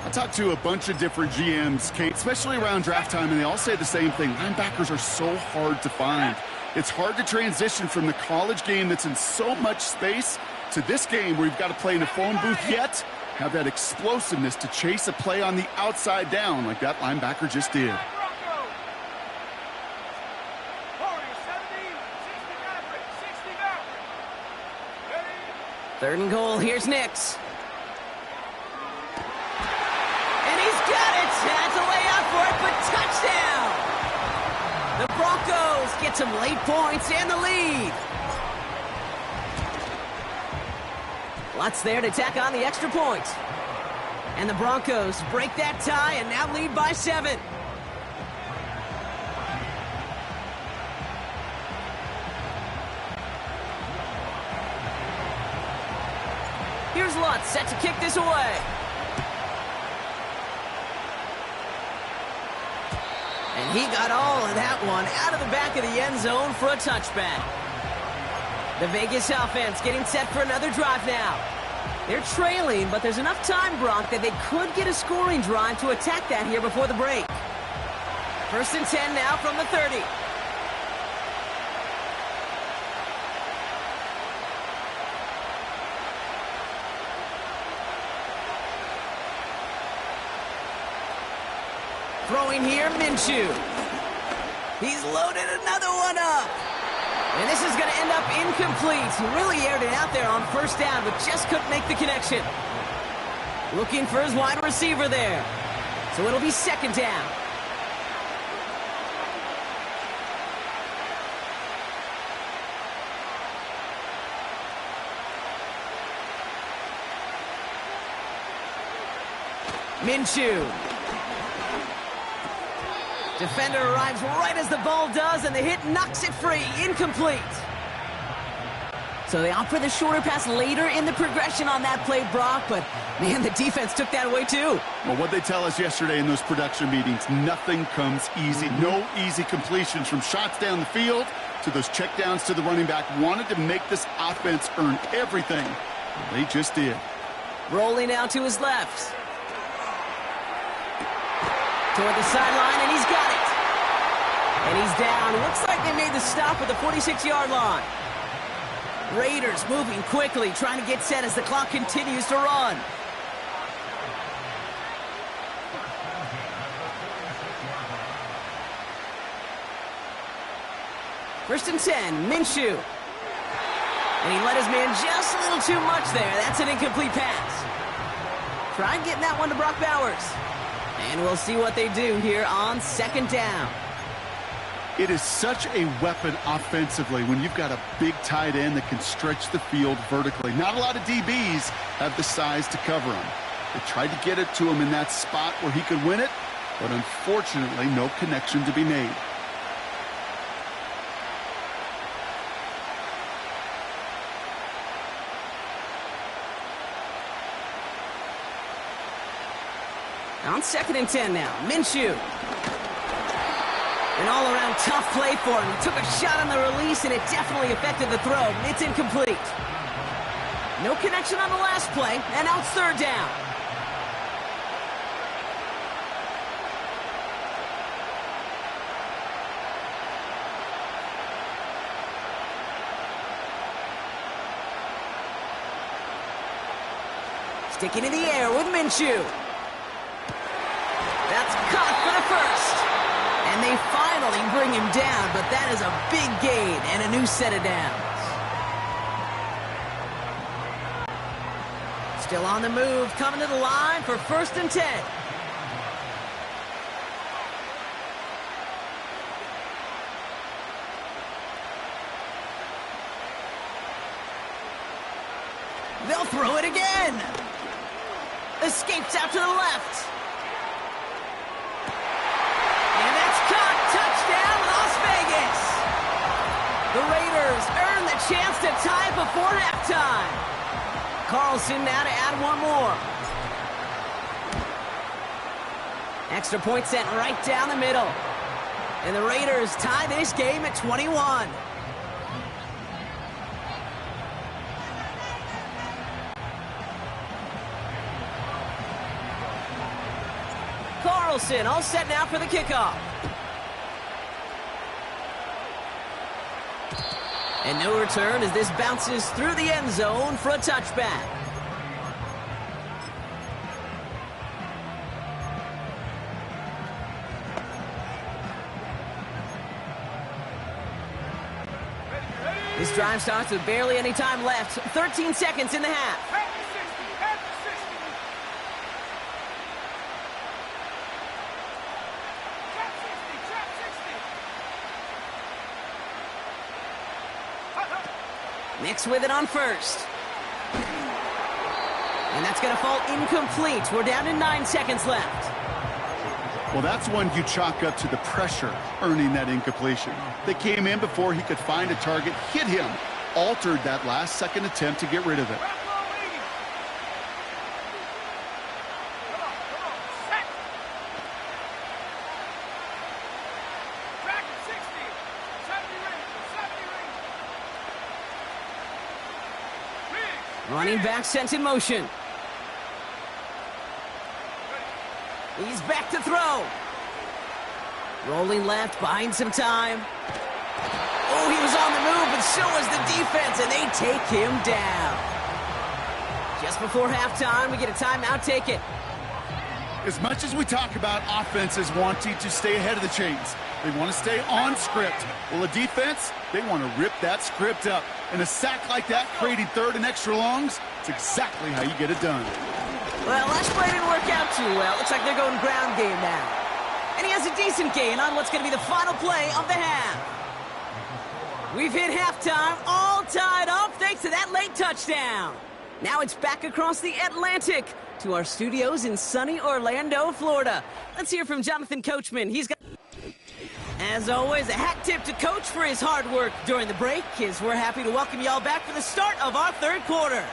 I talked to a bunch of different GMs, Kate, especially around draft time, and they all say the same thing. Linebackers are so hard to find. It's hard to transition from the college game that's in so much space to this game where you've got to play in a phone booth, yet have that explosiveness to chase a play on the outside down like that linebacker just did. 3rd and goal, here's Nix. And he's got it! Has to lay out for it, but touchdown! The Broncos get some late points and the lead. Lots there to tack on the extra point. And the Broncos break that tie and now lead by 7. Here's Lutz set to kick this away. And he got all of that one out of the back of the end zone for a touchback. The Vegas offense getting set for another drive now. They're trailing, but there's enough time, Brock, that they could get a scoring drive to attack that here before the break. First and 10 now from the 30. Throwing here, Minshew. He's loaded another one up. And this is going to end up incomplete. He really aired it out there on first down, but just couldn't make the connection. Looking for his wide receiver there. So it'll be second down. Minshew. Defender arrives right as the ball does, and the hit knocks it free. Incomplete. So they opt for the shorter pass later in the progression on that play, Brock, but, man, the defense took that away too. Well, what they tell us yesterday in those production meetings, nothing comes easy. No easy completions from shots down the field to those checkdowns to the running back. Wanted to make this offense earn everything. They just did. Rolling out to his left. Toward the sideline, and he's got it. And he's down. Looks like they made the stop at the 46-yard line. Raiders moving quickly, trying to get set as the clock continues to run. First and 10, Minshew. And he let his man just a little too much there. That's an incomplete pass. Try getting that one to Brock Bowers. And we'll see what they do here on second down. It is such a weapon offensively when you've got a big tight end that can stretch the field vertically. Not a lot of DBs have the size to cover him. They tried to get it to him in that spot where he could win it, but unfortunately, no connection to be made. On second and 10 now, Minshew. An all-around tough play for him. He took a shot on the release, and it definitely affected the throw. It's incomplete. No connection on the last play, and now it's third down. Sticking in the air with Minshew. That's caught for the first. And they finally bring him down, but that is a big gain and a new set of downs. Still on the move, coming to the line for first and 10. They'll throw it again. Escapes out to the left. The Raiders earn the chance to tie before halftime. Carlson now to add one more. Extra point sent right down the middle. And the Raiders tie this game at 21. Carlson all set now for the kickoff. And no return as this bounces through the end zone for a touchback. This drive starts with barely any time left. 13 seconds in the half. Nix with it on first. And that's going to fall incomplete. We're down to 9 seconds left. Well, that's one you chalk up to the pressure earning that incompletion. They came in before he could find a target, hit him, altered that last-second attempt to get rid of it. Running back sent in motion. He's back to throw. Rolling left, buying some time. Oh, he was on the move, but so was the defense, and they take him down. Just before halftime, we get a timeout. Take it. As much as we talk about offenses wanting to stay ahead of the chains, they want to stay on script. Well, the defense, they want to rip that script up. And a sack like that, creating third and extra longs, it's exactly how you get it done. Well, last play didn't work out too well. Looks like they're going ground game now. And he has a decent gain on what's going to be the final play of the half. We've hit halftime, all tied up thanks to that late touchdown. Now it's back across the Atlantic to our studios in sunny Orlando, Florida. Let's hear from Jonathan Coachman. He's got, as always, a hat tip to Coach for his hard work during the break, as we're happy to welcome y'all back for the start of our third quarter.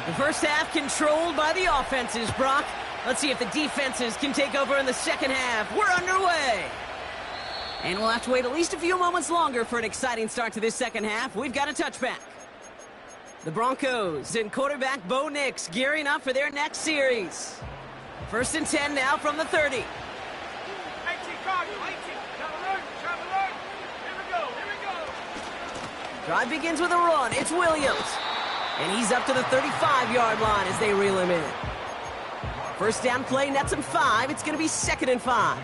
The first half controlled by the offenses, Brock. Let's see if the defenses can take over in the second half. We're underway. And we'll have to wait at least a few moments longer for an exciting start to this second half. We've got a touchback. The Broncos and quarterback Bo Nix gearing up for their next series. 1st and 10 now from the 30. 18, Cardinal, 18. Travel alert. Here we go. Drive begins with a run. It's Williams. And he's up to the 35-yard line as they reel him in. First down play nets him 5. It's going to be 2nd and 5.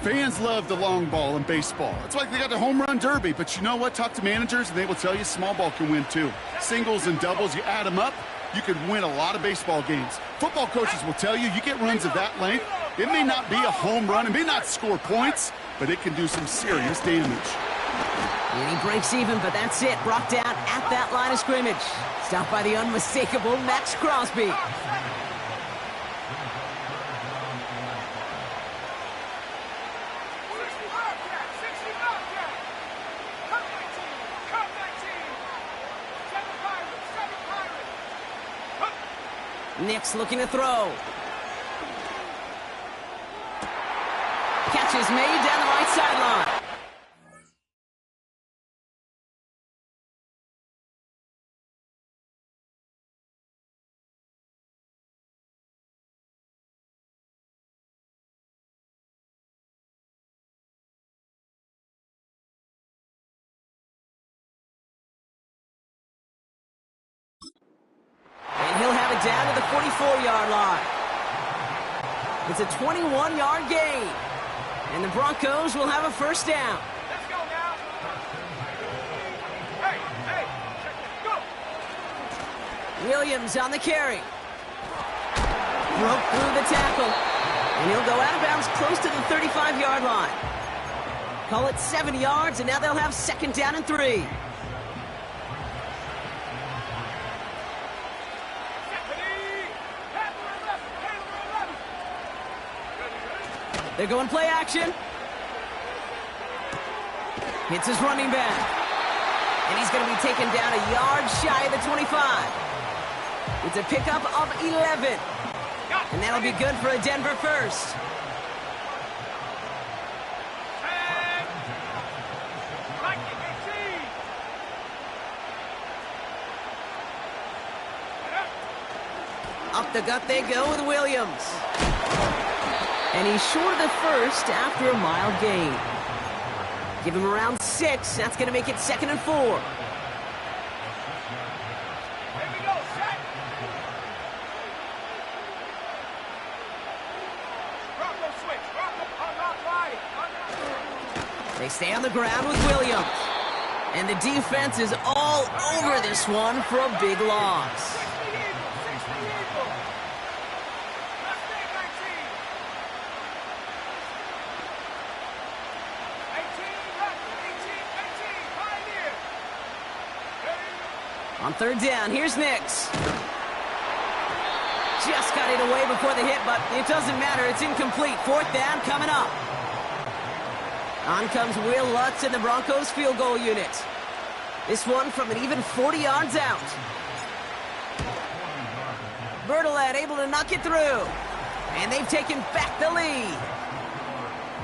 Fans love the long ball in baseball. It's like they got the home run derby, but you know what? Talk to managers and they will tell you small ball can win too. Singles and doubles, you add them up, you could win a lot of baseball games. Football coaches will tell you get runs of that length. It may not be a home run, it may not score points, but it can do some serious damage. And he breaks even, but that's it. Brought down at that line of scrimmage. Stopped by the unmistakable Max Crosby. Nix looking to throw. Catch is made down the right sideline. Down to the 44-yard line. It's a 21-yard gain. And the Broncos will have a first down. Let's go now. Hey, go. Williams on the carry. Broke through the tackle. And he'll go out of bounds close to the 35-yard line. Call it 7 yards, and now they'll have 2nd down and 3. They're going play action. Hits his running back. And he's going to be taken down a yard shy of the 25. It's a pickup of 11. And that'll be good for a Denver first. Up the gut they go with Williams. And he's short of the first after a mild gain. Give him around 6. That's going to make it 2nd and 4. Here we go, set. Bronco switch. They stay on the ground with Williams. And the defense is all over this one for a big loss. On 3rd down, here's Nix. Just got it away before the hit, but it doesn't matter. It's incomplete. 4th down coming up. On comes Will Lutz in the Broncos field goal unit. This one from an even 40 yards out. Bertolet able to knock it through. And they've taken back the lead.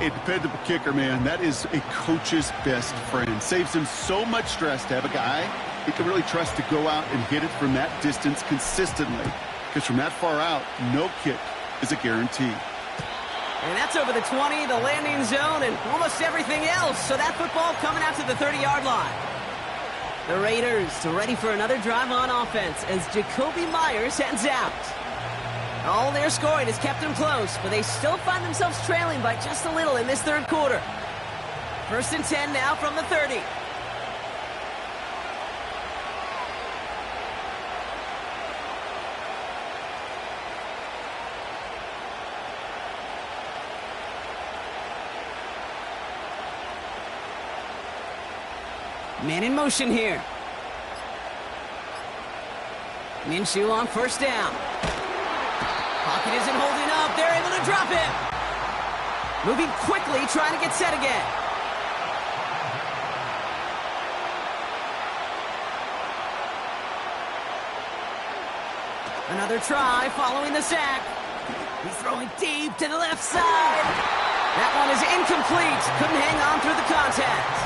A dependable kicker, man. That is a coach's best friend. Saves him so much stress to have a guy he can really trust to go out and hit it from that distance consistently. Because from that far out, no kick is a guarantee. And that's over the 20, the landing zone, and almost everything else. So that football coming out to the 30-yard line. The Raiders ready for another drive on offense as Jacoby Myers heads out. All their scoring has kept them close, but they still find themselves trailing by just a little in this third quarter. 1st and 10 now from the 30. Man in motion here. Minshew on 1st down. Pocket isn't holding up. They're able to drop him. Moving quickly, trying to get set again. Another try following the sack. He's throwing deep to the left side. That one is incomplete. Couldn't hang on through the contact.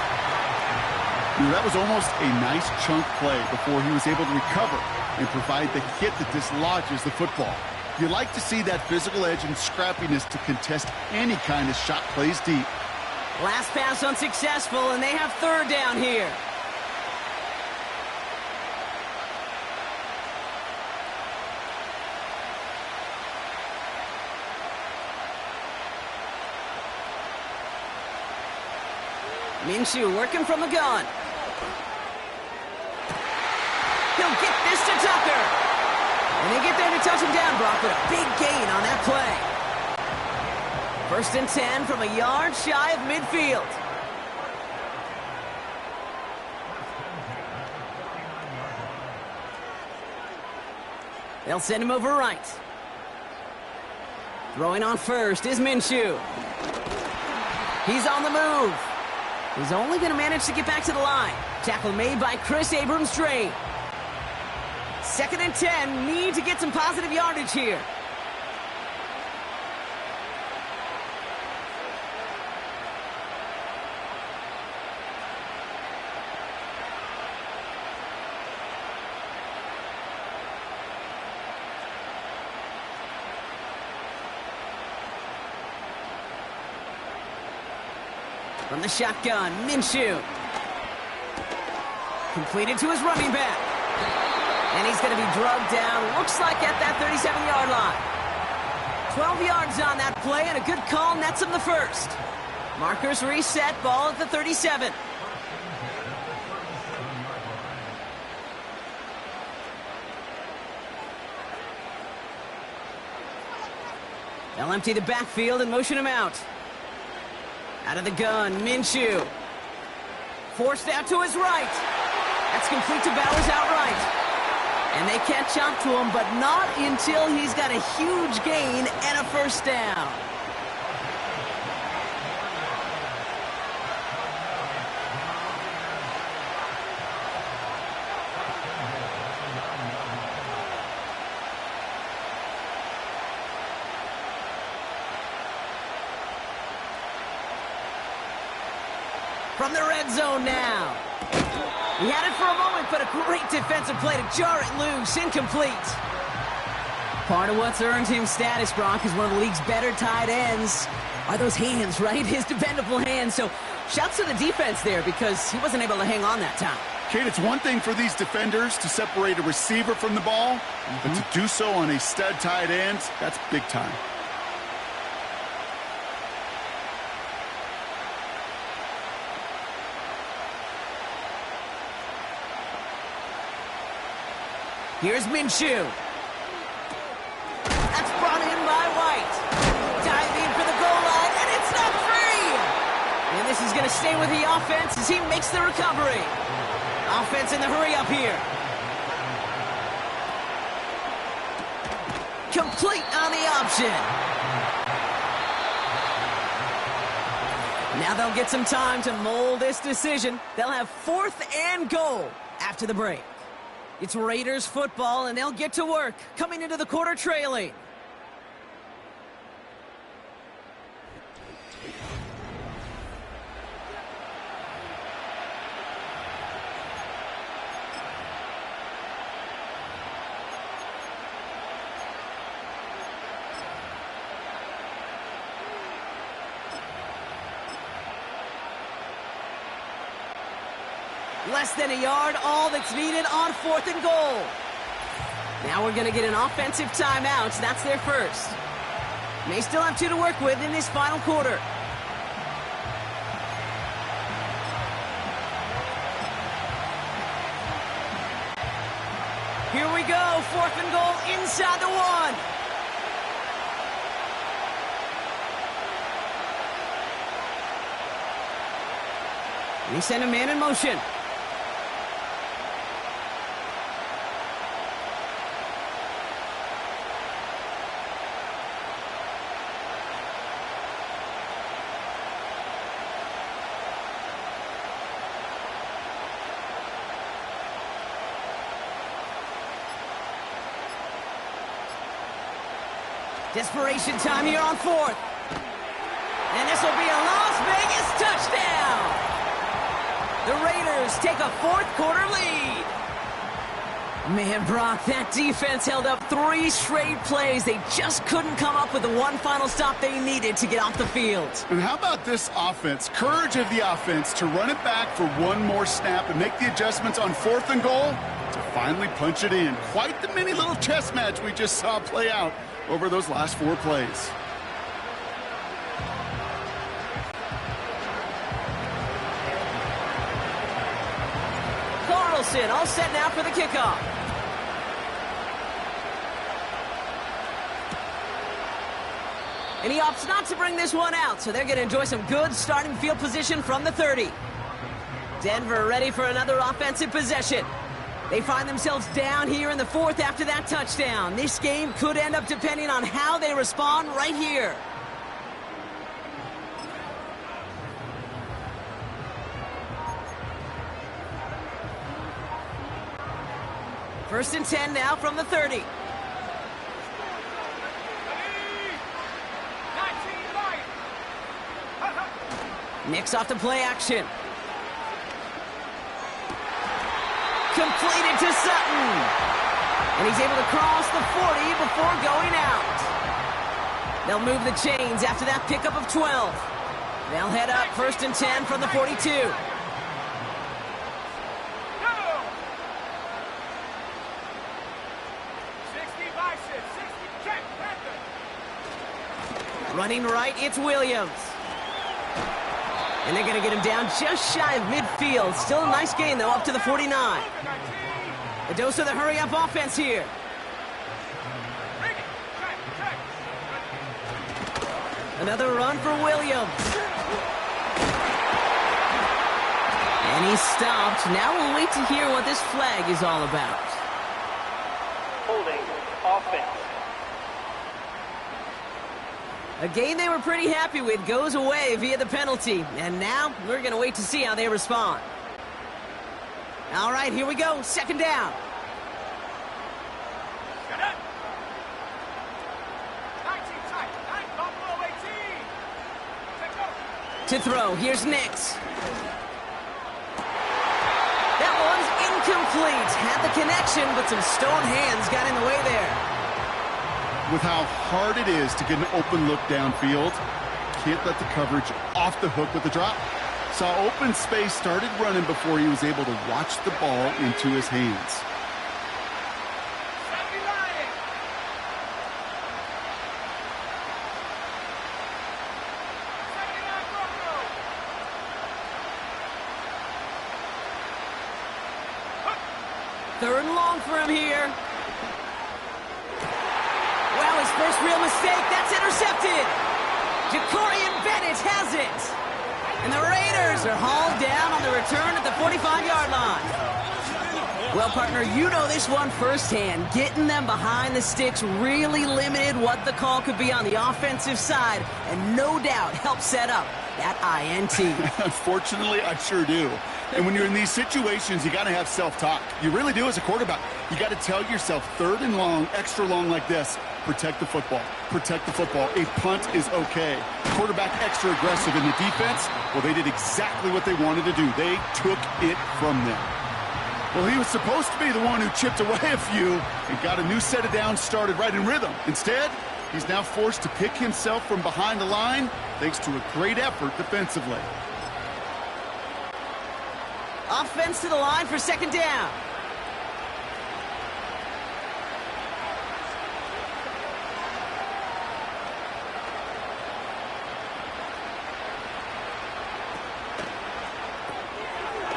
That was almost a nice chunk play before he was able to recover and provide the hit that dislodges the football. You like to see that physical edge and scrappiness to contest any kind of shot plays deep. Last pass unsuccessful, and they have 3rd down here. Minshew working from the gun. He'll get this to Tucker. And they get there to touch him down, Brock, with a big gain on that play. 1st and 10 from a yard shy of midfield. They'll send him over right. Throwing on 1st is Minshew. He's on the move. He's only going to manage to get back to the line. Tackle made by Chris Abrams-Drain. 2nd and 10, need to get some positive yardage here. From the shotgun, Minshew. Completed to his running back. And he's going to be drugged down, looks like at that 37-yard line. 12 yards on that play, and a good call nets him the 1st. Markers reset, ball at the 37. They'll empty the backfield and motion him out. Out of the gun, Minshew. Forced out to his right. That's complete to Bowers outright. And they catch up to him, but not until he's got a huge gain and a 1st down. From the red zone now. He had it for a moment, but a great defensive play to jar it loose. Incomplete. Part of what's earned him status, Brock, is one of the league's better tight ends. Are those hands, right? His dependable hands. So shouts to the defense there because he wasn't able to hang on that time. Kate, it's one thing for these defenders to separate a receiver from the ball, but to do so on a stud tight end, that's big time. Here's Minshew. That's brought in by White. Diving for the goal line, and it's not free! And this is going to stay with the offense as he makes the recovery. Offense in the hurry up here. Complete on the option. Now they'll get some time to mold this decision. They'll have 4th and goal after the break. It's Raiders football, and they'll get to work, coming into the quarter trailing. Less than a yard, all that's needed on 4th and goal. Now we're going to get an offensive timeout. That's their first. May still have 2 to work with in this final quarter. Here we go, 4th and goal inside the 1. And he sent a man in motion. Desperation time here on 4th. And this will be a Las Vegas touchdown. The Raiders take a 4th quarter lead. Man, Brock, that defense held up 3 straight plays. They just couldn't come up with the one final stop they needed to get off the field. And how about this offense? Courage of the offense to run it back for one more snap and make the adjustments on 4th and goal to finally punch it in. Quite the mini little chess match we just saw play out over those last 4 plays. Carlson all set now for the kickoff. And he opts not to bring this one out, so they're going to enjoy some good starting field position from the 30. Denver ready for another offensive possession. They find themselves down here in the 4th after that touchdown. This game could end up depending on how they respond right here. First and 10 now from the 30. Nicks off the play action. Completed to Sutton. And he's able to cross the 40 before going out. They'll move the chains after that pickup of 12. They'll head up first and 10 from the 42. Running right, it's Williams. And they're going to get him down just shy of midfield. Still a nice gain, though, up to the 49. A dose of the hurry-up offense here. Another run for Williams. And he's stopped. Now we'll wait to hear what this flag is all about. Holding offense. A game they were pretty happy with goes away via the penalty. And now we're going to wait to see how they respond. All right, here we go. Second down. To throw, here's Nicks. That one's incomplete. Had the connection, but some stone hands got in the way there. With how hard it is to get an open look downfield, can't let the coverage off the hook with the drop. Saw open space, started running before he was able to watch the ball into his hands. Third and long for him here. Well, his first real mistake, that's intercepted. Jacorian Bennett has it. And the Raiders are hauled down on the return at the 45-yard line. Well, partner, you know this one firsthand. Getting them behind the sticks really limited what the call could be on the offensive side, and no doubt helped set up that INT. Unfortunately, I sure do. And when you're in these situations, you got to have self-talk. You really do as a quarterback. You got to tell yourself, third and long, extra long like this, protect the football. Protect the football. A punt is okay. Quarterback extra aggressive in the defense, well, they did exactly what they wanted to do. They took it from them. Well, he was supposed to be the one who chipped away a few and got a new set of downs started right in rhythm. Instead, he's now forced to pick himself from behind the line thanks to a great effort defensively. Offense to the line for second down.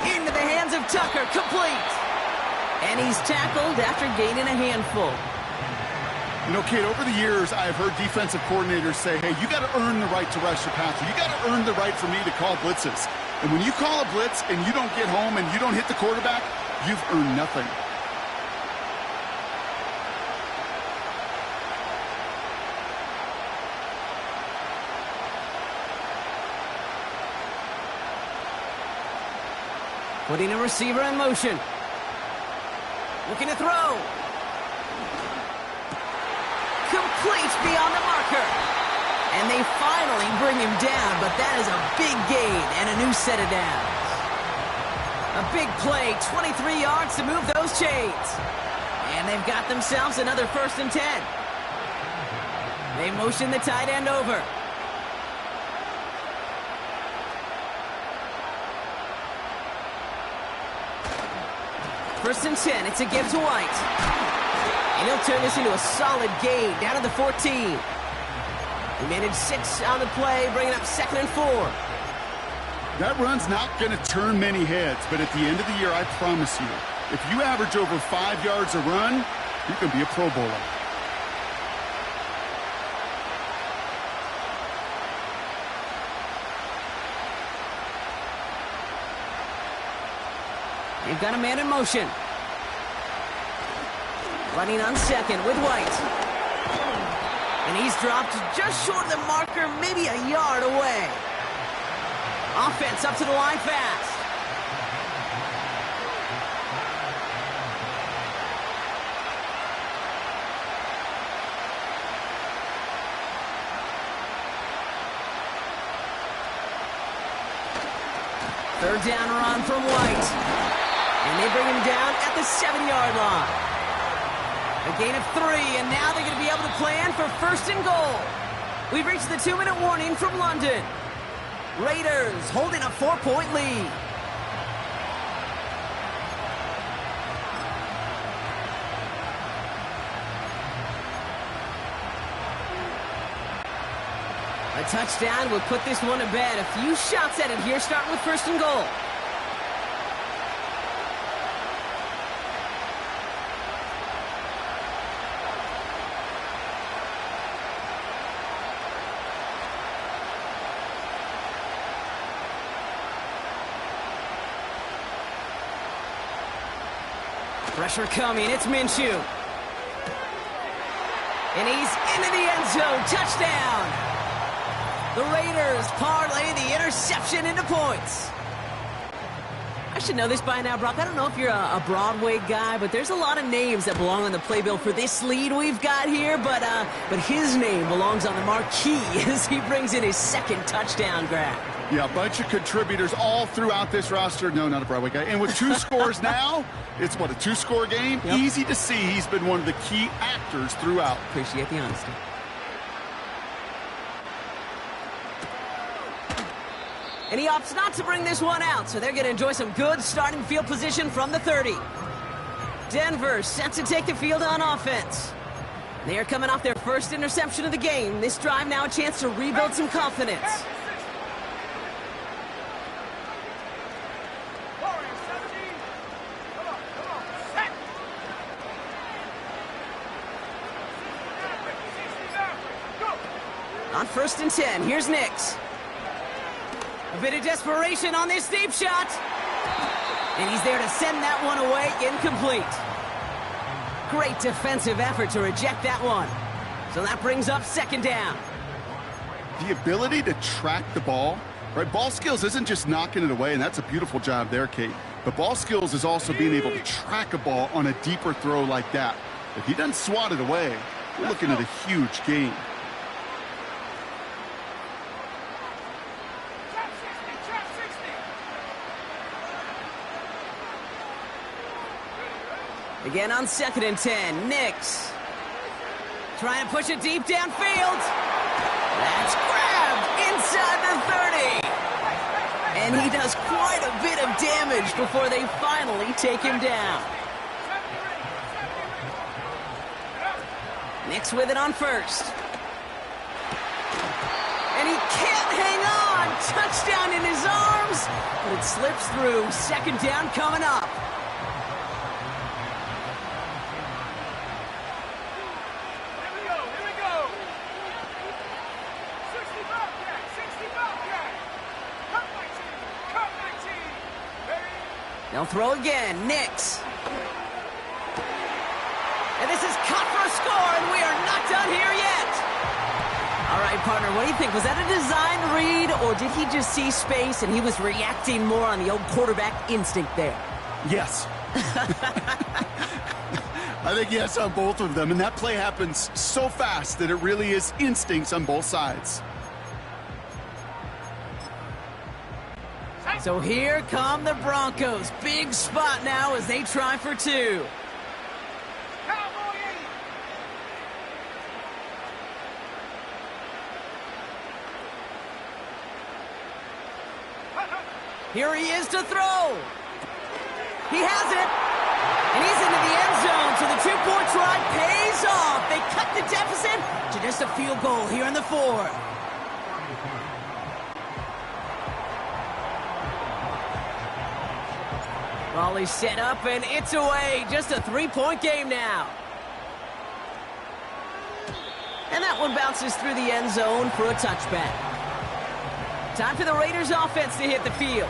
Into the hands of Tucker, complete. And he's tackled after gaining a handful. You know, Kate, over the years, I've heard defensive coordinators say, hey, you got to earn the right to rush the passer. You got to earn the right for me to call blitzes. And when you call a blitz and you don't get home and you don't hit the quarterback, you've earned nothing. Putting a receiver in motion. Looking to throw. Complete beyond the marker. And they finally bring him down, but that is a big gain and a new set of downs. A big play, 23 yards to move those chains. And they've got themselves another 1st and 10. They motion the tight end over. First and 10, it's a give to White. And he'll turn this into a solid gain down to the 14. He managed 6 on the play, bringing up 2nd and 4. That run's not going to turn many heads, but at the end of the year, I promise you, if you average over 5 yards a run, you can be a Pro Bowler. They've got a man in motion. Running on 2nd with White. And he's dropped just short of the marker, maybe a yard away. Offense up to the line fast. Third down run from White. And they bring him down at the 7-yard line. A gain of 3, and now they're going to be able to plan for 1st and goal. We've reached the 2-minute warning from London. Raiders holding a 4-point lead. A touchdown will put this one to bed. A few shots at it here, starting with 1st and goal. Pressure coming, it's Minshew. And he's into the end zone, touchdown! The Raiders parlay the interception into points. I should know this by now, Brock. I don't know if you're a Broadway guy, but there's a lot of names that belong on the playbill for this lead we've got here, but his name belongs on the marquee as he brings in his 2nd touchdown grab. Yeah, a bunch of contributors all throughout this roster. No, not a Broadway guy. And with 2 scores now, it's what, a 2-score game? Yep. Easy to see he's been one of the key actors throughout. Appreciate the honesty. And he opts not to bring this one out, so they're going to enjoy some good starting field position from the 30. Denver set to take the field on offense. They are coming off their 1st interception of the game. This drive now a chance to rebuild some confidence. On 1st and 10, here's Nix. A bit of desperation on this deep shot. And he's there to send that one away, incomplete. Great defensive effort to reject that one. So that brings up 2nd down. The ability to track the ball, right? Ball skills isn't just knocking it away, and that's a beautiful job there, Kate. But ball skills is also being able to track a ball on a deeper throw like that. If he doesn't swat it away, we're looking at a huge gain. Again on 2nd and 10, Nix. Trying to push it deep downfield. That's grabbed inside the 30. And he does quite a bit of damage before they finally take him down. Nix with it on first. And he can't hang on. Touchdown in his arms, but it slips through. Second down coming up. They'll throw again. Nix. And this is cut for a score, and we are not done here yet. All right, partner, what do you think? Was that a design read, or did he just see space and he was reacting more on the old quarterback instinct there? Yes. I think yes on both of them, and that play happens so fast that it really is instincts on both sides. So here come the Broncos. Big spot now as they try for two. Here he is to throw. He has it. And he's into the end zone, so the two-point try pays off. They cut the deficit to just a field goal here in the fourth. Raleigh set up, and it's away. Just a three-point game now. And that one bounces through the end zone for a touchback. Time for the Raiders offense to hit the field.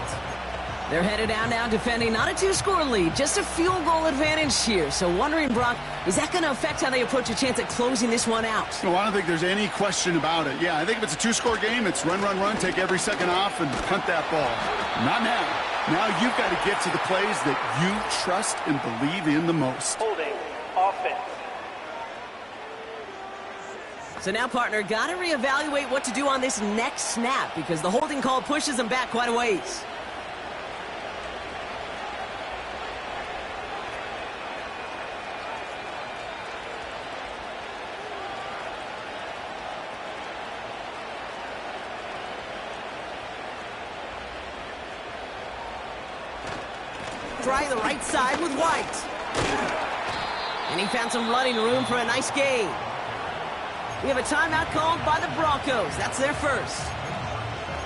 They're headed down now defending not a two-score lead, just a field goal advantage here. So wondering, Brock, is that going to affect how they approach a chance at closing this one out? No, I don't think there's any question about it. Yeah, I think if it's a two-score game, it's run, run, run, take every second off, and punt that ball. Not now. Now you've got to get to the plays that you trust and believe in the most. Holding offense. So now, partner, got to reevaluate what to do on this next snap because the holding call pushes them back quite a ways. Try the right side with White. And he found some running room for a nice gain. We have a timeout called by the Broncos. That's their first.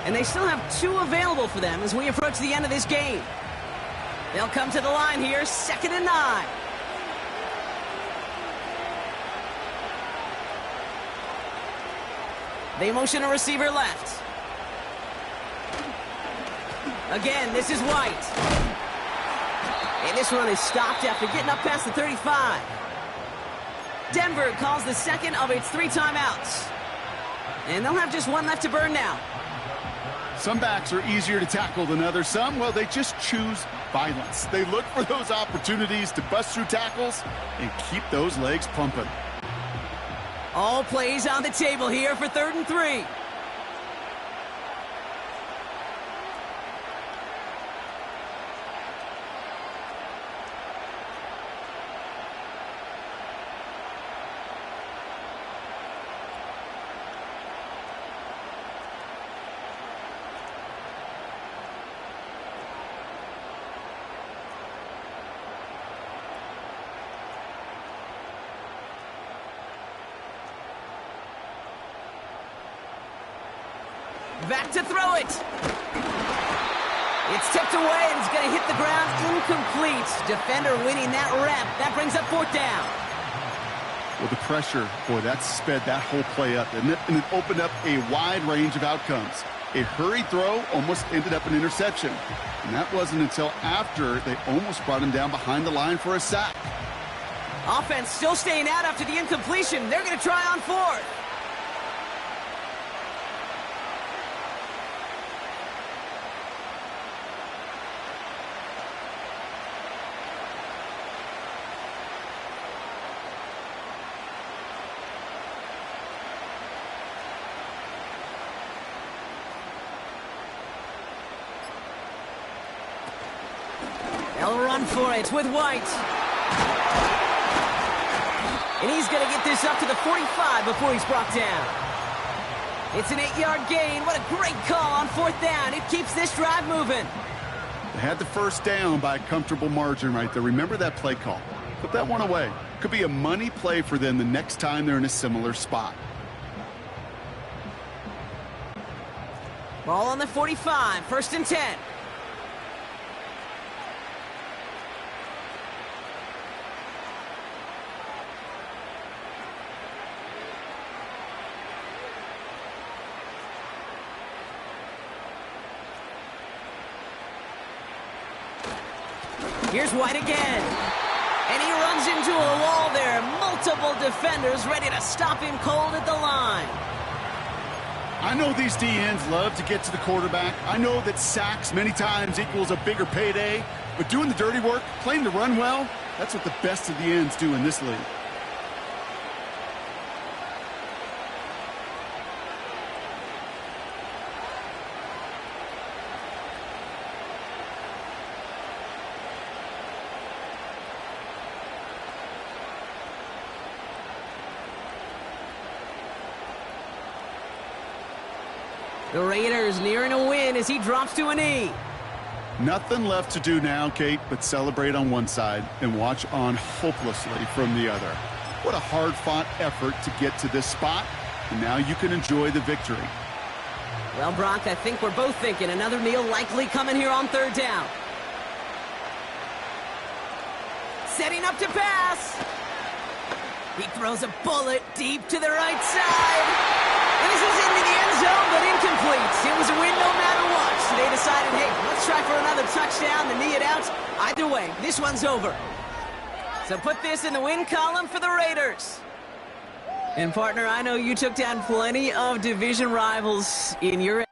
And they still have two available for them as we approach the end of this game. They'll come to the line here, 2nd and 9. They motion a receiver left. Again, this is White. And this one is stopped after getting up past the 35. Denver calls the second of its 3 timeouts. And they'll have just one left to burn now. Some backs are easier to tackle than others. Some, well, they just choose violence. They look for those opportunities to bust through tackles and keep those legs pumping. All plays on the table here for 3rd and 3. Back to throw it. It's tipped away, and it's going to hit the ground incomplete. Defender winning that rep. That brings up 4th down. Well, the pressure, boy, that sped that whole play up, didn't it? And it opened up a wide range of outcomes. A hurried throw almost ended up an interception. And that wasn't until after they almost brought him down behind the line for a sack. Offense still staying out after the incompletion. They're going to try on 4th. They'll run for it with White. And he's going to get this up to the 45 before he's brought down. It's an 8-yard gain. What a great call on 4th down. It keeps this drive moving. They had the first down by a comfortable margin right there. Remember that play call. Put that one away. Could be a money play for them the next time they're in a similar spot. Ball on the 45, 1st and 10. Here's White again. And he runs into a wall there. Multiple defenders ready to stop him cold at the line. I know these DNs love to get to the quarterback. I know that sacks many times equals a bigger payday. But doing the dirty work, playing to run well, that's what the best of the ends do in this league. The Raiders nearing a win as he drops to a knee. Nothing left to do now, Kate, but celebrate on one side and watch on hopelessly from the other. What a hard-fought effort to get to this spot, and now you can enjoy the victory. Well, Brock, I think we're both thinking another meal likely coming here on 3rd down. Setting up to pass. He throws a bullet deep to the right side. This is into the end zone, but incomplete. It was a win no matter what. So they decided, hey, let's try for another touchdown to knee it out. Either way, this one's over. So put this in the win column for the Raiders. And, partner, I know you took down plenty of division rivals in your